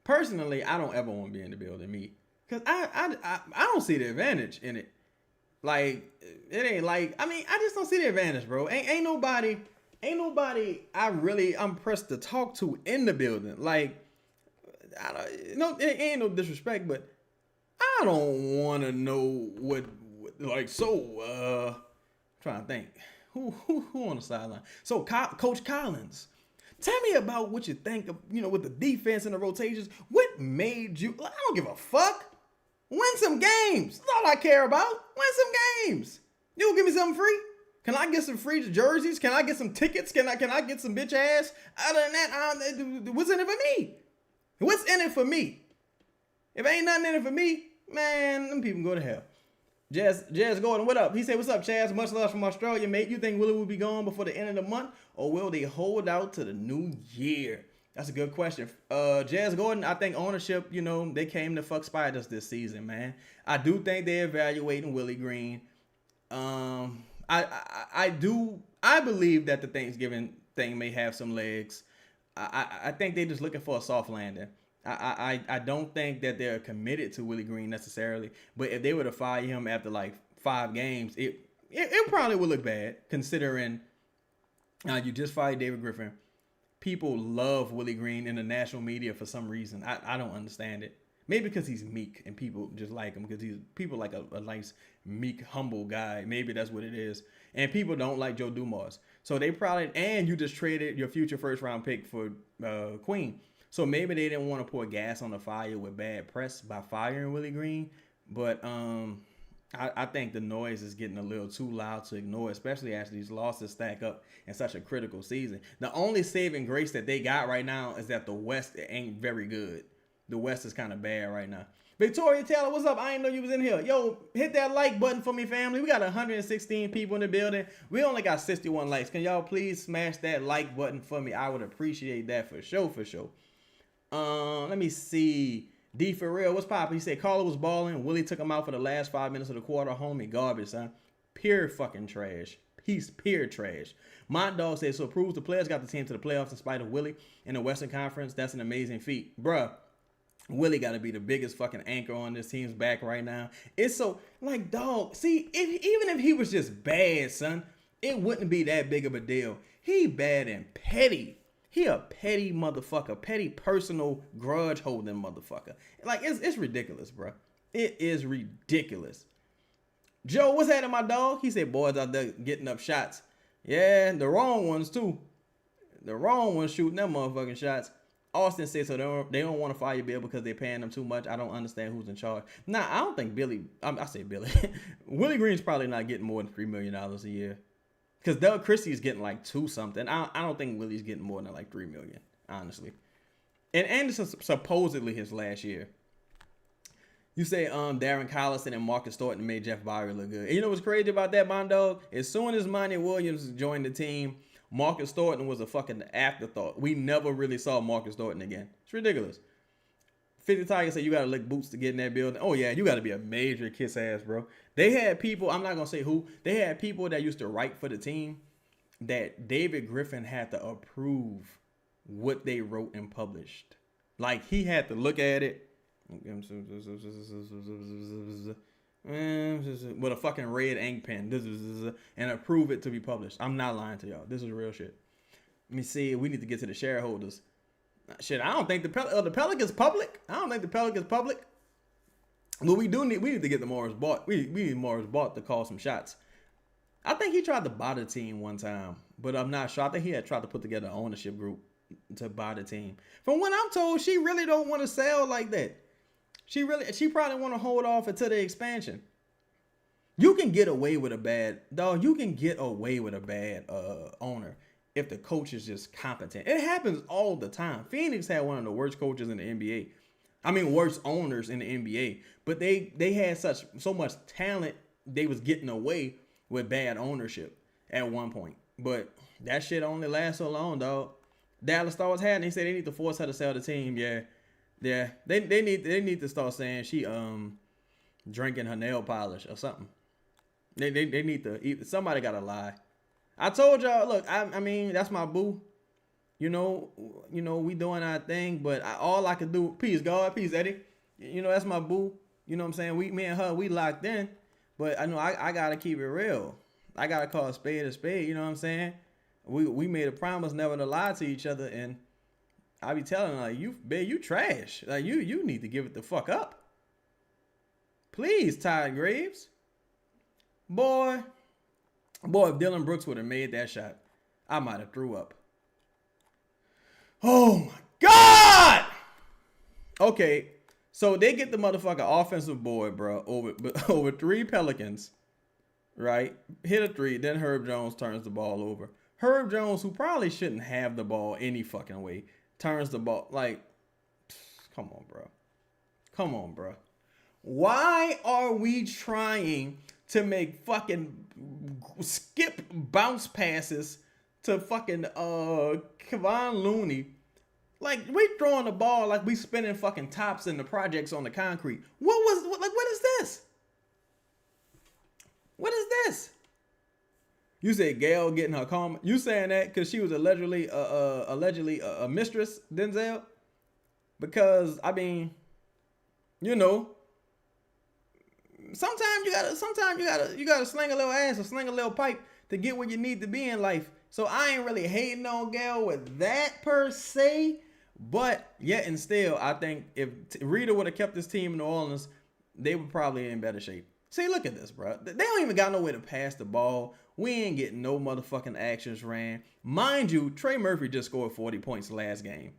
Personally, I don't ever want to be in the building, me. Because I don't see the advantage in it. Like, it ain't like, I just don't see the advantage, bro. Ain't nobody I'm pressed to talk to in the building. Like, it ain't no disrespect, but I don't want to know I'm trying to think. Who on the sideline? So, Coach Collins. Tell me about what you think of, with the defense and the rotations. What made you? I don't give a fuck. Win some games. That's all I care about. Win some games. You gonna give me something free? Can I get some free jerseys? Can I get some tickets? Can I get some bitch ass? Other than that, what's in it for me? What's in it for me? If ain't nothing in it for me, man, them people can go to hell. Jazz Gordon, what up? He said, what's up, Chaz? Much love from Australia, mate. You think Willie will be gone before the end of the month, or will they hold out to the new year? That's a good question. Jazz Gordon, I think ownership, they came to fuck spiders this season, man. I do think they're evaluating Willie Green. I believe that the Thanksgiving thing may have some legs. I think they're just looking for a soft landing. I don't think that they're committed to Willie Green necessarily, but if they were to fire him after like 5 games, it probably would look bad considering you just fired David Griffin. People love Willie Green in the national media for some reason. I don't understand it. Maybe because he's meek and people just like him because people like a nice, meek, humble guy. Maybe that's what it is. And people don't like Joe Dumars. So they probably, and you just traded your future first round pick for Queen. So maybe they didn't want to pour gas on the fire with bad press by firing Willie Green. But I think the noise is getting a little too loud to ignore, especially as these losses stack up in such a critical season. The only saving grace that they got right now is that the West ain't very good. The West is kind of bad right now. Victoria Taylor, what's up? I didn't know you was in here. Yo, hit that like button for me, family. We got 116 people in the building. We only got 61 likes. Can y'all please smash that like button for me? I would appreciate that for sure, for sure. Let me see. D for real, what's poppin'? He said Carla was balling. Willie took him out for the last 5 minutes of the quarter. Homie, garbage, son. Pure fucking trash. He's pure trash. My dog said, so proves the players got the team to the playoffs in spite of Willie in the Western Conference. That's an amazing feat. Bruh, Willie got to be the biggest fucking anchor on this team's back right now. It's so, like, dog, see, even if he was just bad, son, it wouldn't be that big of a deal. He bad and petty. He a petty motherfucker, petty personal grudge holding motherfucker. Like, it's ridiculous, bro. It is ridiculous. Joe, what's happening, my dog? He said, boys out there getting up shots. Yeah, the wrong ones, too. The wrong ones shooting them motherfucking shots. Austin said so they don't want to fire Bill because they're paying them too much. I don't understand who's in charge. Nah, I don't think Billy. I say Billy. Willie Green's probably not getting more than $3 million a year. Because Doug Christie's getting like 2 something. I don't think Willie's getting more than like $3 million, honestly. And this is supposedly his last year. You say Darren Collison and Marcus Thornton made Jeff Bowery look good. And you know what's crazy about that, Mondo? As soon as Monty Williams joined the team, Marcus Thornton was a fucking afterthought. We never really saw Marcus Thornton again. It's ridiculous. 50 Tiger said you got to lick boots to get in that building. Oh, yeah, you got to be a major kiss ass, bro. They had people, I'm not going to say who, they had people that used to write for the team that David Griffin had to approve what they wrote and published. Like, he had to look at it with a fucking red ink pen and approve it to be published. I'm not lying to y'all. This is real shit. Let me see. We need to get to the shareholders. Shit, I don't think the Pelicans public. I don't think the Pelicans public. But we need to get the Morris Bart. We need Morris Bart to call some shots. I think he tried to buy the team one time, but I'm not sure. I think he had tried to put together an ownership group to buy the team. From what I'm told, she really don't want to sell like that. She probably want to hold off until the expansion. You can get away with a bad owner if the coach is just competent. It happens all the time. Phoenix had one of the worst coaches in the NBA. I mean, worst owners in the NBA. But they had so much talent, they was getting away with bad ownership at one point. But that shit only lasts so long, dog. Dallas Stars had, and they said they need to force her to sell the team. Yeah. They need to start saying she drinking her nail polish or something. They need to, somebody gotta lie. I told y'all, look, I mean, that's my boo. You know, we doing our thing, but all I could do, peace, God, peace, Eddie. That's my boo. You know what I'm saying? Me and her, we locked in, but I know I gotta keep it real. I gotta call a spade, you know what I'm saying? We made a promise never to lie to each other, and I be telling her, like, you trash. Like, you need to give it the fuck up. Please, Todd Graves. Boy, if Dylan Brooks would have made that shot, I might have threw up. Oh my God. Okay, so they get the motherfucker offensive board, bro, over 3 Pelicans, right? Hit a three, then Herb Jones turns the ball over. Herb Jones, who probably shouldn't have the ball any fucking way, turns the ball like, come on, bro. Come on, bro. Why are we trying to make fucking skip bounce passes to fucking Kevon Looney? Like, we throwing the ball like we spinning fucking tops in the projects on the concrete. What is this? What is this? You said Gail getting her karma. You saying that because she was allegedly a mistress, Denzel? Because I mean, you know, sometimes you gotta sling a little ass or sling a little pipe to get where you need to be in life. So I ain't really hating on Gail with that per se, but yet and still, I think if Rita would have kept this team in New Orleans, they were probably in better shape. See, look at this, bro. They don't even got no way to pass the ball. We ain't getting no motherfucking actions ran. Mind you, Trey Murphy just scored 40 points last game.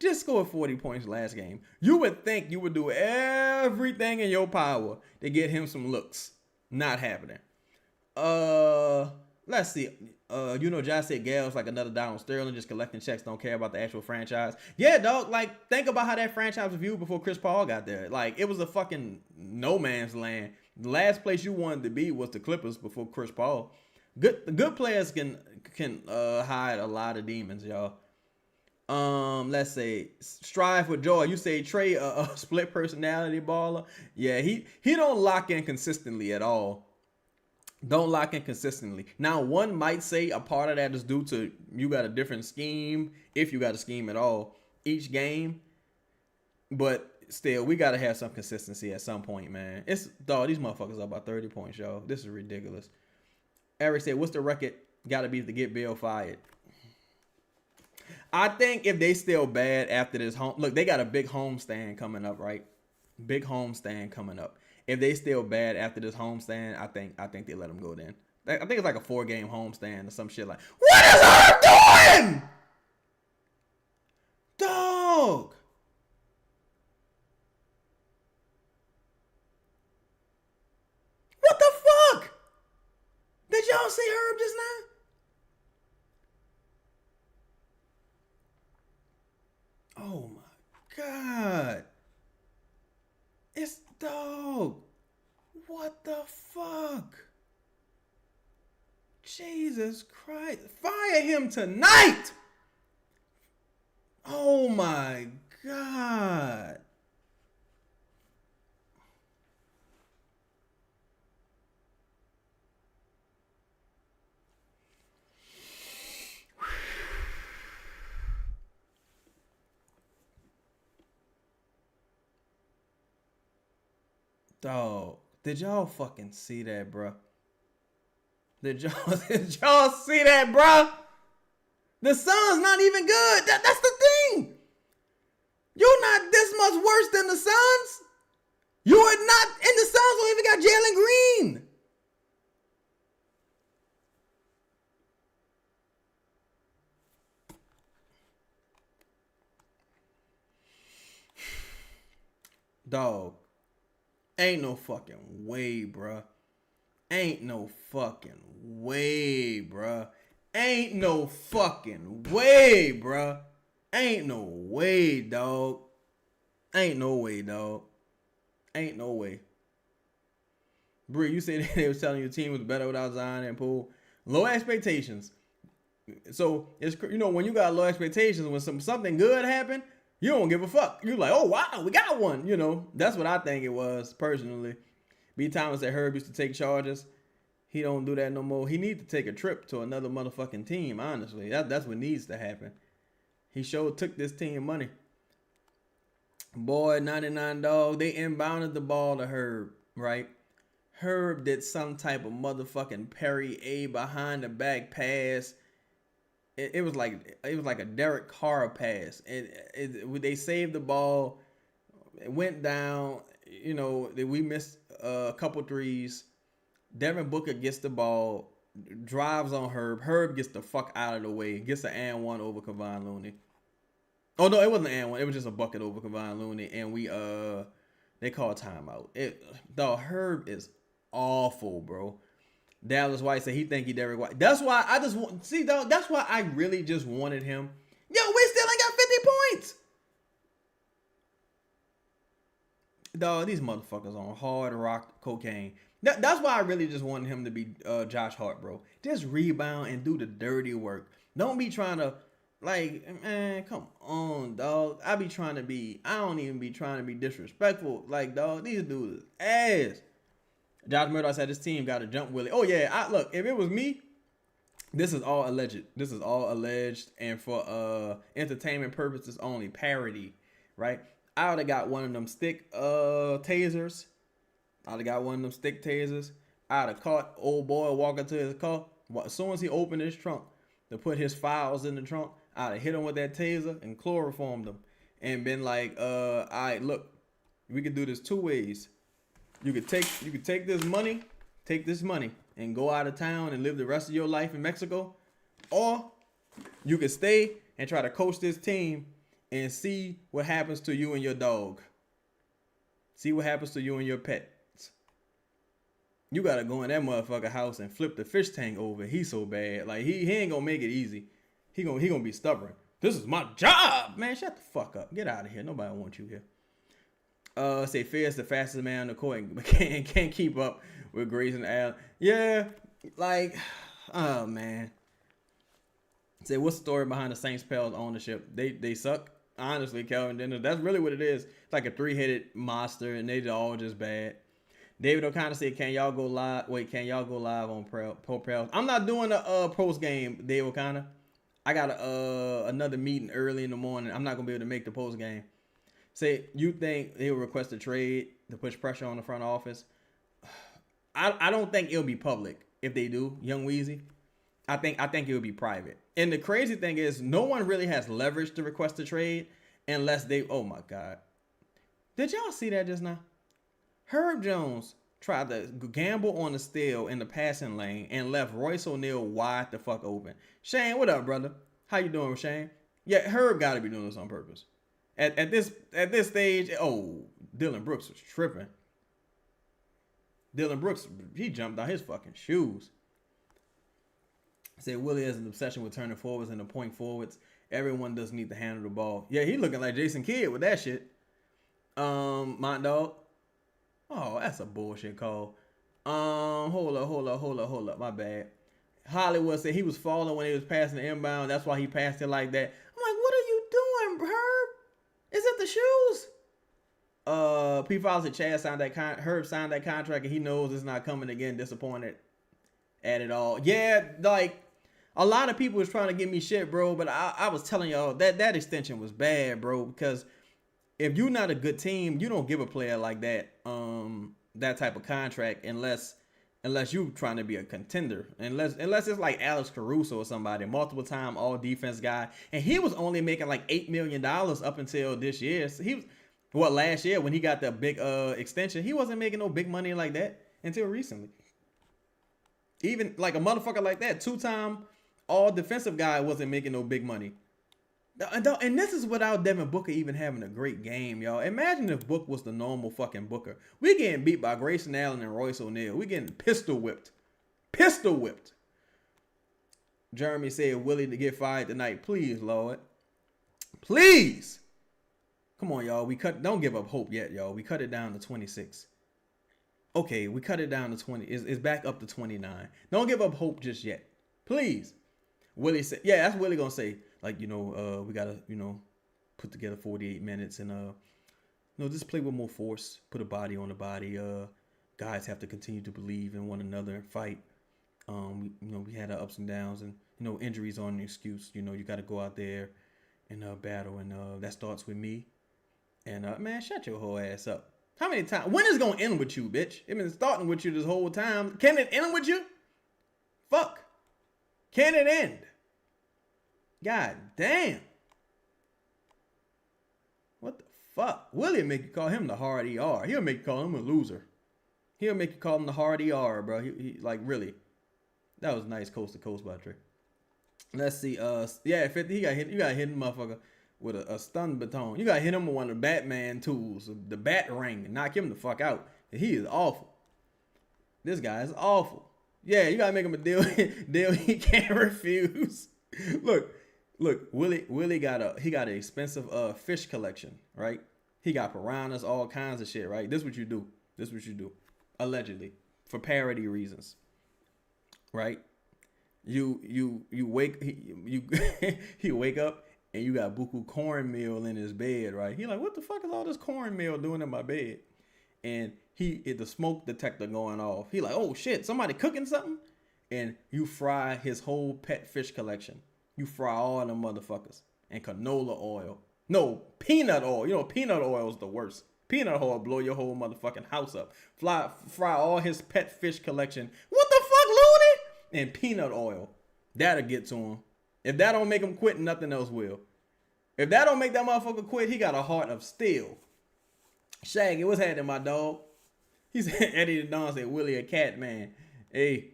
Just scored 40 points last game. You would think you would do everything in your power to get him some looks. Not happening. Let's see. Josh said Gale's like another Donald Sterling, just collecting checks, don't care about the actual franchise. Yeah, dog. Like, think about how that franchise was viewed before Chris Paul got there. Like, it was a fucking no man's land. The last place you wanted to be was the Clippers before Chris Paul. Good players can hide a lot of demons, y'all. Let's say strive for joy. You say Trey a split personality baller. Yeah, he don't lock in consistently at all. Don't lock in consistently. Now, one might say a part of that is due to you got a different scheme, if you got a scheme at all, each game. But still, we got to have some consistency at some point, man. These motherfuckers up by 30 points, y'all. This is ridiculous. Eric said, what's the record got to be to get Bill fired? I think if they still bad after this home, look, they got a big homestand coming up, right? Big homestand coming up. If they still bad after this homestand, I think they let them go then. I think it's like a 4-game homestand or some shit like. What is her doing? Dog. What the fuck? Did y'all see Herb just now? Oh my God. It's dog. What the fuck? Jesus Christ. Fire him tonight. Oh my God. Dog, did y'all fucking see that, bro? Did y'all see that, bro? The Suns not even good. That's the thing. You're not this much worse than the Suns. You are not, and the Suns don't even got Jalen Green. Dog. Ain't no fucking way, bruh. Ain't no fucking way, bruh. Ain't no fucking way, bruh. Ain't no way, dog. Ain't no way, dog. Ain't no way. Bree, you said they was telling your team was better without Zion and Poole. Low expectations. So it's, when you got low expectations, when something good happened, you don't give a fuck. You're like, oh, wow, we got one. That's what I think it was, personally. B. Thomas said Herb used to take charges. He don't do that no more. He needs to take a trip to another motherfucking team, honestly. That's what needs to happen. He sure took this team money. Boy, 99 dog, they inbounded the ball to Herb, right? Herb did some type of motherfucking Perry A behind the back pass. It was like a Derek Carr pass. They saved the ball. It went down. We missed a couple threes. Devin Booker gets the ball, drives on Herb. Herb gets the fuck out of the way. Gets an and one over Kevon Looney. Oh no, it wasn't an and one. It was just a bucket over Kevon Looney, and they called timeout. The Herb is awful, bro. Dallas White said he think he Derek White. That's why I just want see though. That's why I really just wanted him. Yo, we still ain't got 50 points. Dog, these motherfuckers on hard rock cocaine. That's why I really just wanted him to be Josh Hart, bro. Just rebound and do the dirty work. Don't be trying to man, come on, dog. I don't even be trying to be disrespectful. Like, dog, these dudes ass. Josh Murdoch said this team got to jump Willie. Oh yeah, look, if it was me, this is all alleged. This is all alleged and for entertainment purposes only, parody, right? I would have got one of them stick tasers. I'd have got one of them stick tasers. I'd have caught old boy walking to his car. As soon as he opened his trunk to put his files in the trunk, I'd have hit him with that taser and chloroformed him and been like, all right, look, we could do this two ways. You could take this money and go out of town and live the rest of your life in Mexico, or you could stay and try to coach this team and see what happens to you and your dog. See what happens to you and your pets. You gotta go in that motherfucker house and flip the fish tank over. He's so bad. Like he ain't gonna make it easy. He gonna be stubborn. This is my job, man. Shut the fuck up. Get out of here. Nobody wants you here. Say Fierce the fastest man on the court and can't keep up with Grayson Allen. Yeah, like, oh man. Say what's the story behind the Saints Pels ownership? They suck. Honestly, Kelvin Dennis, that's really what it is. It's like a three-headed monster, and they all just bad. David O'Connor said, "Can y'all go live? Wait, can y'all go live on Pro Pels? I'm not doing a post game, Dave O'Connor. I got another meeting early in the morning. I'm not gonna be able to make the post game. Say you think they will request a trade to push pressure on the front office? I don't think it'll be public if they do, Young Weezy. I think it'll be private. And the crazy thing is, no one really has leverage to request a trade unless they. Oh my God, did y'all see that just now? Herb Jones tried to gamble on the steal in the passing lane and left Royce O'Neal wide the fuck open. Shane, what up, brother? How you doing, Shane? Yeah, Herb got to be doing this on purpose. At this stage, Dylan Brooks was tripping. Dylan Brooks, he jumped out his fucking shoes. Said Willie has an obsession with turning forwards and the point forwards. Everyone doesn't need to handle the ball. Yeah, he looking like Jason Kidd with that shit. My dog. Oh, that's a bullshit call. Hold up. My bad. Hollywood said he was falling when he was passing the inbound. That's why he passed it like that. I'm like, what are you doing, Herb? Is it the shoes? P. Fowler said Chad signed that Herb signed that contract and he knows it's not coming again. Disappointed at it all. Yeah, like a lot of people was trying to give me shit, bro. But I was telling y'all that extension was bad, bro. Because if you're not a good team, you don't give a player like that that type of contract unless you trying to be a contender. Unless it's like Alex Caruso or somebody, multiple time all defense guy, and he was only making like $8 million up until this year. So last year when he got the big extension, he wasn't making no big money like that until recently. Even like a motherfucker like that, 2-time all defensive guy wasn't making no big money. And this is without Devin Booker even having a great game, y'all. Imagine if Book was the normal fucking Booker. We getting beat by Grayson Allen and Royce O'Neal. We getting pistol whipped. Pistol whipped. Jeremy said Willie to get fired tonight. Please, Lord. Please. Come on, y'all. Don't give up hope yet, y'all. We cut it down to 26. Okay, we cut it down to 20. It's back up to 29. Don't give up hope just yet. Please. Willie said, yeah, that's Willie gonna say. Like, we gotta, put together 48 minutes and just play with more force, put a body on the body. Guys have to continue to believe in one another and fight. We had our ups and downs and injuries aren't an excuse. You gotta go out there and battle, and that starts with me. And man, shut your whole ass up. How many times? When is it gonna end with you, bitch? It's been starting with you this whole time. Can it end with you? Fuck. Can it end? God damn. What the fuck? Willie make you call him the hard ER. He'll make you call him a loser. He'll make you call him the hard ER, bro. He like, really. That was nice coast to coast by Trey. Let's see. Yeah, 50. He got hit. You got hit, motherfucker. with a stun baton. You gotta hit him with one of the Batman tools, the bat ring, and knock him the fuck out. He is awful. This guy is awful. Yeah, you gotta make him a deal he can't refuse. Look, Willie got an expensive fish collection, right? He got piranhas, all kinds of shit, right? This is what you do. Allegedly. For parody reasons. Right? You wake he wake up and you got buku cornmeal in his bed, right? He like, what the fuck is all this cornmeal doing in my bed? And the smoke detector going off. He like, oh shit, somebody cooking something? And you fry his whole pet fish collection. You fry all them motherfuckers. And canola oil. No, peanut oil. You know, peanut oil is the worst. Peanut oil blow your whole motherfucking house up. Fry all his pet fish collection. What the fuck, Looney? And peanut oil. That'll get to him. If that don't make him quit, nothing else will. If that don't make that motherfucker quit, he got a heart of steel. Shaggy, what's happening, my dog? He said, Eddie the Don said, Willie a cat, man. Hey,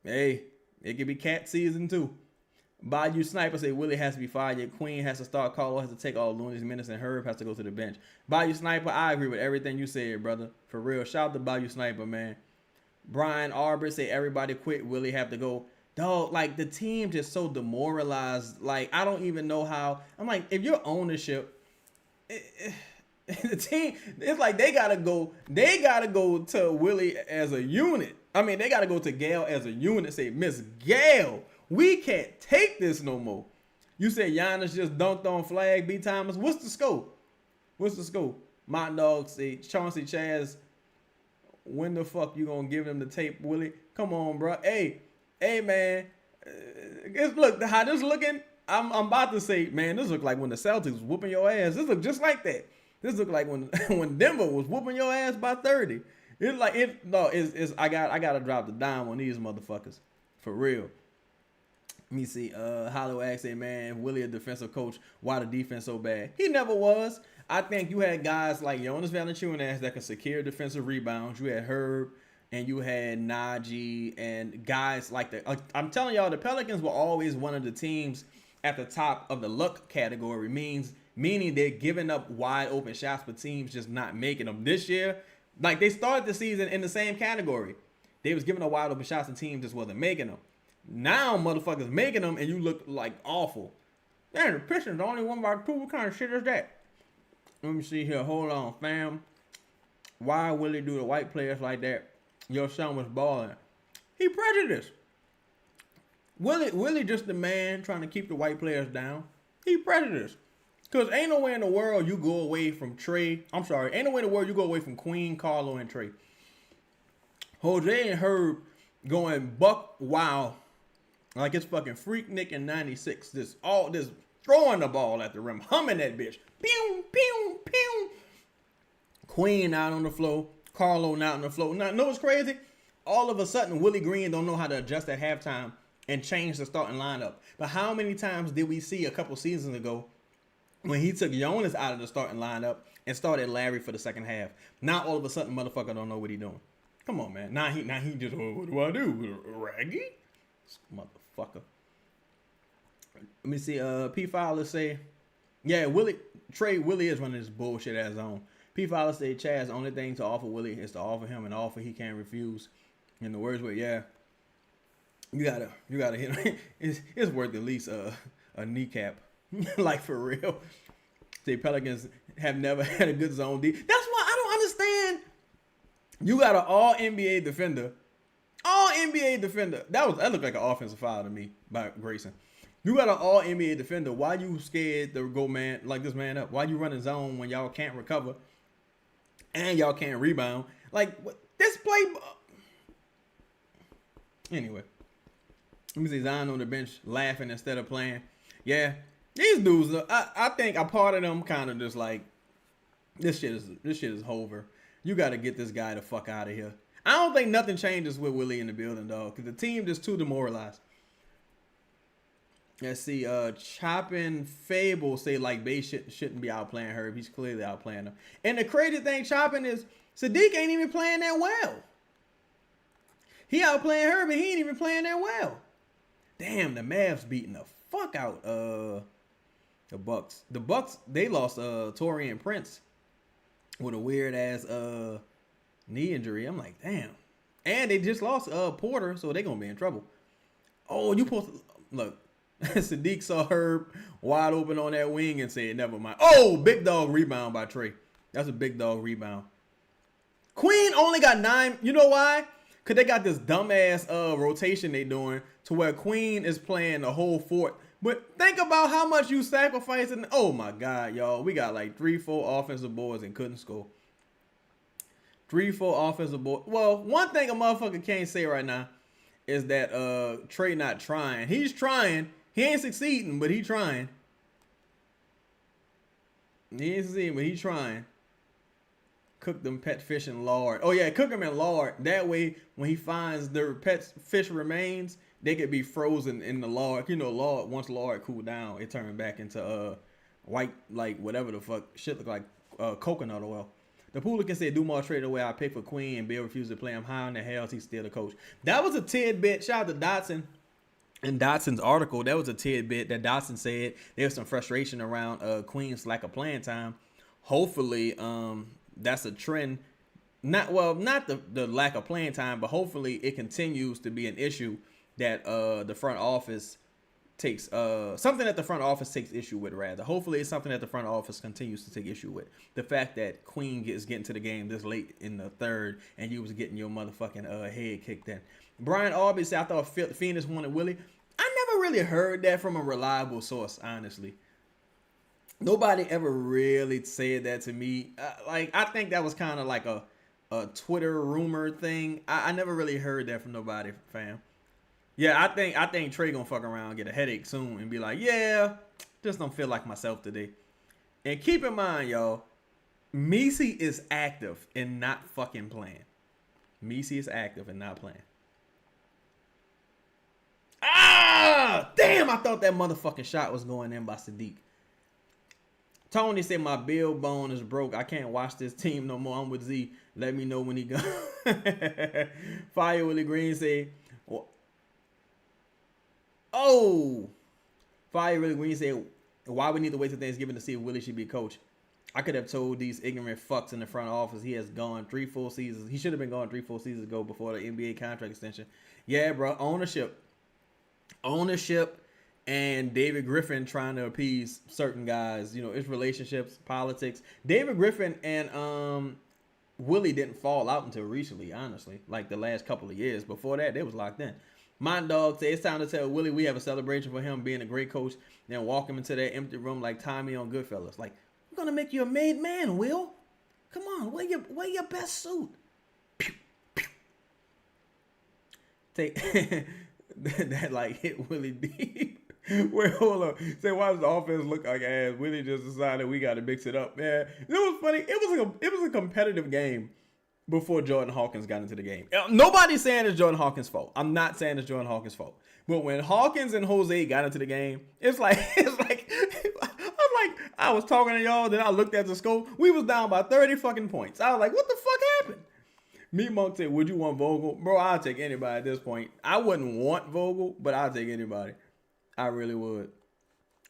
it could be cat season too. Bayou Sniper said Willie has to be fired. Yet Queen has to start. Carlo has to take all Looney's minutes, and Herb has to go to the bench. Bayou Sniper, I agree with everything you said, brother. For real. Shout out to Bayou Sniper, man. Brian Arbor said everybody quit. Willie have to go. Dog, like the team just so demoralized. Like I don't even know how. I'm like, if your ownership, the team, it's like they gotta go to Willie as a unit. I mean, they gotta go to Gail as a unit. Say, Miss Gail, we can't take this no more. You said Giannis just dunked on Flag, B. Thomas. What's the scope? My dog say Chauncey Chaz. When the fuck you gonna give them the tape, Willie? Come on, bro. Hey, man. Look, how this looking? I'm about to say, man, this look like when the Celtics was whooping your ass. This look just like that. This look like when Denver was whooping your ass by 30. I gotta drop the dime on these motherfuckers. For real. Let me see. Hollow asked, say, man, Willie a defensive coach, why the defense so bad? He never was. I think you had guys like Jonas Valanciunas that could secure defensive rebounds. You had Herb and you had Najee and guys like that. I'm telling y'all, the Pelicans were always one of the teams at the top of the luck category, meaning they're giving up wide open shots for teams just not making them. This year, like they started the season in the same category. They was giving up wide open shots and teams just wasn't making them. Now motherfuckers making them and you look like awful. Man, the Pistons the only one by two. What kind of shit is that? Let me see here. Hold on, fam. Why Willie do the white players like that? Your son was balling. He prejudiced. Willie just the man trying to keep the white players down. He prejudiced. Because ain't no way in the world you go away from Trey. I'm sorry. Ain't no way in the world you go away from Queen, Carlo, and Trey. Jose and Herb going buck wild. Like it's fucking Freaknik in 96. This throwing the ball at the rim. Humming that bitch. Pew, pew, pew. Queen out on the floor. Carlo out on the floor. Now, know what's crazy? All of a sudden, Willie Green don't know how to adjust at halftime and change the starting lineup. But how many times did we see a couple seasons ago when he took Jonas out of the starting lineup and started Larry for the second half? Now all of a sudden, motherfucker don't know what he doing. Come on, man. Now he just, what do I do? Raggy? Motherfucker. Let me see. P. Fowler say, yeah, Willie is running this bullshit ass on. P. Fowler say, Chaz, the only thing to offer Willie is to offer him an offer he can't refuse. In the words were, yeah, you gotta hit him. It's worth at least a kneecap. Like for real. The Pelicans have never had a good zone D. That's why I don't understand. You got an all NBA defender. All NBA defender. That looked like an offensive foul to me by Grayson. You got an all NBA defender. Why you scared to go man like this man up? Why you running zone when y'all can't recover and y'all can't rebound? Like this play. Anyway, let me see Zion on the bench laughing instead of playing. Yeah, these dudes. I think a part of them kind of just like this shit is over. You got to get this guy the fuck out of here. I don't think nothing changes with Willie in the building, dog, because the team just too demoralized. Let's see. Chopping Fable say like Bay shouldn't be outplaying Herb. He's clearly outplaying him. And the crazy thing, Chopping, is Sadiq ain't even playing that well. He outplaying Herb and he ain't even playing that well. Damn, the Mavs beating the fuck out The Bucks, they lost Torian Prince with a weird ass knee injury. I'm like, damn. And they just lost Porter, so they're gonna be in trouble. Oh, you supposed to look. Sadiq saw Herb wide open on that wing and said, never mind. Oh, big dog rebound by Trey. That's a big dog rebound. Queen only got 9. You know why? Because they got this dumbass rotation they doing to where Queen is playing the whole fort. But think about how much you sacrificing. Oh, my God, y'all. We got like 3-4 offensive boards and couldn't score. 3-4 offensive boards. Well, one thing a motherfucker can't say right now is that Trey not trying. He's trying. He ain't succeeding, but he trying. He ain't succeeding, but he trying. Cook them pet fish in lard. Oh, yeah, cook them in lard. That way, when he finds their pet fish remains, they could be frozen in the lard. You know, lard, once lard cool down, it turned back into white, like, whatever the fuck. Shit look like coconut oil. The Pelicans said Dumars traded away I pick for Queen and Bill refused to play him. How in the hell is he still the coach? That was a tidbit. Shout out to Dotson. In Dotson's article, that was a tidbit that Dotson said there was some frustration around Queen's lack of playing time. Hopefully, that's a trend. Not the lack of playing time, but hopefully it continues to be an issue that the front office takes something that the front office takes issue with. Rather, hopefully it's something that the front office continues to take issue with. The fact that Queen is getting to the game this late in the third, and you was getting your motherfucking head kicked in. Brian Arby said, I thought Phoenix wanted Willie. I never really heard that from a reliable source, honestly. Nobody ever really said that to me. I think that was kind of like a Twitter rumor thing. I never really heard that from nobody, fam. Yeah, I think Trey gonna fuck around and get a headache soon and be like, yeah, just don't feel like myself today. And keep in mind, y'all, Messi is active and not fucking playing. Messi is active and not playing. Ah, damn, I thought that motherfucking shot was going in by Sadiq. Tony said my bill bone is broke. I can't watch this team no more. I'm with Z. Let me know when he goes. Fire Willie Green said, oh. Fire Willie Green said, why we need to wait till Thanksgiving to see if Willie should be coach? I could have told these ignorant fucks in the front office he has gone 3 full seasons. He should have been gone 3 full seasons ago before the NBA contract extension. Yeah, bro. Ownership and David Griffin trying to appease certain guys. You know, it's relationships, politics. David Griffin and Willie didn't fall out until recently, honestly. Like the last couple of years. Before that, they was locked in. My dog said it's time to tell Willie we have a celebration for him being a great coach. Then walk him into that empty room like Tommy on Goodfellas. Like, we're gonna make you a made man, Will. Come on, wear your best suit. Pew, pew. Take that like hit Willie deep. Wait, hold on. Say, why does the offense look like ass? Willie just decided we got to mix it up, man. It was funny. It was a competitive game before Jordan Hawkins got into the game. Nobody's saying it's Jordan Hawkins' fault. I'm not saying it's Jordan Hawkins' fault. But when Hawkins and Jose got into the game, it's like I was talking to y'all, then I looked at the score. We was down by 30 fucking points. I was like, what the fuck happened? Me Monk said, would you want Vogel? Bro, I'll take anybody at this point. I wouldn't want Vogel, but I'll take anybody. I really would.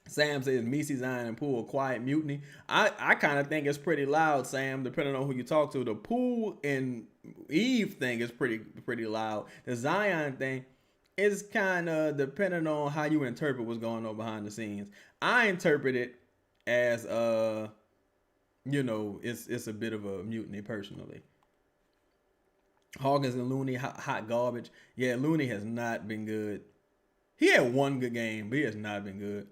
Sam says Messi, Zion, and Poole, quiet mutiny. I kind of think it's pretty loud, Sam, depending on who you talk to. The Poole and Eve thing is pretty loud. The Zion thing is kind of depending on how you interpret what's going on behind the scenes. I interpret it as, it's a bit of a mutiny personally. Hawkins and Looney, hot garbage. Yeah, Looney has not been good. He had one good game, but he has not been good.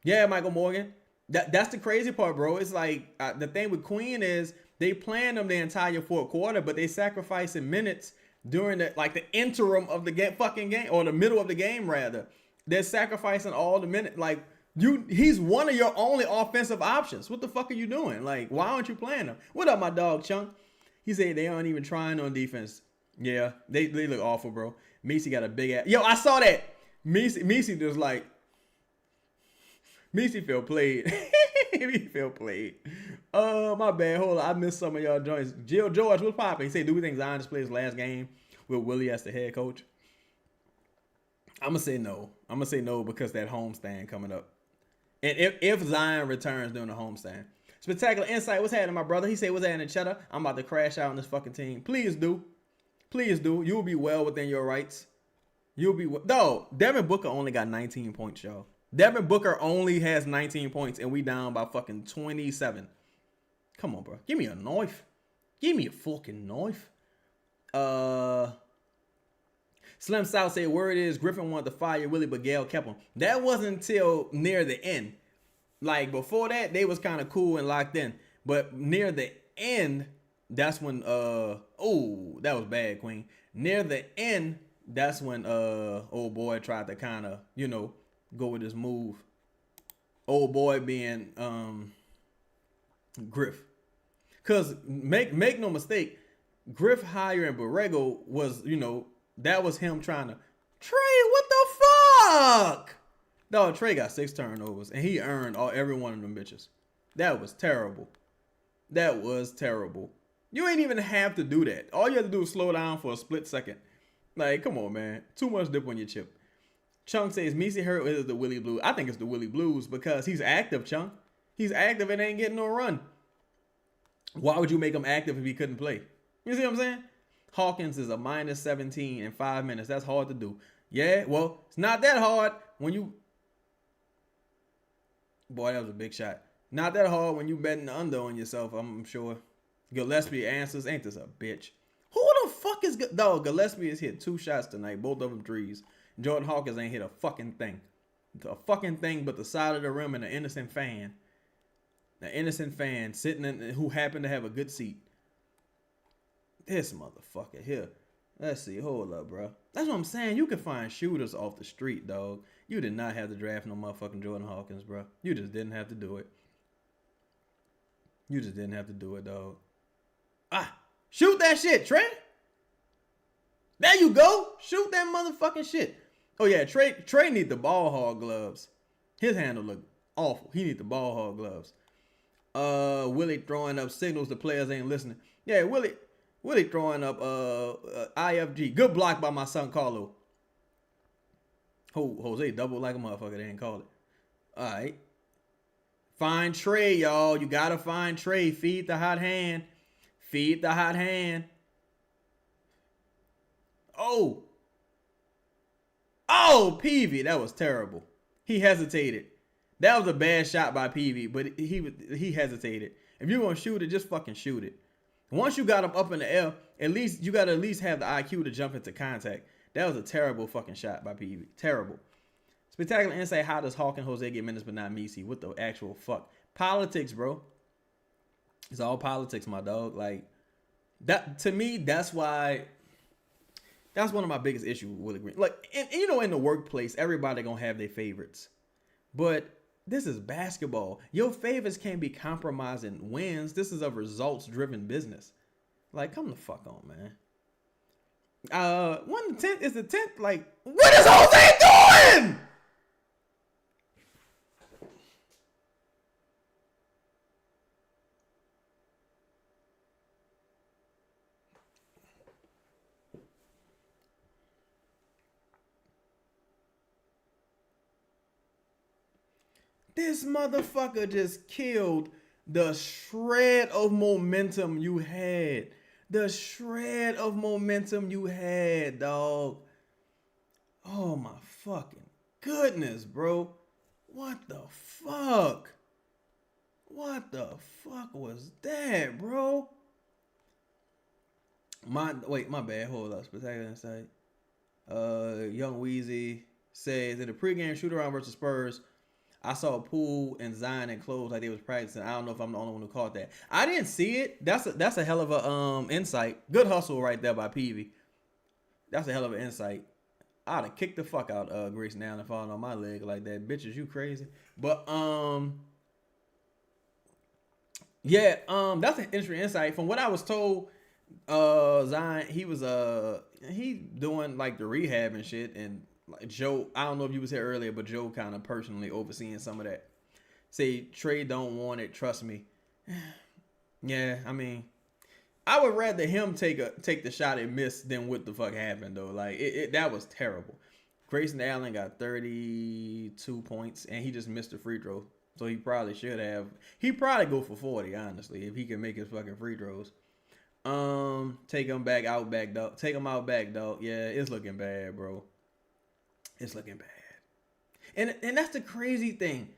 Yeah, Michael Morgan. That's the crazy part, bro. It's like the thing with Queen is they planned them the entire fourth quarter, but they sacrificing minutes during the interim of the fucking game, or the middle of the game rather. They're sacrificing all the minutes. Like he's one of your only offensive options. What the fuck are you doing? Like, why aren't you playing him? What up, my dog Chunk? He said they aren't even trying on defense. Yeah, they look awful, bro. Messi got a big ass. Yo, I saw that. Messi just like. Messi felt played. He felt played. My bad. Hold on. I missed some of y'all joints. Jill George, what's popping? He said, do we think Zion just played his last game with Willie as the head coach? I'm going to say no. I'm going to say no because that homestand coming up. And if Zion returns during the homestand. Spectacular insight. What's happening, my brother? He said, what's happening, Cheddar? I'm about to crash out on this fucking team. Please do. Please do. You'll be well within your rights. You'll be well. No, Devin Booker only got 19 points, y'all. Devin Booker only has 19 points, and we down by fucking 27. Come on, bro. Give me a knife. Give me a fucking knife. Slim South say, word is Griffin wanted to fire Willie, but Gail kept him. That wasn't until near the end. Like, before that, they was kind of cool and locked in. But near the end, that's when, oh, that was bad, Queen. Near the end, that's when, old boy tried to kind of, you know, go with his move. Old boy being, Griff. Because, make no mistake, Griff hiring Borrego was, you know, that was him trying to, Trey, what the fuck? No, Trey got 6 turnovers, and he earned every one of them bitches. That was terrible. That was terrible. You ain't even have to do that. All you have to do is slow down for a split second. Like, come on, man. Too much dip on your chip. Chunk says, Meesy hurt or is it the Willie Blues? I think it's the Willie Blues because he's active, Chunk. He's active and ain't getting no run. Why would you make him active if he couldn't play? You see what I'm saying? Hawkins is a minus 17 in 5 minutes. That's hard to do. Yeah, well, it's not that hard when you... Boy, that was a big shot. Not that hard when you betting the under on yourself, I'm sure. Gillespie answers, ain't this a bitch? Who the fuck is... Dog, Gillespie has hit 2 shots tonight, both of them threes. Jordan Hawkins ain't hit a fucking thing. A fucking thing but the side of the rim and an innocent fan. An innocent fan sitting in, who happened to have a good seat. This motherfucker here. Let's see. Hold up, bro. That's what I'm saying. You can find shooters off the street, dog. You did not have to draft no motherfucking Jordan Hawkins, bro. You just didn't have to do it. You just didn't have to do it, dog. Ah, shoot that shit, Trey. There you go. Shoot that motherfucking shit. Oh, yeah, Trey need the ball hog gloves. His handle look awful. He need the ball hog gloves. Willie throwing up signals the players ain't listening. Yeah, Willie throwing up IFG. Good block by my son Carlo. Jose double like a motherfucker. They ain't call it. All right. Find Trey, y'all. You got to find Trey. Feed the hot hand. Feed the hot hand. Oh, Peavy. That was terrible. He hesitated. That was a bad shot by Peavy, but he hesitated. If you're going to shoot it, just fucking shoot it. Once you got him up in the air, you got to at least have the IQ to jump into contact. That was a terrible fucking shot by Peavy. Terrible. Spectacular insight. How does Hawk and Jose get minutes but not Meesy? What the actual fuck? Politics, bro. It's all politics, my dog. Like, that to me, that's why... That's one of my biggest issues with Willie Green. Like, you know, in the workplace, everybody gonna have their favorites. But this is basketball. Your favorites can't be compromising wins. This is a results-driven business. Like, come the fuck on, man. 1 to 10 is the 10th. Like, what is Jose doing? This motherfucker just killed the shred of momentum you had. The shred of momentum you had, dog. Oh my fucking goodness, bro. What the fuck? What the fuck was that, bro? My bad. Hold up. Spectacular insight. Young Weezy says in the pregame shoot around versus Spurs, I saw Poole and Zion and clothes like they was practicing. I don't know if I'm the only one who caught that. I didn't see it. That's a hell of a insight. Good hustle right there by Peavy. That's a hell of an insight. I'd have kicked the fuck out Grayson Allen falling on my leg like that. Bitch, is you crazy? But yeah, that's an interesting insight. From what I was told, Zion, he was he doing like the rehab and shit, and like Joe, I don't know if you was here earlier, but Joe kind of personally overseeing some of that. Say Trey don't want it, trust me. Yeah, I mean, I would rather him take the shot and miss than what the fuck happened though. Like that was terrible. Grayson Allen got 32 points and he just missed a free throw. So he probably should have. He probably go for 40, honestly, if he can make his fucking free throws. Take him back out back, dog. Take him out back, dog. Yeah, it's looking bad, bro. It's looking bad. And that's the crazy thing.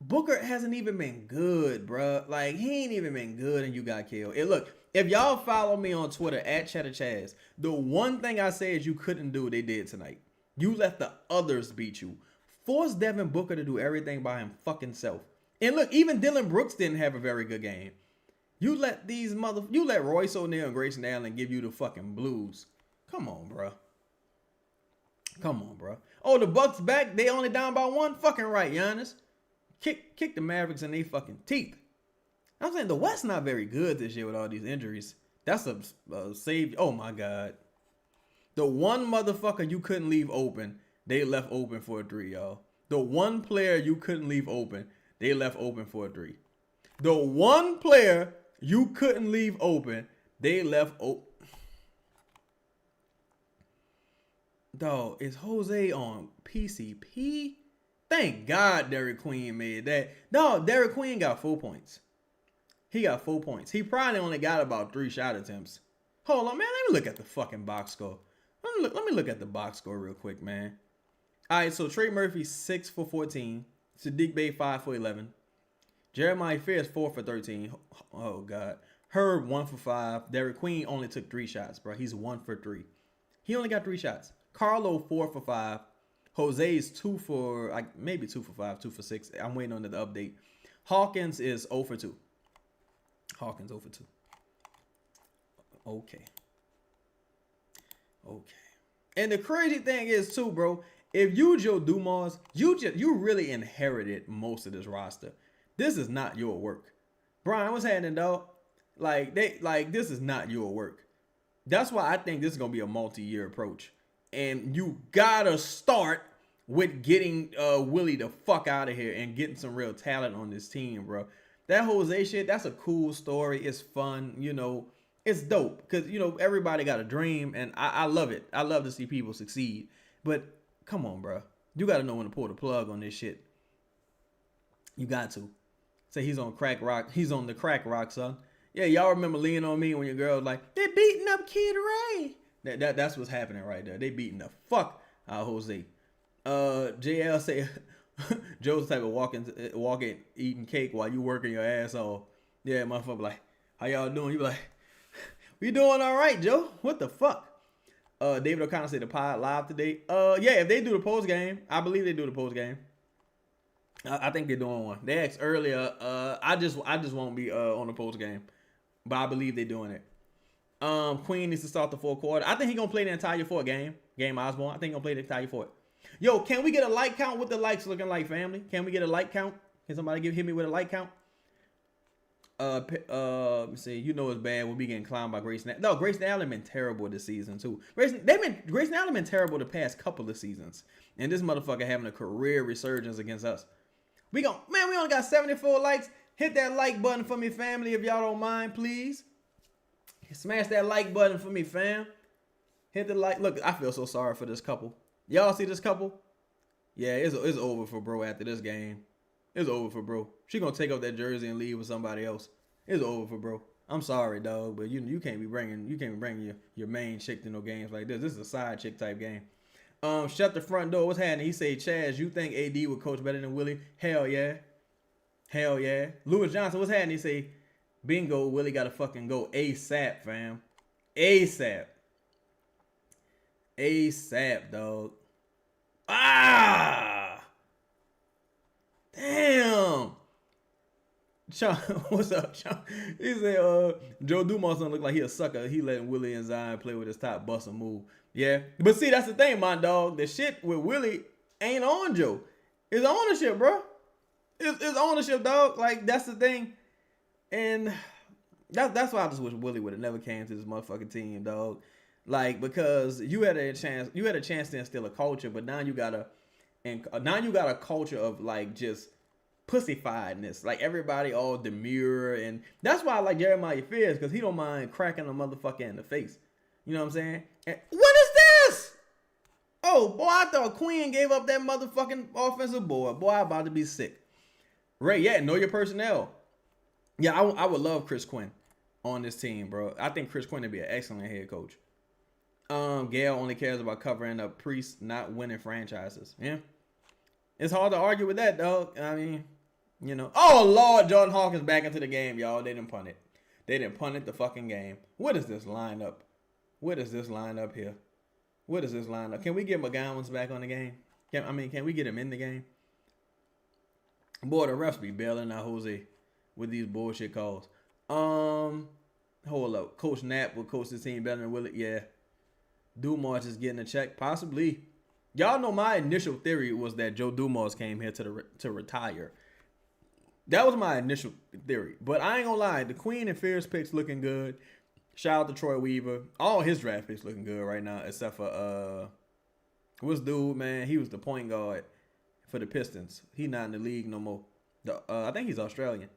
Booker hasn't even been good, bro. Like, he ain't even been good and you got killed. And look, if y'all follow me on Twitter at CheddarChaz, the one thing I said you couldn't do, they did tonight. You let the others beat you. Force Devin Booker to do everything by him fucking self. And look, even Dylan Brooks didn't have a very good game. You let Royce O'Neal and Grayson Allen give you the fucking blues. Come on, bro. Come on, bro. Oh, the Bucks back. They only down by 1. Fucking right, Giannis. Kick the Mavericks in their fucking teeth. I'm saying the West not very good this year with all these injuries. That's a save. Oh my God. The one motherfucker you couldn't leave open, they left open for a 3, y'all. The one player you couldn't leave open, they left open for a 3. The one player you couldn't leave open, they left open. Dog, is Jose on PCP? Thank God Derek Queen made that. Dog, Derek Queen got 4 points. He got 4 points. He probably only got about 3 shot attempts. Hold on, man. Let me look at the fucking box score. Let me look at the box score real quick, man. All right, so Trey Murphy, 6 for 14. Sadiq Bey, 5 for 11. Jeremiah Fears, 4 for 13. Oh, God. Herb, 1 for 5. Derek Queen only took 3 shots, bro. He's 1 for 3. He only got 3 shots. Carlo, 4 for 5. Jose's 2 for, like, maybe 2 for 5, 2 for 6. I'm waiting on the update. Hawkins is 0 for 2. Hawkins 0 for 2. Okay. And the crazy thing is, too, bro, if you Joe Dumars, you really inherited most of this roster. This is not your work. Brian, what's happening, dog? This is not your work. That's why I think this is going to be a multi-year approach. And you gotta start with getting Willie the fuck out of here and getting some real talent on this team, bro. That Jose shit, that's a cool story. It's fun, you know. It's dope because, you know, everybody got a dream, and I love it. I love to see people succeed. But come on, bro. You got to know when to pull the plug on this shit. You got to. Say he's on crack rock. He's on the crack rock, son. Yeah, y'all remember Lean on Me when your girl was like, they're beating up Kid Ray. That's what's happening right there. They beating the fuck out of Jose. JL say Joe's the type of walking, eating cake while you working your ass off. Yeah, motherfucker, like, how y'all doing? You be like, we doing all right, Joe. What the fuck? David O'Connor said the pod live today. Yeah, if they do the post game, I believe they do the post game. I think they're doing one. They asked earlier. I just won't be on the post game, but I believe they're doing it. Queen needs to start the 4th quarter. I think he's gonna play the entire 4th game. Game Osborne. I think he's gonna play the entire 4th. Yo, can we get a like count? What the likes looking like, family? Can we get a like count? Can somebody hit me with a like count? Let me see. You know it's bad when we getting clowned by Grayson. No, Grayson Allen been terrible this season too. Grayson Allen been terrible the past couple of seasons, and this motherfucker having a career resurgence against us. We only got 74 likes. Hit that like button for me, family, if y'all don't mind, please. Smash that like button for me, fam. Hit the like. Look, I feel so sorry for this couple. Y'all see this couple? Yeah, it's over for bro after this game. It's over for bro. She gonna take off that jersey and leave with somebody else. It's over for bro. I'm sorry, dog, but you can't be bringing your main chick to no games like this. This is a side chick type game. Shut the front door. What's happening? He say, Chaz, you think AD would coach better than Willie? Hell yeah. Hell yeah. Lewis Johnson, what's happening? He say, bingo, Willie gotta fucking go ASAP, fam. ASAP. ASAP, dog. Ah! Damn. Sean, what's up, Sean? He said, Joe Dumars don't look like he a sucker. He letting Willie and Zion play with his top bust and move. Yeah. But see, that's the thing, my dog. The shit with Willie ain't on Joe. It's ownership, bro. It's ownership, dog. Like, that's the thing. And that's why I just wish Willie would have never came to this motherfucking team, dog. Like, because you had a chance to instill a culture, but now you got a culture of like just pussyfiedness. Like everybody all demure, and that's why I like Jeremiah Fears, because he don't mind cracking a motherfucker in the face. You know what I'm saying? And what is this? Oh boy, I thought Queen gave up that motherfucking offensive board. Boy, I'm about to be sick. Ray, yeah, know your personnel. Yeah, I would love Chris Quinn on this team, bro. I think Chris Quinn would be an excellent head coach. Gail only cares about covering up priests, not winning franchises. Yeah. It's hard to argue with that, dog. I mean, Oh, Lord, Jordan Hawkins back into the game, y'all. They didn't punt it. They didn't punt it the fucking game. What is this lineup? What is this lineup here? What is this lineup? Can we get McGowan's back on the game? Can we get him in the game? Boy, the refs be bailing out Jose with these bullshit calls. Hold up. Coach Knapp will coach the team better than Willie. Yeah. Dumars is getting a check. Possibly. Y'all know my initial theory was that Joe Dumars came here to retire. That was my initial theory. But I ain't gonna lie. The Queen and Fierce picks looking good. Shout out to Troy Weaver. All his draft picks looking good right now, except for what's dude, man? He was the point guard for the Pistons. He not in the league no more. I think he's Australian.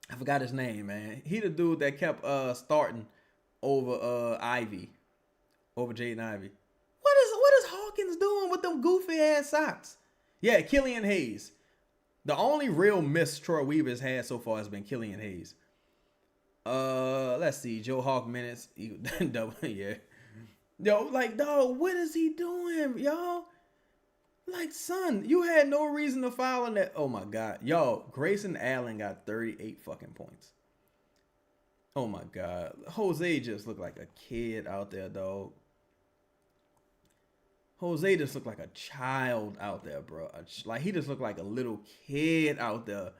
I forgot his name, man. He the dude that kept starting over Ivy. Over Jaden Ivey. What is Hawkins doing with them goofy ass socks? Yeah, Killian Hayes. The only real miss Troy Weaver's had so far has been Killian Hayes. Let's see. Joe Hawk minutes. Yeah. Yo, like, dog, what is he doing, y'all? Like, son, you had no reason to foul on that. Oh, my God. Yo, Grayson Allen got 38 fucking points. Oh, my God. Jose just looked like a kid out there, dog. Jose just looked like a child out there, bro. Like, he just looked like a little kid out there.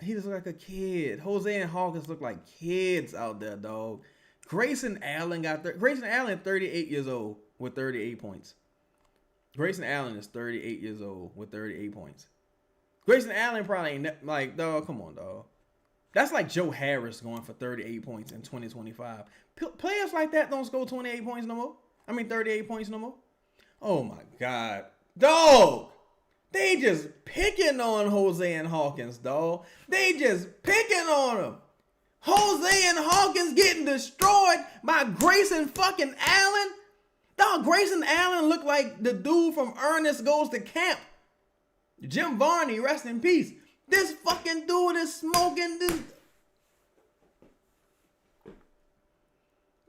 He just looked like a kid. Jose and Hawkins look like kids out there, dog. Grayson Allen 38 years old with 38 points. Grayson Allen is 38 years old with 38 points. Grayson Allen probably ain't like, dog, come on, dog. That's like Joe Harris going for 38 points in 2025. Players like that don't score 28 points no more. 38 points no more. Oh, my God. Dog. They just picking on Jose and Hawkins, dog. They just picking on them. Jose and Hawkins getting destroyed by Grayson fucking Allen. Dog, Grayson Allen looked like the dude from Ernest Goes to Camp. Jim Varney, rest in peace. This fucking dude is smoking this.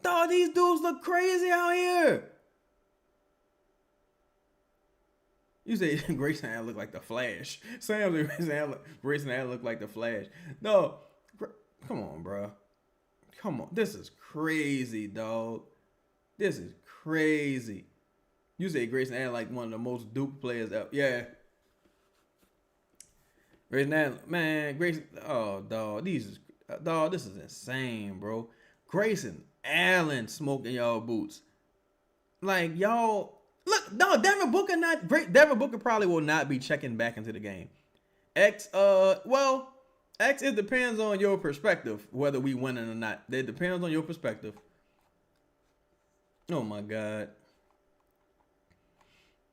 Dog, these dudes look crazy out here. You say Grayson Allen look like the Flash. Sam Grayson Allen look like the Flash. No, come on, bro. Come on. This is crazy, dog. This is crazy. You say Grayson Allen like one of the most Duke players ever. Yeah. Grayson Allen, man, Grayson. Oh, dog. This is insane, bro. Grayson Allen smoking y'all boots. Like, y'all. Look, dog, Devin Booker probably will not be checking back into the game. X, it depends on your perspective, whether we winning or not. It depends on your perspective. Oh, my God.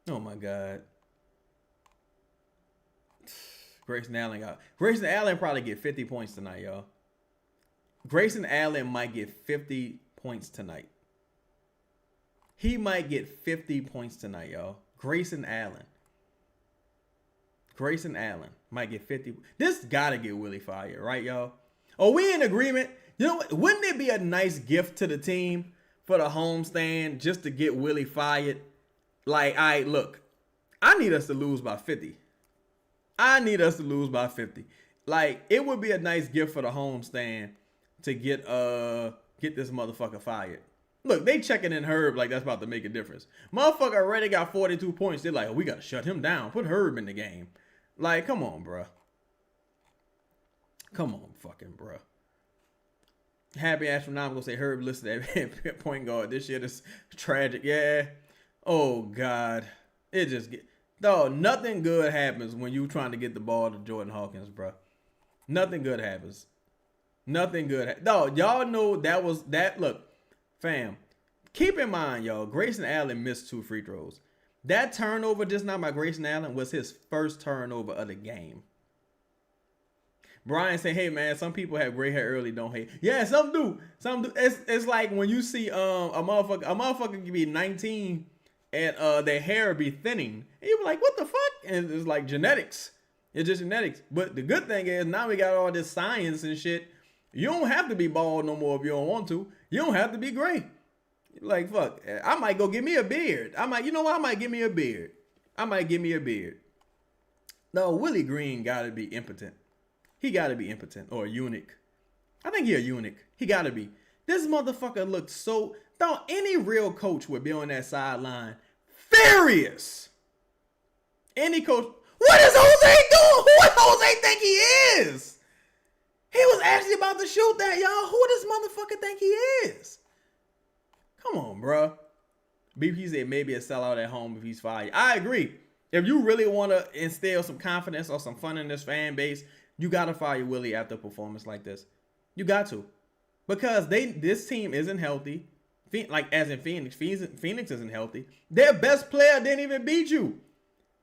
Oh, my God. Grayson Allen probably get 50 points tonight, y'all. Grayson Allen might get 50 points tonight. He might get 50 points tonight, y'all. Grayson Allen might get 50. This gotta get Willie fired, right, y'all? Are we in agreement? You know what? Wouldn't it be a nice gift to the team for the homestand just to get Willie fired? Like, all right, look, I need us to lose by 50. Like, it would be a nice gift for the homestand to get this motherfucker fired. Look, they checking in Herb like that's about to make a difference. Motherfucker already got 42 points. They're like, oh, we got to shut him down. Put Herb in the game. Like, come on, bro. Come on, fucking bro. Happy ass from now, I'm going to say Herb listed at point guard. This shit is tragic. Yeah. Oh, God. It just get... Dog, nothing good happens when you trying to get the ball to Jordan Hawkins, bro. Nothing good happens. Dog, y'all know that was... Look. Fam, keep in mind, y'all, Grayson Allen missed 2 free throws. That turnover just now by Grayson Allen was his first turnover of the game. Brian said, hey, man, some people have gray hair early, don't hate. Yeah, some do. It's like when you see a motherfucker can be 19 and their hair be thinning. And you be like, what the fuck? And it's like genetics. It's just genetics. But the good thing is now we got all this science and shit. You don't have to be bald no more if you don't want to. You don't have to be gray. Like, fuck. I might go get me a beard. You know what? I might get me a beard. No, Willie Green gotta be impotent. He gotta be impotent or a eunuch. I think he a eunuch. He gotta be. This motherfucker looked so. Thought any real coach would be on that sideline furious. Any coach. What is Jose doing? Who does Jose think he is? He was actually about to shoot that, y'all. Who does motherfucker think he is? Come on, bro. BP said maybe a sellout at home if he's fired. I agree. If you really want to instill some confidence or some fun in this fan base, you got to fire Willie after a performance like this. You got to. Because this team isn't healthy. Like, as in Phoenix. Phoenix isn't healthy. Their best player didn't even beat you.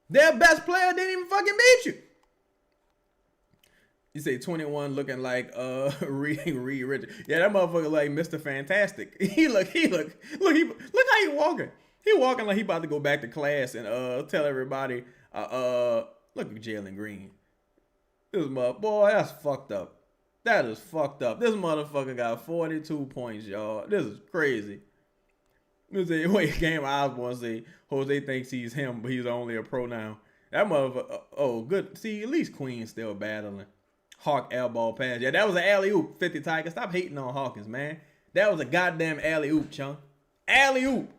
Their best player didn't even fucking beat you. You say 21 looking like Reed Richards. Yeah, that motherfucker like Mr. Fantastic. He look how he walking. He walking like he about to go back to class and tell everybody look at Jalen Green. Boy, that's fucked up. That is fucked up. This motherfucker got 42 points, y'all. This is crazy. Game Osborne say Jose thinks he's him, but he's only a pro now. That motherfucker. Oh, good. See, at least Queen's still battling. Hawk elbow pass. Yeah, that was an alley-oop. 50 Tiger. Stop hating on Hawkins, man. That was a goddamn alley-oop, chunk. Alley-oop.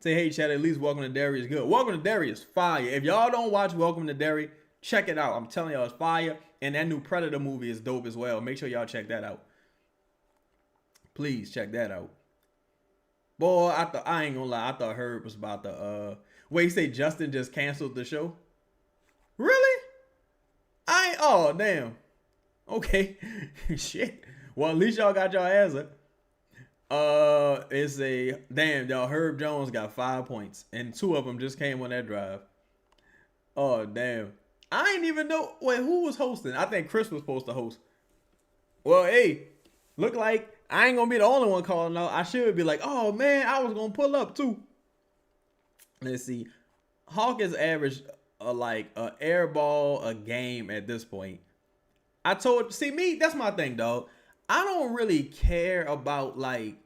Say, hey, Chad, at least Welcome to Derry is good. Welcome to Derry is fire. If y'all don't watch Welcome to Derry, check it out. I'm telling y'all, it's fire. And that new Predator movie is dope as well. Make sure y'all check that out. Please check that out. Boy, I ain't gonna lie. I thought Herb was about to, wait, you say Justin just canceled the show? Really? Oh, damn. Okay. Shit. Well, at least y'all got your answer. It's a, damn, y'all, Herb Jones got 5 points. And 2 of them just came on that drive. Oh, damn. I ain't even know, wait, who was hosting? I think Chris was supposed to host. Well, hey, look like I ain't gonna be the only one calling out. I should be like, oh, man, I was gonna pull up, too. Let's see. Hawkins averaged like a air ball a game at this point. See me, that's my thing, dog. I don't really care about like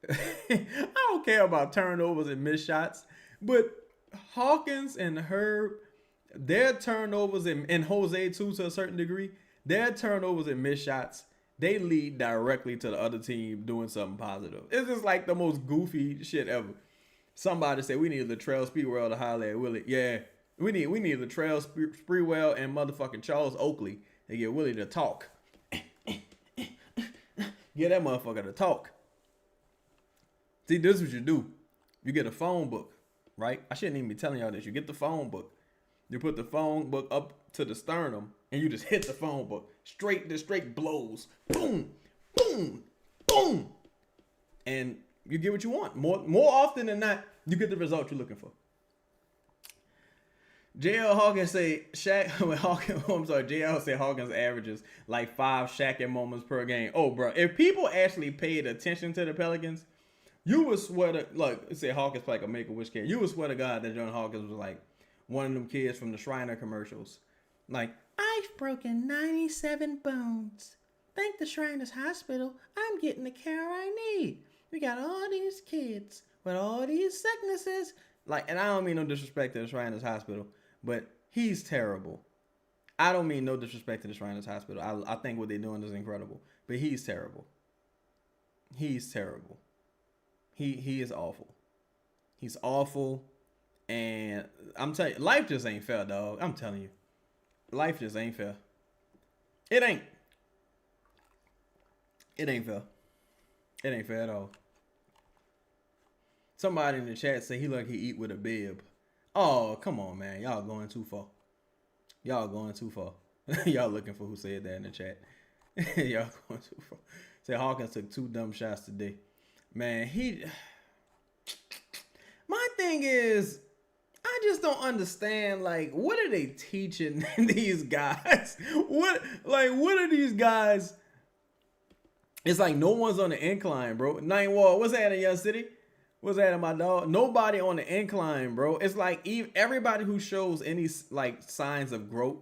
I don't care about turnovers and missed shots, but Hawkins and Herb, their turnovers and Jose too to a certain degree, their turnovers and missed shots, they lead directly to the other team doing something positive. It's just like the most goofy shit ever. Somebody said we need Latrell Sprewell to holler at Willie. Yeah, we need Latrell Sprewell and motherfucking Charles Oakley to get Willie to talk. Get that motherfucker to talk. See, this is what you do. You get a phone book, right? I shouldn't even be telling y'all this. You get the phone book. You put the phone book up to the sternum, and you just hit the phone book. Straight blows. Boom, boom, boom. And you get what you want. More often than not, you get the result you're looking for. JL Hawkins say JL say Hawkins averages like 5 shacking moments per game. Oh, bro, if people actually paid attention to the Pelicans, you would swear to, like, say Hawkins like a Make-A-Wish kid. You would swear to God that John Hawkins was like one of them kids from the Shriner commercials. Like, I've broken 97 bones. Thank the Shriners Hospital, I'm getting the care I need. We got all these kids with all these sicknesses. Like, and I don't mean no disrespect to the Shriners Hospital, but he's terrible. I don't mean no disrespect to the Shriners Hospital. I think what they're doing is incredible, but he's terrible. He's terrible. He is awful. He's awful, and I'm telling you, life just ain't fair, dog. I'm telling you, life just ain't fair. It ain't. It ain't fair. It ain't fair at all. Somebody in the chat say he like he eat with a bib. Oh, come on, man. Y'all going too far. Y'all going too far. Y'all looking for who said that in the chat. Y'all going too far. Say Hawkins took 2 dumb shots today. Man, my thing is, I just don't understand, like, what are they teaching these guys? What are these guys? It's like no one's on the incline, bro. Nine Wall, what's that in your city? What's that in my dog? Nobody on the incline, bro. It's like everybody who shows any like signs of growth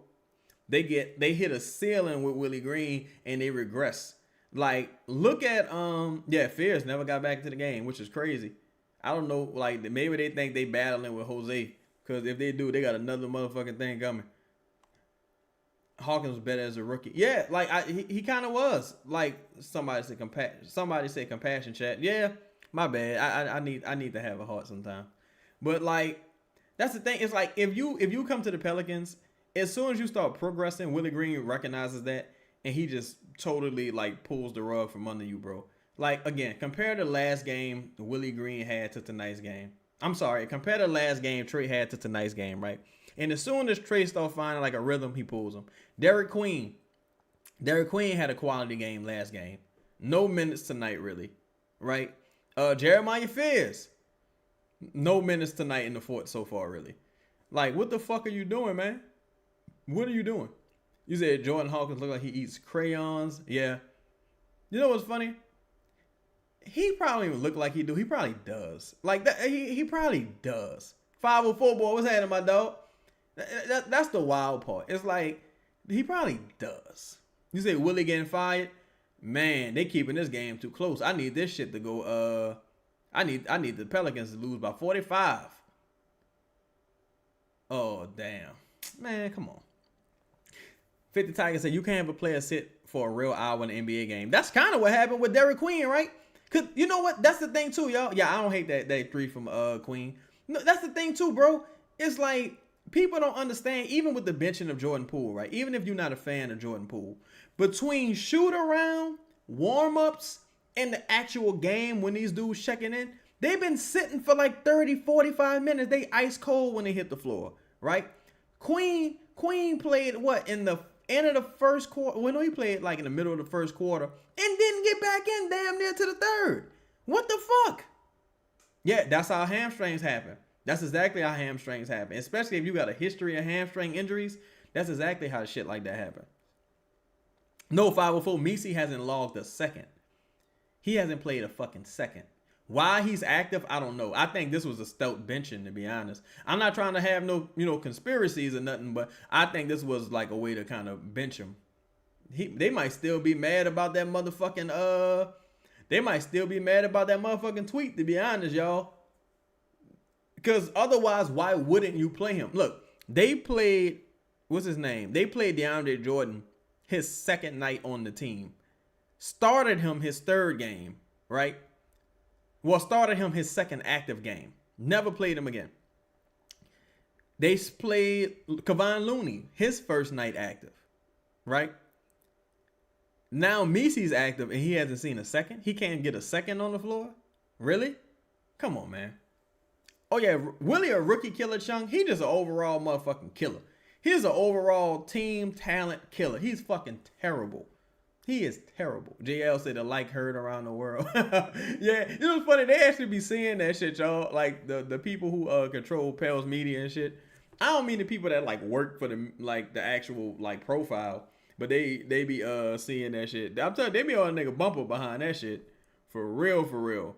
They hit a ceiling with Willie Green and they regress. Like, look at Fierce never got back to the game, which is crazy. I don't know, like maybe they think they battling with Jose, because if they do, they got another motherfucking thing coming. Hawkins was better as a rookie. Yeah, like he kind of was. Like somebody say compassion chat. Yeah, my bad. I need to have a heart sometime. But like that's the thing. It's like if you come to the Pelicans, as soon as you start progressing, Willie Green recognizes that, and he just totally like pulls the rug from under you, bro. Like again, compare the last game Willie Green had to tonight's game. I'm sorry, compare the last game Trey had to tonight's game, right? And as soon as Trey starts finding like a rhythm, he pulls him. Derek Queen had a quality game last game. No minutes tonight, really, right? Jeremiah Fierce, no minutes tonight in the fort so far, really. Like, what the fuck are you doing, man? What are you doing? You said Jordan Hawkins look like he eats crayons. Yeah. You know what's funny? He probably even look like he do. He probably does. Like that. He probably does. 504 boy, what's happening, my dog? That's the wild part. It's like he probably does. You say Willie getting fired? Man, they keeping this game too close. I need this shit to go. I need the Pelicans to lose by 45. Oh damn, man, come on. 50 Tiger said you can't have a player sit for a real hour in an NBA game. That's kind of what happened with Derek Queen, right? Cause you know what? That's the thing too, y'all. Yeah, I don't hate that three from Queen. No, that's the thing too, bro. It's like people don't understand, even with the benching of Jordan Poole, right? Even if you're not a fan of Jordan Poole, between shoot around, warm-ups, and the actual game when these dudes checking in, they've been sitting for like 30, 45 minutes. They ice cold when they hit the floor, right? Queen played what in the end of the first quarter? Well, no, he played like in the middle of the first quarter and didn't get back in damn near to the third. What the fuck? Yeah, that's how hamstrings happen. That's exactly how hamstrings happen. Especially if you got a history of hamstring injuries. That's exactly how shit like that happen. No, 504, Messi hasn't logged a second. He hasn't played a fucking second. Why he's active, I don't know. I think this was a stout benching, to be honest. I'm not trying to have no, conspiracies or nothing, but I think this was like a way to kind of bench him. They might still be mad about that motherfucking They might still be mad about that motherfucking tweet, to be honest, y'all. Because otherwise, why wouldn't you play him? Look, they played, what's his name? They played DeAndre Jordan his second night on the team. Started him his third game, right? Well, started him his second active game. Never played him again. They played Kevon Looney his first night active, right? Now Messi's active and he hasn't seen a second. He can't get a second on the floor? Really? Come on, man. Oh, yeah, Willie a rookie killer, Chung? He just an overall motherfucking killer. He's an overall team talent killer. He's fucking terrible. He is terrible. JL said the like heard around the world. Yeah, it was funny. They actually be seeing that shit, y'all. Like the people who control Pell's media and shit. I don't mean the people that like work for the actual like profile, but they be seeing that shit. I'm telling you, they be on a nigga bumper behind that shit. For real.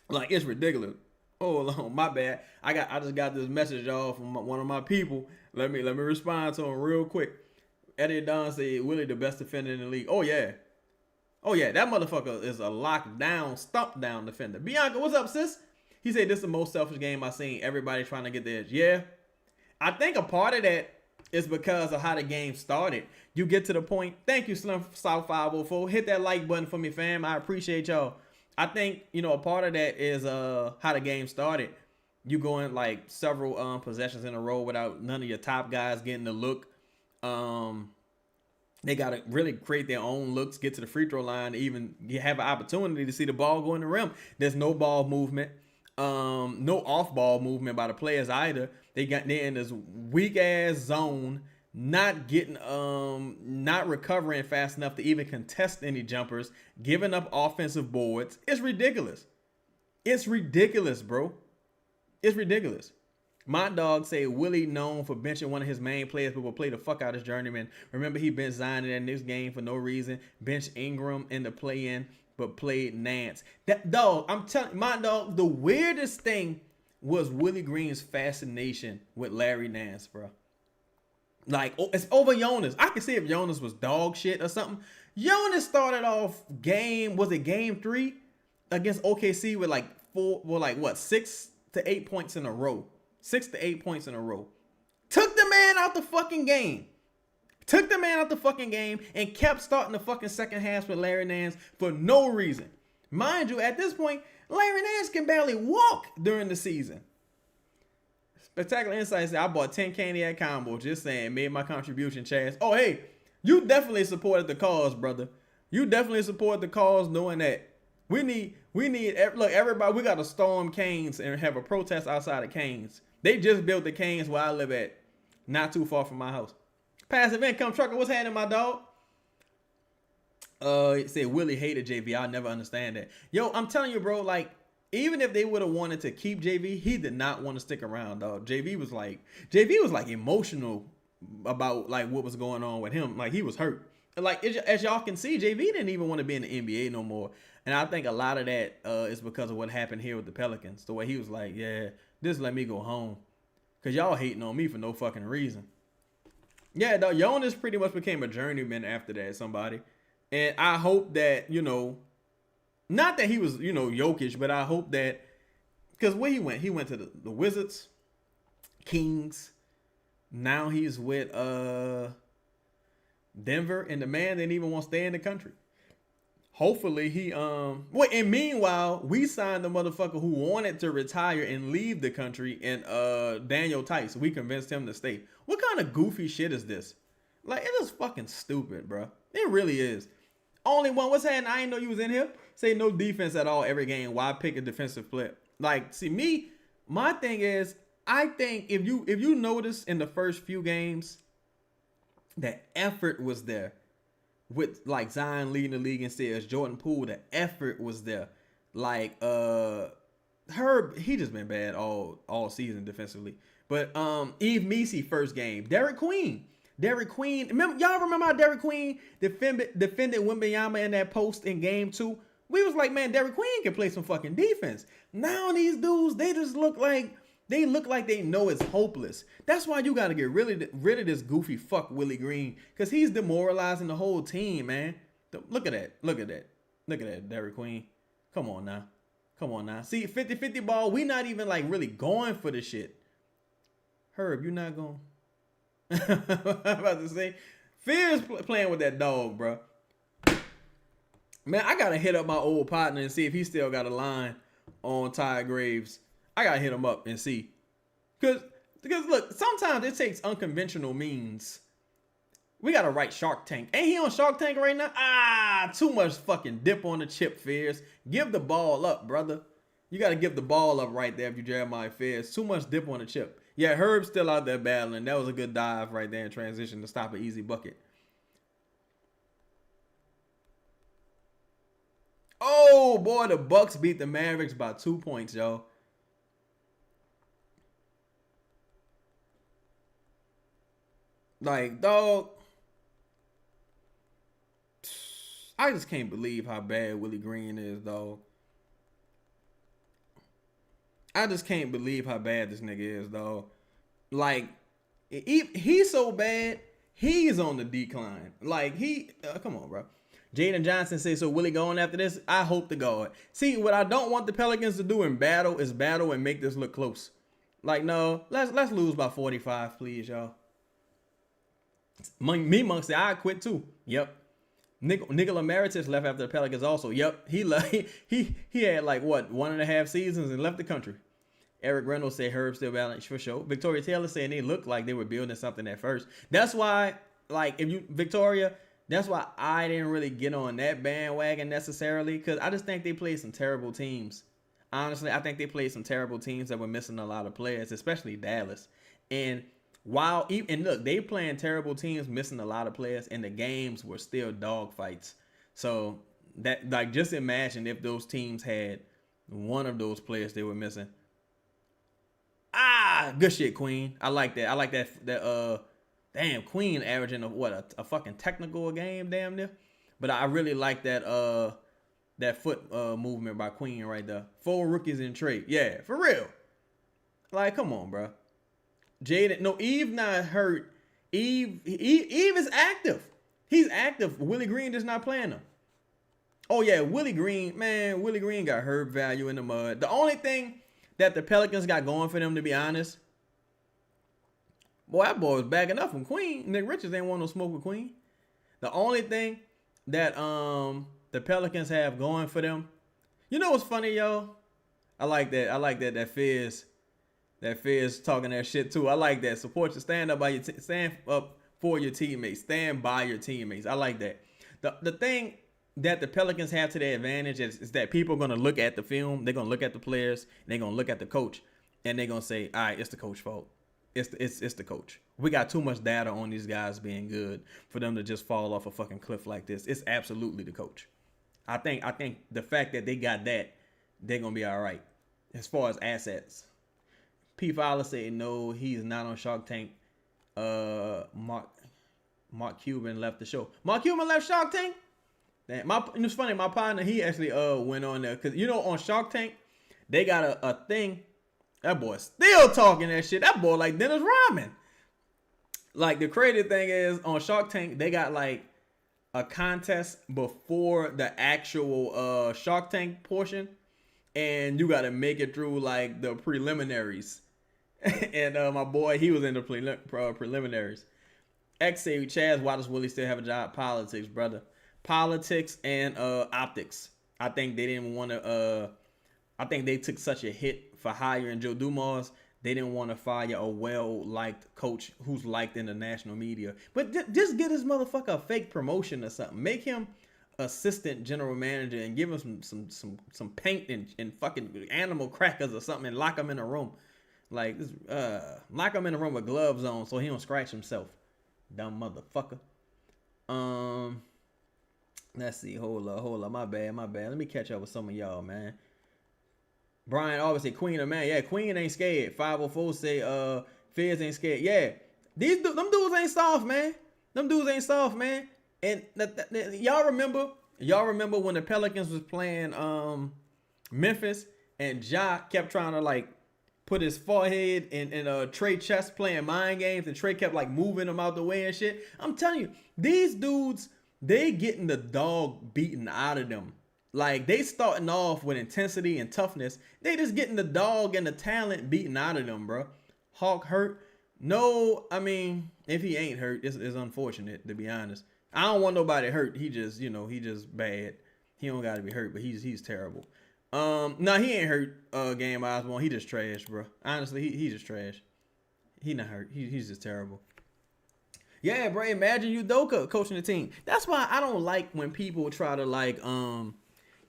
Like, it's ridiculous. Oh, my bad. I just got this message, y'all, from one of my people. Let me respond to him real quick. Eddie Don said Willie the best defender in the league. Oh yeah, that motherfucker is a lockdown, stump down defender. Bianca, what's up, sis? He said this is the most selfish game I've seen. Everybody trying to get the edge. Yeah, I think a part of that is because of how the game started. You get to the point. Thank you, Slim South 504. Hit that like button for me, fam. I appreciate y'all. I think a part of that is how the game started. You going like several possessions in a row without none of your top guys getting the look. They got to really create their own looks, get to the free throw line, even you have an opportunity to see the ball go in the rim. There's no ball movement, no off ball movement by the players either. They're in this weak ass zone, not recovering fast enough to even contest any jumpers, giving up offensive boards. It's ridiculous. It's ridiculous, bro. It's ridiculous. My dog say Willie known for benching one of his main players, but will play the fuck out his journeyman. Remember, he benched Zion in this game for no reason. Benched Ingram in the play-in, but played Nance. That dog, I'm telling my dog, the weirdest thing was Willie Green's fascination with Larry Nance, bro. Like, it's over Jonas. I can see if Jonas was dog shit or something. Jonas started off game 3 against OKC with like 6 to 8 points in a row. 6 to 8 points in a row. Took the man out the fucking game. And kept starting the fucking second half with Larry Nance for no reason. Mind you, at this point, Larry Nance can barely walk during the season. Spectacular Insight said, I bought 10 candy at combo. Just saying, made my contribution, Chaz. Oh, hey, you definitely supported the cause, brother. You definitely support the cause knowing that we need, look, everybody, we got to storm Canes and have a protest outside of Canes. They just built the Canes where I live at, not too far from my house. Passive income trucker, what's happening, my dog? It said Willie hated JV. I'll never understand that. Yo, I'm telling you, bro, like, even if they would have wanted to keep JV, he did not want to stick around, dog. JV was like emotional about like what was going on with him. Like, he was hurt. And like, as y'all can see, JV didn't even want to be in the NBA no more. And I think a lot of that is because of what happened here with the Pelicans. The way he was like, yeah, just let me go home. Because y'all hating on me for no fucking reason. Yeah, dog, Jonas pretty much became a journeyman after that, somebody. And I hope that, you know, not that he was, you know, Jokic, but I hope that, because where he went to the Wizards, Kings. Now he's with Denver, and the man didn't even want to stay in the country. Hopefully he and meanwhile, we signed the motherfucker who wanted to retire and leave the country, and Daniel Tice. We convinced him to stay. What kind of goofy shit is this? Like, it is fucking stupid, bro. It really is. Only one. What's happening? I didn't know you was in here. Say no defense at all every game. Why pick a defensive player? Like, see, me, my thing is, I think if you notice in the first few games, that effort was there. With like Zion leading the league in steals, Jordan Poole, the effort was there. Like Herb, he just been bad all season defensively. But Eve Messi first game, Derek Queen. Y'all remember how Derek Queen defended Wembanyama in that post in game 2? We was like, man, Derek Queen can play some fucking defense. Now these dudes, they just look like they know it's hopeless. That's why you got to get rid of this goofy fuck Willie Green, because he's demoralizing the whole team, man. Look at that, Derek Queen. Come on now. See, 50-50 ball, we not even like really going for the shit. Herb, you not going? I'm about to say, Fear's playing with that dog, bro. Man, I got to hit up my old partner and see if he still got a line on Ty Graves. I got to hit him up and see. Because look, sometimes it takes unconventional means. We got to write Shark Tank. Ain't he on Shark Tank right now? Too much fucking dip on the chip, Fears. Give the ball up, brother. You got to give the ball up right there if you Jeremiah Fears. Too much dip on the chip. Yeah, Herb's still out there battling. That was a good dive right there in transition to stop an easy bucket. Oh, boy, the Bucks beat the Mavericks by 2 points, yo. Like, dog, I just can't believe how bad Willie Green is, dog. I just can't believe how bad this nigga is, dog. Like, he's so bad, he's on the decline. Like, come on, bro. Jaden Johnson says, so Willie going after this? I hope to God. See, what I don't want the Pelicans to do in battle is battle and make this look close. Like, no, let's lose by 45, please, y'all. Me, Monk said, I quit too. Yep. Nikola Emeritus left after the Pelicans also. Yep. He had like, what, 1.5 seasons and left the country. Eric Reynolds said Herb still balanced for sure. Victoria Taylor saying they looked like they were building something at first. That's why, like, that's why I didn't really get on that bandwagon necessarily, because I just think they played some terrible teams. Honestly, I think they played some terrible teams that were missing a lot of players, especially Dallas. And look, they playing terrible teams, missing a lot of players, and the games were still dog fights. So that, like, just imagine if those teams had one of those players they were missing. Good shit, Queen. I like that. I like that. Damn, Queen averaging a fucking technical a game, damn near. But I really like that foot movement by Queen right there. 4 rookies in Trey. Yeah, for real. Like, come on, bro. Eve not hurt. Eve is active. He's active. Willie Green is not playing him. Oh yeah, Willie Green, man, Willie Green got herb value in the mud. The only thing that the Pelicans got going for them, to be honest, boy, that boy was backing up from Queen. Nick Richards ain't want no smoke with Queen. The only thing that the Pelicans have going for them, you know what's funny, yo? I like that. That Fizz talking that shit too. I like that. Support your stand up stand up for your teammates. Stand by your teammates. I like that. The thing that the Pelicans have to their advantage is that people are gonna look at the film, they're gonna look at the players, and they're gonna look at the coach, and they're gonna say, all right, it's the coach's fault. It's the coach. We got too much data on these guys being good for them to just fall off a fucking cliff like this. It's absolutely the coach. I think the fact that they got that, they're gonna be all right. As far as assets. P. Fowler said no, he's not on Shark Tank. Mark Cuban left the show. Mark Cuban left Shark Tank? It's funny, my partner, he actually went on there. Cause on Shark Tank, they got a thing. That boy still talking that shit. That boy like Dennis Rodman. Like the crazy thing is on Shark Tank, they got like a contest before the actual Shark Tank portion. And you got to make it through like the preliminaries. And my boy, he was in the preliminaries. X say, Chaz, why does Willie still have a job? Politics, brother. Politics and optics. I think they didn't want to. I think they took such a hit for hiring Joe Dumars. They didn't want to fire a well-liked coach who's liked in the national media. But just get this motherfucker a fake promotion or something. Make him assistant general manager and give him some paint and fucking animal crackers or something and lock him in a room. Like, lock him in a room with gloves on so he don't scratch himself. Dumb motherfucker. Let's see. Hold up. My bad. Let me catch up with some of y'all, man. Brian always say Queen or man. Yeah, Queen ain't scared. 504 say Fizz ain't scared. Yeah. Them dudes ain't soft, man. And y'all remember when the Pelicans was playing Memphis and Ja kept trying to like put his forehead in Trey chest playing mind games, and Trey kept like moving him out the way and shit. I'm telling you, these dudes, they getting the dog beaten out of them. Like, they starting off with intensity and toughness. They just getting the dog and the talent beaten out of them, bro. Hawk hurt? No, I mean, if he ain't hurt, it's unfortunate, to be honest. I don't want nobody hurt. He just bad. He don't got to be hurt, but he's terrible. No, he ain't hurt, Game Osborne. He just trash, bro. Honestly, he just trash. He not hurt. He's just terrible. Yeah, bro, imagine Udoka coaching the team. That's why I don't like when people try to, like,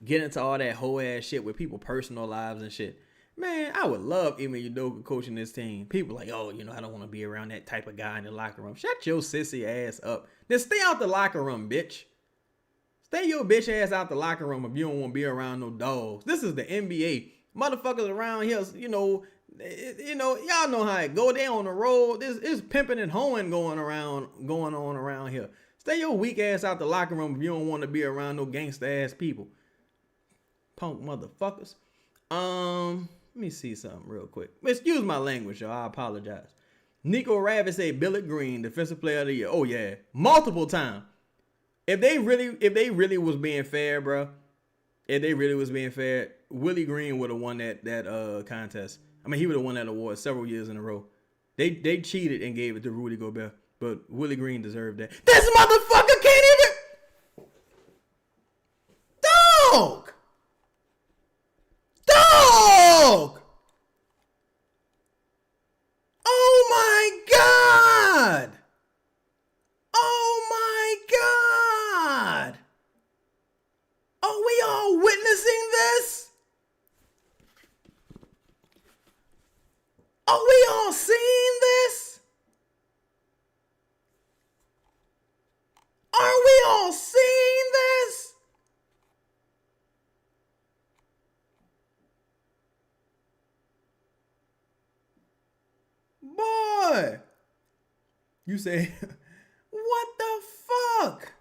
get into all that whole ass shit with people's personal lives and shit. Man, I would love Ime Udoka coaching this team. People like, oh, I don't want to be around that type of guy in the locker room. Shut your sissy ass up. Then stay out the locker room, bitch. Stay your bitch ass out the locker room if you don't want to be around no dogs. This is the NBA. Motherfuckers around here, y'all know how it go. They on the road. There's pimping and hoeing going on around here. Stay your weak ass out the locker room if you don't want to be around no gangsta ass people. Punk motherfuckers. Let me see something real quick. Excuse my language, y'all. I apologize. Nico Rabbit said Billy Green, defensive player of the year. Oh yeah, multiple times. If they really was being fair, bro. Willie Green would have won that contest. I mean, he would have won that award several years in a row. They cheated and gave it to Rudy Gobert, but Willie Green deserved that. This motherfucker can't even. Dog. Oh my God. Are we all witnessing this? Are we all seeing this? Are we all seeing this? Boy, you say, what the fuck?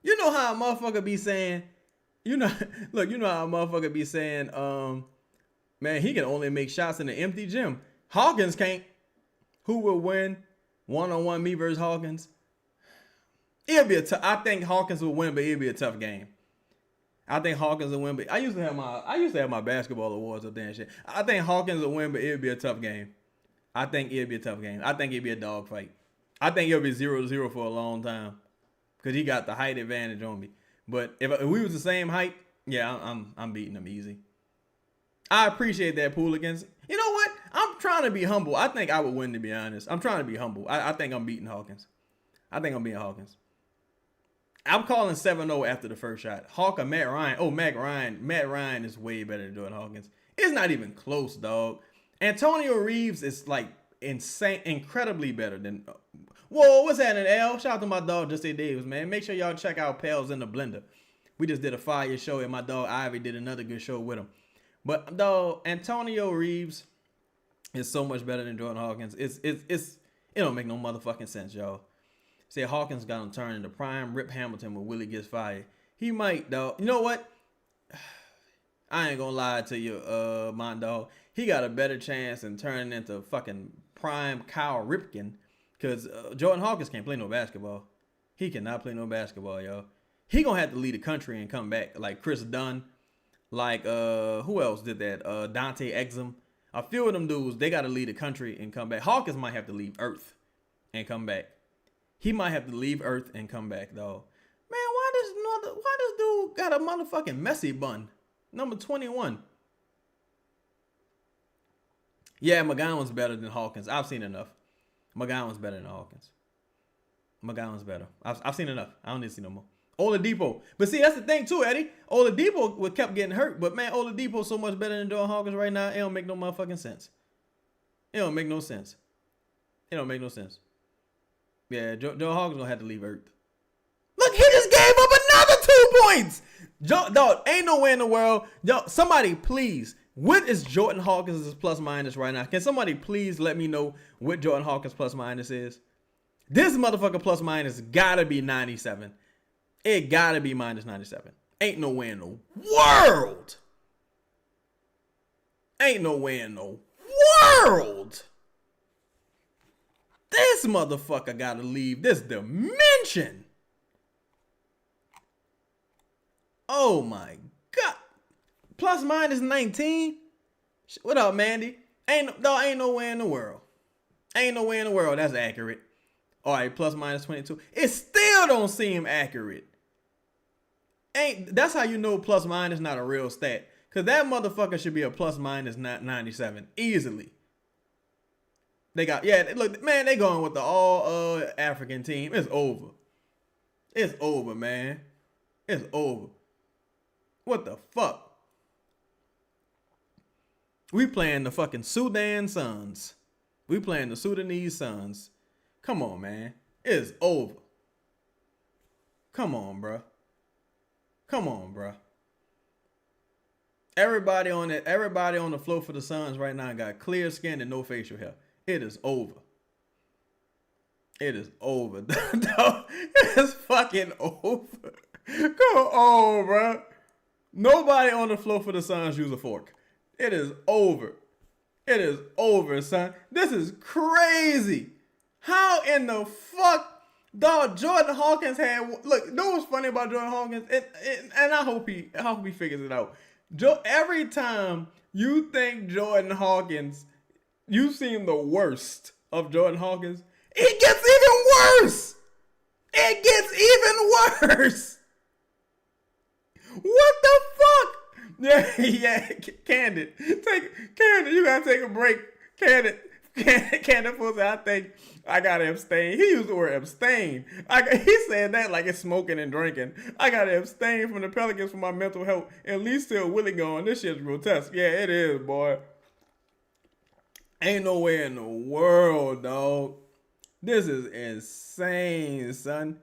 You know how a motherfucker be saying, how a motherfucker be saying, Man, he can only make shots in an empty gym. Hawkins can't. Who will win? One-on-one me versus Hawkins. It'll be I think Hawkins will win, but it'll be a tough game. I think Hawkins will win, but I used to have my basketball awards up there and shit. I think Hawkins will win, but it'll be a tough game. I think it'll be a tough game. I think it'll be a dogfight. I think it'll be 0-0 for a long time because he got the height advantage on me. But if we was the same height, yeah, I'm beating him easy. I appreciate that, Pooligans. You know what? I'm trying to be humble. I think I would win, to be honest. I'm trying to be humble. I think I'm beating Hawkins. I think I'm beating Hawkins. I'm calling 7-0 after the first shot. Hawk or Matt Ryan. Oh, Matt Ryan is way better than Jordan Hawkins. It's not even close, dog. Antonio Reeves is like insane, incredibly better than. Whoa, what's happening, L? Shout out to my dog, Just Say Davis, man. Make sure y'all check out Pals in the Blender. We just did a fire show, and my dog Ivy did another good show with him. But dog, Antonio Reeves is so much better than Jordan Hawkins. It don't make no motherfucking sense, y'all. Say Hawkins got him turned into prime Rip Hamilton when Willie gets fired. He might, dog. You know what? I ain't gonna lie to you, my dog. He got a better chance in turning into fucking prime Kyle Ripken, because Jordan Hawkins can't play no basketball. He cannot play no basketball, y'all. He gonna have to lead the country and come back like Chris Dunn, like who else did that? Dante Exum. A few of them dudes, they gotta lead the country and come back. Hawkins might have to leave Earth and come back. He might have to leave Earth and come back, though. Man, why this dude got a motherfucking messy bun? Number 21. Yeah, McGowan's better than Hawkins. I've seen enough. McGowan's better than Hawkins. McGowan's better. I've seen enough. I don't need to see no more. Oladipo. But see, that's the thing too, Eddie. Oladipo kept getting hurt. But man, Oladipo's so much better than Jordan Hawkins right now. It don't make no motherfucking sense. It don't make no sense. It don't make no sense. Yeah, Jordan Hawkins gonna have to leave Earth. Look, he just gave up another 2 points. Dog, ain't nowhere in the world. Yo, somebody please. What is Jordan Hawkins' plus minus right now? Can somebody please let me know what Jordan Hawkins plus minus is? This motherfucker plus minus gotta be 97. It gotta be minus 97. Ain't nowhere in the world. Ain't nowhere in the world. This motherfucker gotta leave this dimension. Oh my God. Plus minus 19? What up, Mandy? Ain't nowhere in the world. Ain't nowhere in the world that's accurate. All right, plus minus 22. It still don't seem accurate. That's how you know plus minus not a real stat. Because that motherfucker should be a plus minus 97 easily. Look, man, they going with the all African team. It's over. It's over, man. It's over. What the fuck? We playing the fucking Sudan Suns. We playing the Sudanese Suns. Come on, man. It's over. Come on, bro. Come on, bro. Everybody on the floor for the Suns right now got clear skin and no facial hair. It is over. It is over. It is fucking over. Come on, bro. Nobody on the floor for the Suns use a fork. It is over. It is over, son. This is crazy. How in the fuck, dog? Jordan Hawkins had. Look, you know what's funny about Jordan Hawkins? And I hope he figures it out. Every time you think Jordan Hawkins, you've seen the worst of Jordan Hawkins, it gets even worse. It gets even worse. What the fuck? Yeah, Candid. Candid, you gotta take a break. Candid said, I think I gotta abstain. He used the word abstain. He said that like it's smoking and drinking. I gotta abstain from the Pelicans for my mental health. At least till Willie gone. This shit's grotesque. Yeah, it is, boy. Ain't nowhere in the world, dog. This is insane, son.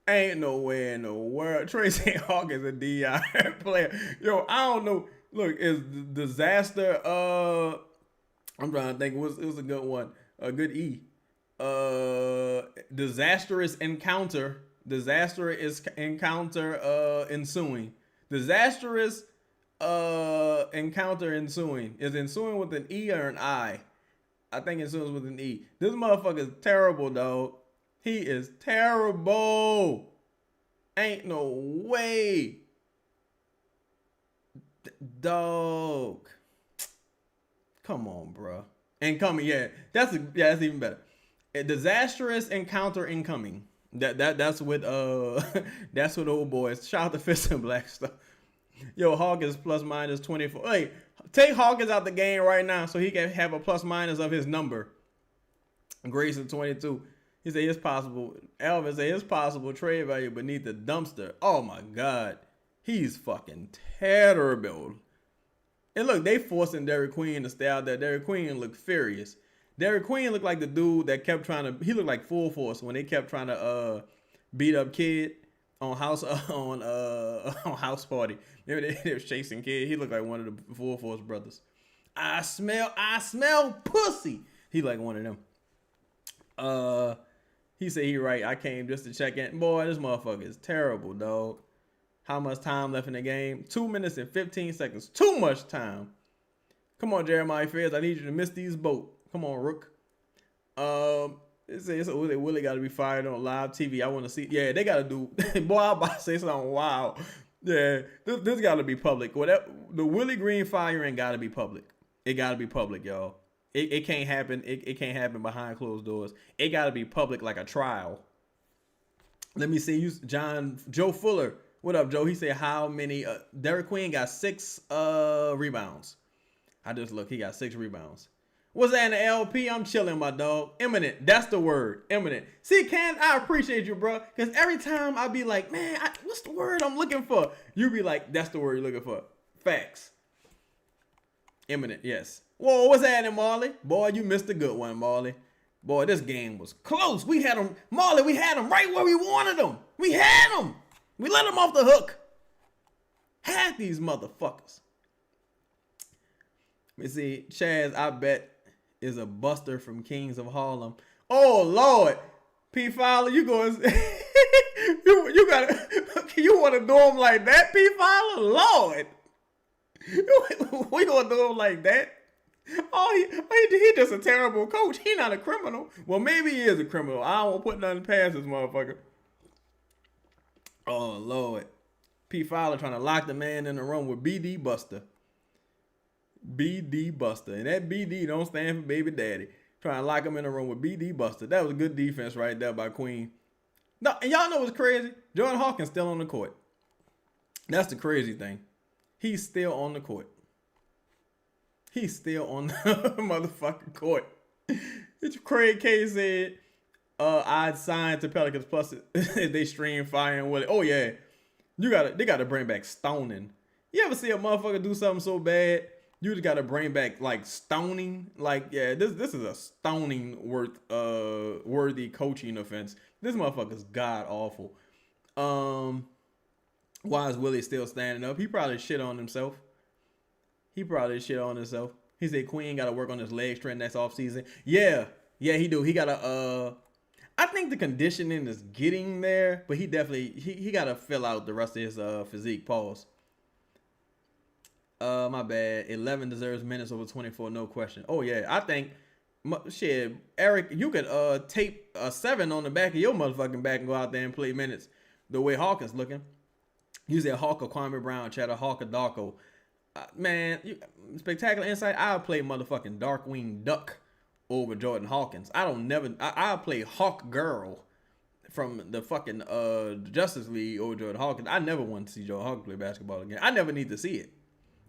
Ain't nowhere in the world. Trey St. Hawkins a DI player. Yo, I don't know. Look, is disaster. I'm trying to think. It was a good one. A good E. Disastrous encounter. Disastrous encounter ensuing. Disastrous Encounter ensuing. Is ensuing with an E or an I? I think ensuing with an E. This motherfucker is terrible, dog. He is terrible. Ain't no way. Dog. Come on, bro. Incoming, yeah. That's even better. A disastrous encounter incoming. That's with that's with old boys. Shout out to Fist and Black stuff. Yo, Hawkins plus minus 24. Hey, take Hawkins out the game right now so he can have a plus minus of his number. Grayson 22. He said it's possible. Alvin said it's possible trade value beneath the dumpster. Oh my God. He's fucking terrible. And look, they forcing Derek Queen to stay out there. Derek Queen looked furious. Derek Queen looked like the dude that kept trying to. He looked like Full Force when they kept trying to beat up Kid on House on House Party. They were chasing Kid. He looked like one of the Full Force brothers. I smell pussy. He like one of them. He said he right. I came just to check in. Boy, this motherfucker is terrible, dog. How much time left in the game? 2 minutes and 15 seconds. Too much time. Come on, Jeremiah Fairs. I need you to miss these boat. Come on, Rook. It says Willie got to be fired on live TV. I want to see. Yeah, they got to do. Boy, I'm about to say something wild. Yeah, this got to be public. Whatever. The Willie Green firing got to be public. It got to be public, y'all. It can't happen. It can't happen behind closed doors. It got to be public like a trial. Let me see. Joe Fuller. What up, Joe? He said how many? Derek Queen got 6 rebounds. I just look. He got 6 rebounds. What's that in the LP? I'm chilling, my dog. Imminent. That's the word. Imminent. See, Ken, I appreciate you, bro. Because every time I be like, man, what's the word I'm looking for? You be like, that's the word you're looking for. Facts. Imminent, yes. Whoa, what's that in Marley? Boy, you missed a good one, Marley. Boy, this game was close. We had him, Marley, we had him right where we wanted him. We had him. We let him off the hook. Had these motherfuckers. Let me see. Chaz, I bet, is a buster from Kings of Harlem. Oh, Lord. P. Fowler, you going you gotta, you want to do him like that, P. Fowler? Lord. We gonna do him like that? Oh, he just a terrible coach. He not a criminal. Well, maybe he is a criminal. I don't want to put nothing past this motherfucker. Oh, Lord. P. Fowler trying to lock the man in the room with BD Buster. BD Buster. And that BD don't stand for baby daddy. Trying to lock him in the room with BD Buster. That was a good defense right there by Queen. No, and y'all know what's crazy? Jordan Hawkins still on the court. That's the crazy thing. He's still on the court. He's still on the motherfucking court. Craig K said, I'd sign to Pelicans plus if they stream Fire and Willie. Oh yeah. They gotta bring back stoning. You ever see a motherfucker do something so bad? You just gotta bring back like stoning. Like, yeah, this is a stoning worthy coaching offense. This motherfucker's god awful. Why is Willie still standing up? He probably shit on himself. He said Queen got to work on his leg strength next offseason. Yeah, he do. He got to, I think the conditioning is getting there, but he definitely, he got to fill out the rest of his physique. Pause. My bad. 11 deserves minutes over 24, no question. Oh, yeah. I think, shit, Eric, you could tape a 7 on the back of your motherfucking back and go out there and play minutes the way Hawkins looking. You said Hawker, Kwame Brown, Cheddar, Hawker, Darko. Man, spectacular insight. I'll play motherfucking Darkwing Duck over Jordan Hawkins. I'll play Hawk Girl from the fucking Justice League over Jordan Hawkins. I never want to see Jordan Hawkins play basketball again. I never need to see it.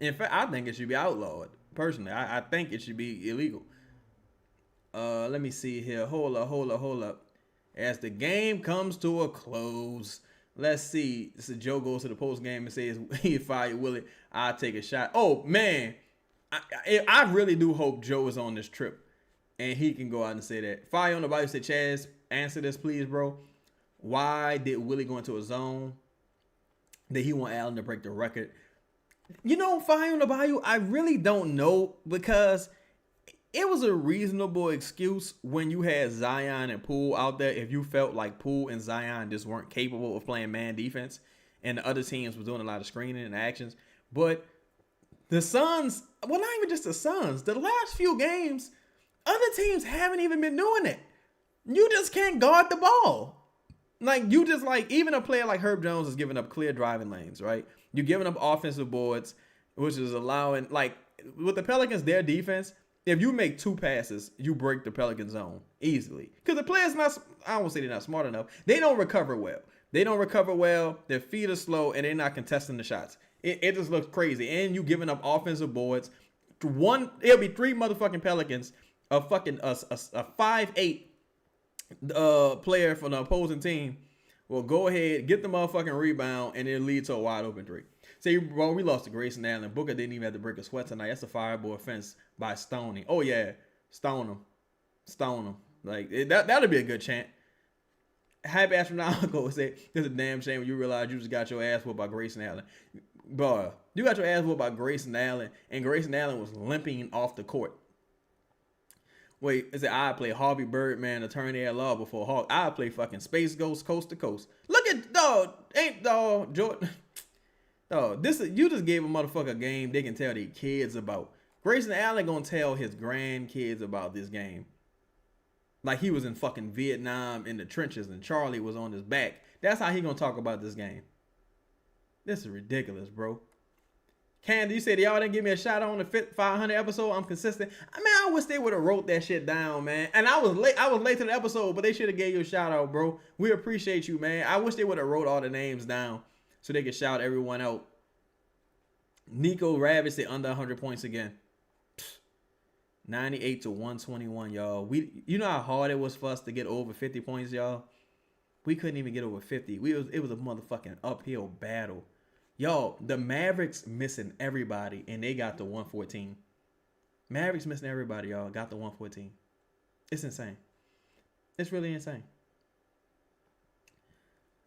In fact, I think it should be outlawed. Personally, I think it should be illegal. Let me see here. Hold up. As the game comes to a close, let's see. So Joe goes to the post game and says he fired Willie. I'll take a shot. Oh man, I really do hope Joe is on this trip and he can go out and say that. Fire on the body said, Chaz, answer this please, bro. Why did Willie go into a zone? Did he want Allen to break the record? You know, Fire on the Bayou, I really don't know because it was a reasonable excuse when you had Zion and Poole out there if you felt like Poole and Zion just weren't capable of playing man defense and the other teams were doing a lot of screening and actions. But The Suns, well, not even just the Suns. The last few games, other teams haven't even been doing it. You just can't guard the ball. Like, you just, like, even a player like Herb Jones is giving up clear driving lanes, right? You're giving up offensive boards, which is allowing, like, with the Pelicans, their defense, if you make 2 passes, you break the Pelican zone easily. Because the player's not, I won't say they're not smart enough. They don't recover well. Their feet are slow, and they're not contesting the shots. It just looks crazy. And you giving up offensive boards. It'll be 3 motherfucking Pelicans, a 5'8" player from the opposing team will go ahead, get the motherfucking rebound, and it'll lead to a wide open 3. See, bro, we lost to Grayson Allen. Booker didn't even have to break a sweat tonight. That's a fireball offense by Stoney. Oh, yeah. Stone him. Like, that'll be a good chant. Happy astronomical say, it's a damn shame when you realize you just got your ass whooped by Grayson Allen. Bro, you got your ass whooped by Grayson Allen, and Grayson Allen was limping off the court. Wait, is it I play Harvey Birdman, attorney at law before Hawk? I play fucking Space Ghost Coast to Coast. Look at, Jordan. You just gave a motherfucker a game they can tell their kids about. Grayson Allen gonna tell his grandkids about this game. Like he was in fucking Vietnam in the trenches and Charlie was on his back. That's how he gonna talk about this game. This is ridiculous, bro. Candy, you said y'all didn't give me a shout out on the 500 episode. I'm consistent. I mean, I wish they would have wrote that shit down, man. And I was late to the episode, but they should have gave you a shout out, bro. We appreciate you, man. I wish they would have wrote all the names down so they could shout everyone out. Nico Ravage said under 100 points again. 98 to 121, y'all. You know how hard it was for us to get over 50 points, y'all? We couldn't even get over 50. It was a motherfucking uphill battle. Yo, the Mavericks missing everybody, and they got the 114. Mavericks missing everybody, y'all. Got the 114. It's insane. It's really insane.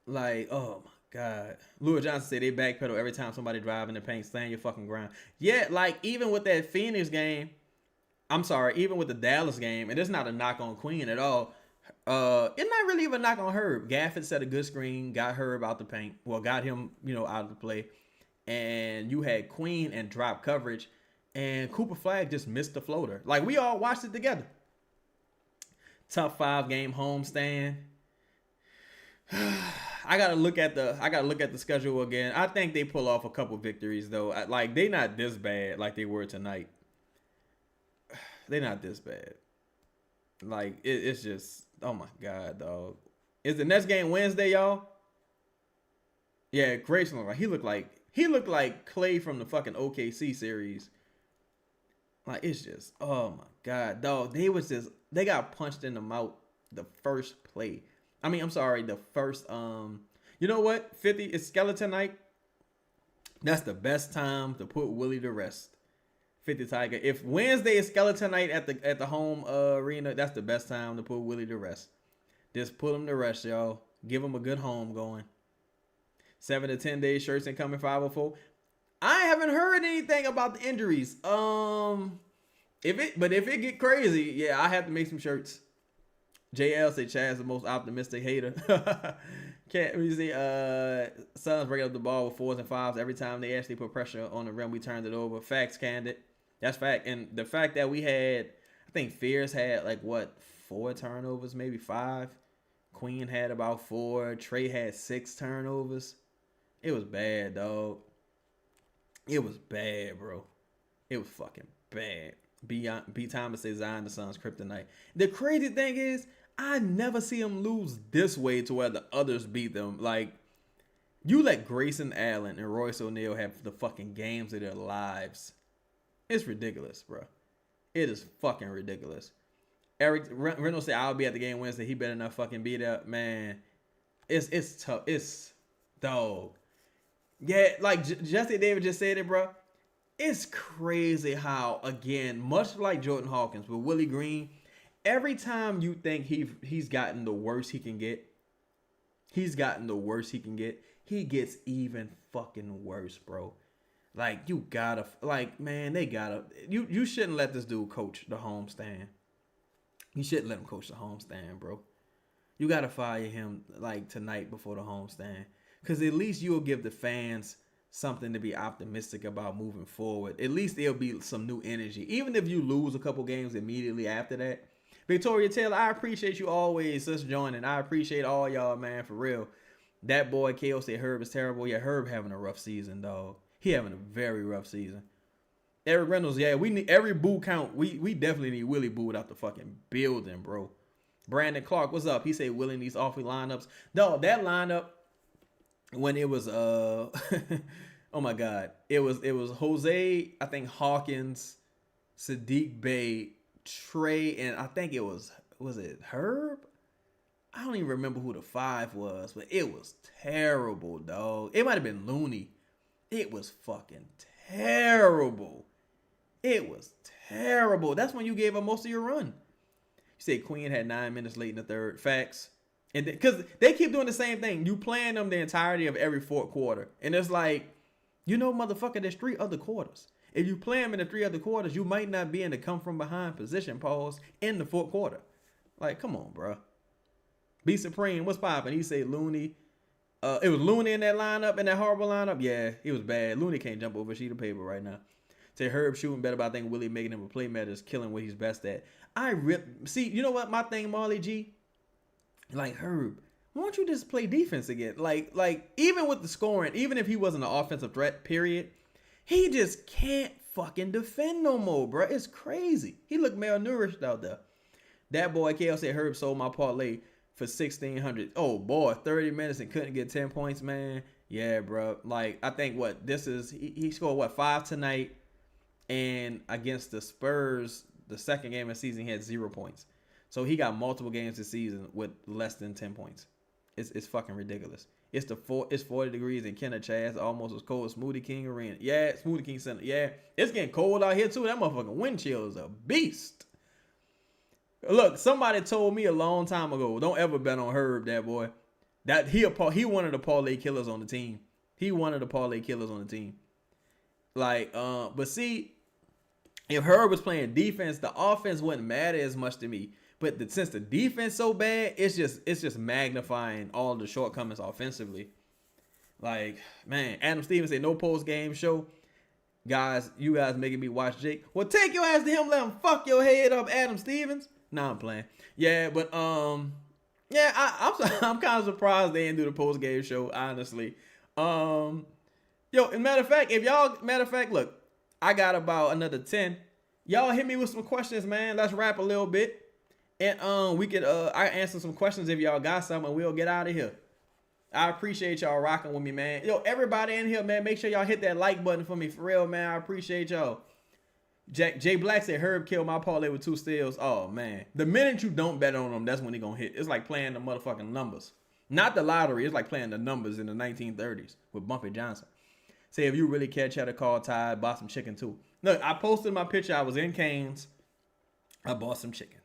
Like, oh my God. Lewis Johnson said they backpedal every time somebody drive in the paint, stand your fucking ground. Yeah, like even with that Phoenix game, even with the Dallas game, and it's not a knock on Queen at all. It's not really even a knock on Herb. Gafford set a good screen, got Herb out the paint. Well, got him, out of the play. And you had Queen and drop coverage. And Cooper Flag just missed the floater. Like, we all watched it together. Tough 5-game homestand. I gotta look at the schedule again. I think they pull off a couple victories though. Like, they not this bad like they were tonight. They not this bad. Like, it's just, oh my God, dog. Is the next game Wednesday, y'all? Yeah, Grayson he looked like Clay from the fucking OKC series. Like, it's just, oh my God, dog. They got punched in the mouth the first play. The first, you know what? 50 is skeleton night. That's the best time to put Willie to rest. 50 Tiger. If Wednesday is skeleton night at the home arena, that's the best time to put Willie to rest. Just put him to rest, y'all. Give him a good home going. 7 to 10 days shirts ain't coming 504. I haven't heard anything about the injuries. If it get crazy, yeah, I have to make some shirts. JL say Chad's the most optimistic hater. Can't we see Suns breaking up the ball with 4s and 5s every time they actually put pressure on the rim. We turned it over. Facts, Candid. That's fact. And the fact that we had, I think Fears had 4 turnovers, maybe 5. Queen had about 4. Trey had 6 turnovers. It was bad, dog. It was bad, bro. It was fucking bad. B. Thomas says Zion the Suns kryptonite. The crazy thing is, I never see them lose this way to where the others beat them. Like, you let Grayson Allen and Royce O'Neal have the fucking games of their lives. It's ridiculous, bro. It is fucking ridiculous. Eric Reynolds said, I'll be at the game Wednesday. He better not fucking be there. Man, it's tough. It's, dog. Yeah, like Justin David just said it, bro. It's crazy how, again, much like Jordan Hawkins with Willie Green, every time you think he's gotten the worst he can get, he gets even fucking worse, bro. Like, you gotta, man, they gotta, you shouldn't let this dude coach the homestand. You shouldn't let him coach the homestand, bro. You gotta fire him, tonight before the homestand. Because at least you'll give the fans something to be optimistic about moving forward. At least there'll be some new energy. Even if you lose a couple games immediately after that. Victoria Taylor, I appreciate you always just joining. I appreciate all y'all, man, for real. That boy KO said Herb is terrible. Yeah, Herb having a rough season, dog. He having a very rough season. Eric Reynolds, yeah, we need every boo count. We definitely need Willie booed out the fucking building, bro. Brandon Clark, what's up? He said Willie needs awful lineups. Dog, that lineup when it was oh my god, it was Jose, I think Hawkins, Sadiq Bey, Trey, and I think it was it Herb? I don't even remember who the 5 was, but it was terrible, dog. It might have been Looney. It was fucking terrible. It was terrible. That's when you gave up most of your run. You said Queen had 9 minutes late in the third. Facts. And because they keep doing the same thing. You playing them the entirety of every fourth quarter. And it's like, motherfucker, there's 3 other quarters. If you play them in the 3 other quarters, you might not be in the come from behind position, pause, in the fourth quarter. Like, come on, bro. Be Supreme, what's poppin'? He said Looney. It was Looney in that lineup, in that horrible lineup. Yeah, he was bad. Looney can't jump over a sheet of paper right now. Say Herb shooting better, but I think Willie making him a playmaker is killing what he's best at. See, you know what my thing, Marley G? Like, Herb, why don't you just play defense again? Like even with the scoring, even if he wasn't an offensive threat, period, he just can't fucking defend no more, bro. It's crazy. He looked malnourished out there. That boy KL said Herb sold my parlay for $1,600. Oh boy, 30 minutes and couldn't get 10 points, man. Yeah, bro. Like, I think he scored 5 tonight, and against the Spurs, the second game of the season, he had 0 points. So he got multiple games this season with less than 10 points. It's fucking ridiculous. It's 40 degrees in Kenner almost as cold as Smoothie King Arena. Yeah, Smoothie King Center. Yeah, it's getting cold out here too. That motherfucking wind chill is a beast. Look, somebody told me a long time ago, don't ever bet on Herb, that boy. That he one of the parlay killers on the team. He one of the parlay killers on the team. Like, but see, if Herb was playing defense, the offense wouldn't matter as much to me. But since the defense so bad, it's just magnifying all the shortcomings offensively. Like, man, Adam Stevens said no post game show. Guys, you guys making me watch Jake. Well, take your ass to him, let him fuck your head up, Adam Stevens. Nah, I'm playing. Yeah, but yeah, I'm kind of surprised they didn't do the post game show, honestly. Yo, as matter of fact, look, I got about another 10. Y'all hit me with some questions, man. Let's rap a little bit. And we could I answer some questions if y'all got some, and we'll get out of here. I appreciate y'all rocking with me, man. Yo, everybody in here, man, make sure y'all hit that like button for me, for real, man. I appreciate y'all. Jay Black said Herb killed my parlay with 2 steals. Oh, man. The minute you don't bet on them, that's when he gonna hit. It's like playing the motherfucking numbers. Not the lottery. It's like playing the numbers in the 1930s with Bumpy Johnson. Say, if you really catch Cheddar Call Tide, buy some chicken, too. Look, I posted my picture. I was in Cane's. I bought some chicken.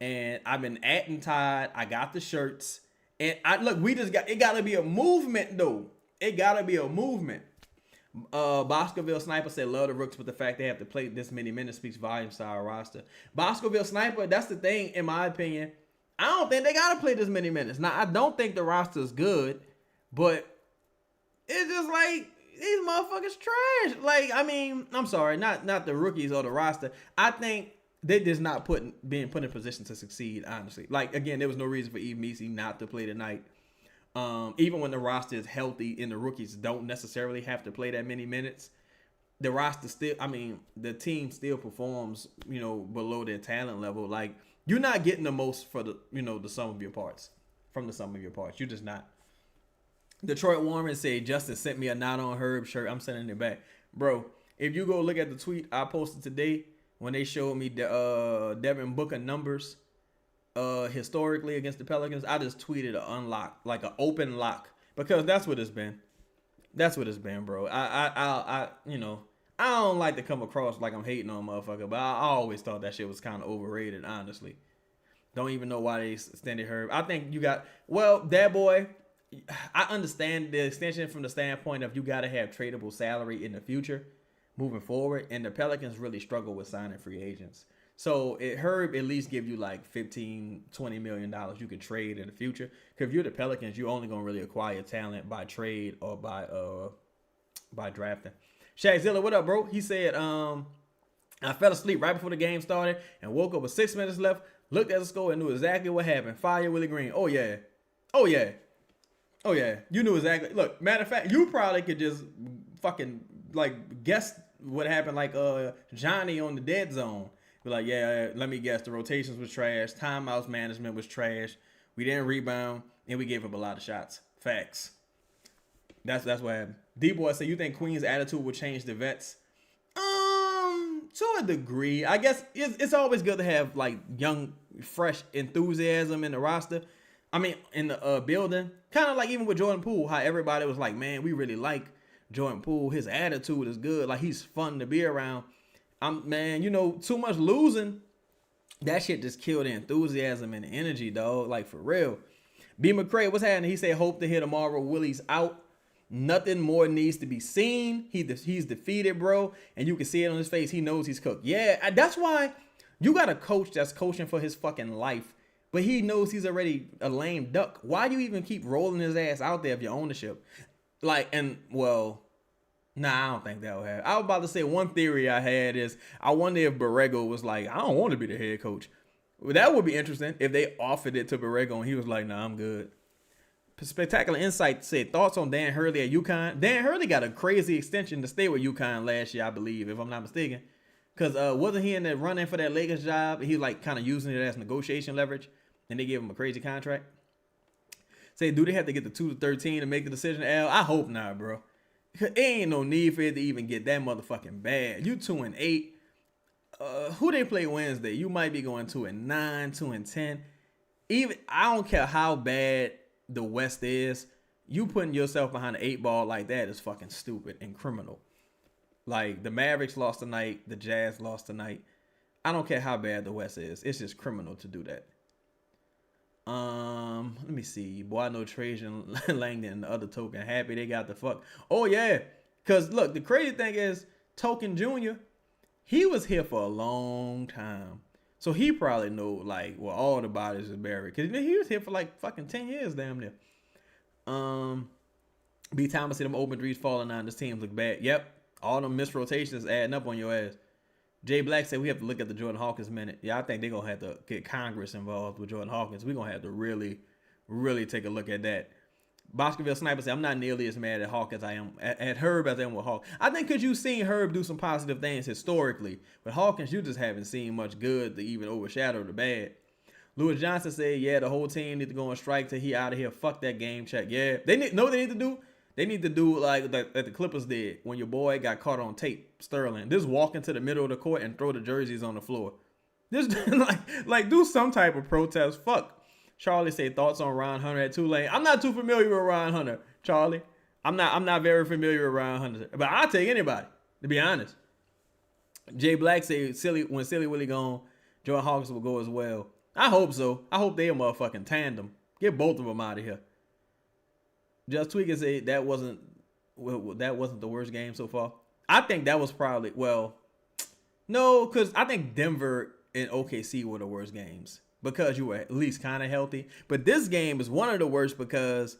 And I've been atting Tide. I got the shirts. And it gotta be a movement, though. It gotta be a movement. Boscoville Sniper said, love the Rooks, but the fact they have to play this many minutes speaks volumes to our roster. Boscoville Sniper, that's the thing, in my opinion. I don't think they gotta play this many minutes. Now, I don't think the roster is good, but it's just like, these motherfuckers trash. Like, I mean, I'm sorry, not the rookies or the roster. I think they just not being put in position to succeed, honestly. Like, again, there was no reason for Eve Meesey not to play tonight. Even when the roster is healthy and the rookies don't necessarily have to play that many minutes, the roster still, the team still performs, below their talent level. Like, you're not getting the most for the sum of your parts, from the sum of your parts. You're just not. Detroit Warren said, Justin sent me a not on Herb shirt. I'm sending it back. Bro, if you go look at the tweet I posted today, when they showed me the Devin Booker numbers, historically against the Pelicans, I just tweeted an unlock, like an open lock, because that's what it's been. That's what it's been, bro. I don't like to come across like I'm hating on motherfucker, but I always thought that shit was kind of overrated, honestly. Don't even know why they extended Herb. I think that boy, I understand the extension from the standpoint of you got to have tradable salary in the future, moving forward, and the Pelicans really struggle with signing free agents. So Herb at least give you like 15, $20 million you could trade in the future. Because if you're the Pelicans, you're only gonna really acquire talent by trade or by drafting. Shaq Zilla, what up, bro? He said, I fell asleep right before the game started and woke up with 6 minutes left, looked at the score and knew exactly what happened. Fire Willie Green. Oh yeah. Oh yeah. Oh yeah. You knew exactly. Look, matter of fact, you probably could just fucking like guess what happened like Johnny on the dead zone. Be like, yeah, let me guess. The rotations was trash. Timeouts management was trash. We didn't rebound and we gave up a lot of shots. Facts. That's what happened. D-Boy said, you think Queen's attitude will change the vets? To a degree. I guess it's always good to have like young, fresh enthusiasm in the roster. I mean, in the building. Kind of like even with Jordan Poole, how everybody was like, man, we really like Jordan Poole. His attitude is good. Like, he's fun to be around. Man, too much losing, that shit just killed the enthusiasm and the energy, dog. Like, for real. B. McCray, what's happening? He said, hope to hear tomorrow. Willie's out. Nothing more needs to be seen. He's defeated, bro. And you can see it on his face. He knows he's cooked. Yeah, that's why you got a coach that's coaching for his fucking life. But he knows he's already a lame duck. Why do you even keep rolling his ass out there of your ownership? Like, I don't think that will happen. I was about to say one theory I had is I wonder if Borrego was like, I don't want to be the head coach. Well, that would be interesting if they offered it to Borrego and he was like, nah, I'm good. Spectacular Insight said, thoughts on Dan Hurley at UConn? Dan Hurley got a crazy extension to stay with UConn last year, I believe, if I'm not mistaken. Because wasn't he in the running for that Lakers job? He like kind of using it as negotiation leverage, and they gave him a crazy contract. Say, do they have to get the 2 to 13 to make the decision? Al, I hope not, bro. It ain't no need for it to even get that motherfucking bad. You 2-8. Who they play Wednesday? You might be going 2-9, 2-10. Even I don't care how bad the West is. You putting yourself behind the 8 ball like that is fucking stupid and criminal. Like, the Mavericks lost tonight. The Jazz lost tonight. I don't care how bad the West is. It's just criminal to do that. Let me see. Boy, I know Trajan Langdon and the other Token happy they got the fuck. Oh, yeah. Because, look, the crazy thing is, Token Jr., he was here for a long time. So he probably know, like, well, all the bodies is buried. Because he was here for, like, fucking 10 years damn near. B. Thomas said them open threes falling on. This team look bad. Yep. All them missed rotations adding up on your ass. Jay Black said we have to look at the Jordan Hawkins minute. Yeah, I think they're going to have to get Congress involved with Jordan Hawkins. We're going to have to really, really take a look at that. Boscoville Sniper said, I'm not nearly as mad at Hawkins I am at Herb as I am with Hawk. I think because you've seen Herb do some positive things historically. With Hawkins, you just haven't seen much good to even overshadow the bad. Lewis Johnson said, yeah, the whole team need to go on strike till he out of here. Fuck that game check. Yeah, they need to do. They need to do like the Clippers did when your boy got caught on tape, Sterling. Just walk into the middle of the court and throw the jerseys on the floor. Just like do some type of protest. Fuck. Charlie said thoughts on Ron Hunter at Tulane. I'm not too familiar with Ron Hunter, Charlie. I'm not very familiar with Ron Hunter, but I'll take anybody to be honest. Jay Black said when Silly Willie gone, Jordan Hawkins will go as well. I hope so. I hope they a motherfucking tandem. Get both of them out of here. Just Tweaking said that wasn't the worst game so far. I think that was probably no, because I think Denver and OKC were the worst games because you were at least kind of healthy. But this game is one of the worst because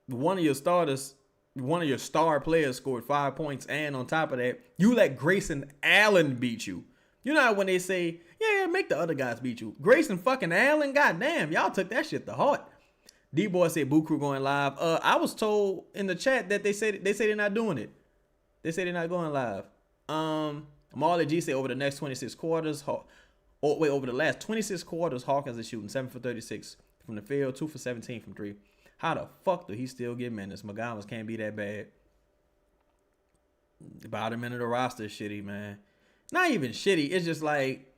one of your star players scored 5 points, and on top of that, you let Grayson Allen beat you. You know how when they say, yeah, make the other guys beat you. Grayson fucking Allen, goddamn, y'all took that shit to heart. D-Boy said Boo Crew going live. I was told in the chat that they say they're not doing it. They say they're not going live. Marley G said over the next 26 quarters, over the last 26 quarters, Hawkins is shooting 7 for 36 from the field, 2 for 17 from 3. How the fuck do he still get minutes? McGowan's can't be that bad. Bottom end of the roster is shitty, man. Not even shitty. It's just like,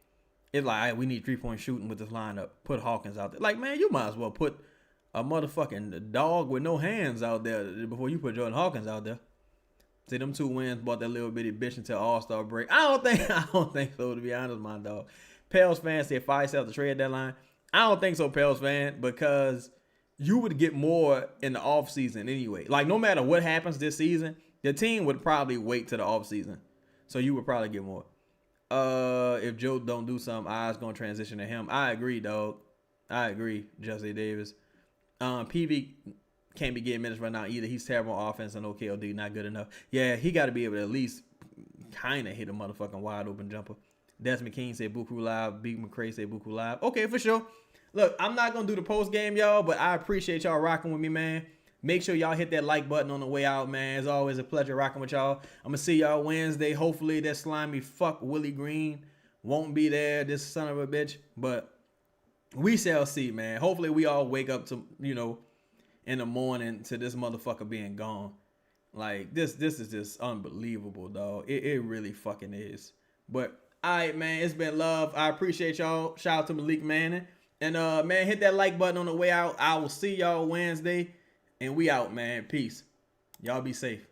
we need 3-point shooting with this lineup. Put Hawkins out there. Like, man, you might as well put a motherfucking dog with no hands out there before you put Jordan Hawkins out there. See, them 2 wins brought that little bitty bitch until All-Star break. I don't think so, to be honest, my dog. Pels fan said fire yourself the trade deadline. I don't think so, Pels fan, because you would get more in the offseason anyway. Like, no matter what happens this season, the team would probably wait to the offseason. So you would probably get more. If Joe don't do something, I's gonna transition to him. I agree, dog. I agree, Jesse Davis. PV can't be getting minutes right now either. He's terrible on offense and OKLD, not good enough. Yeah, he got to be able to at least kind of hit a motherfucking wide open jumper. Desmond King said Buku live. Big McCray said Buku live. Okay, for sure. Look, I'm not gonna do the post game, y'all, but I appreciate y'all rocking with me, man. Make sure y'all hit that like button on the way out, man. It's always a pleasure rocking with y'all. I'm gonna see y'all Wednesday. Hopefully that slimy fuck Willie Green won't be there, this son of a bitch. But we shall see, man. Hopefully we all wake up to, in the morning to this motherfucker being gone. Like, this is just unbelievable, dog. It really fucking is. But, all right, man, it's been love. I appreciate y'all. Shout out to Malik Manning. And, man, hit that like button on the way out. I will see y'all Wednesday. And we out, man. Peace. Y'all be safe.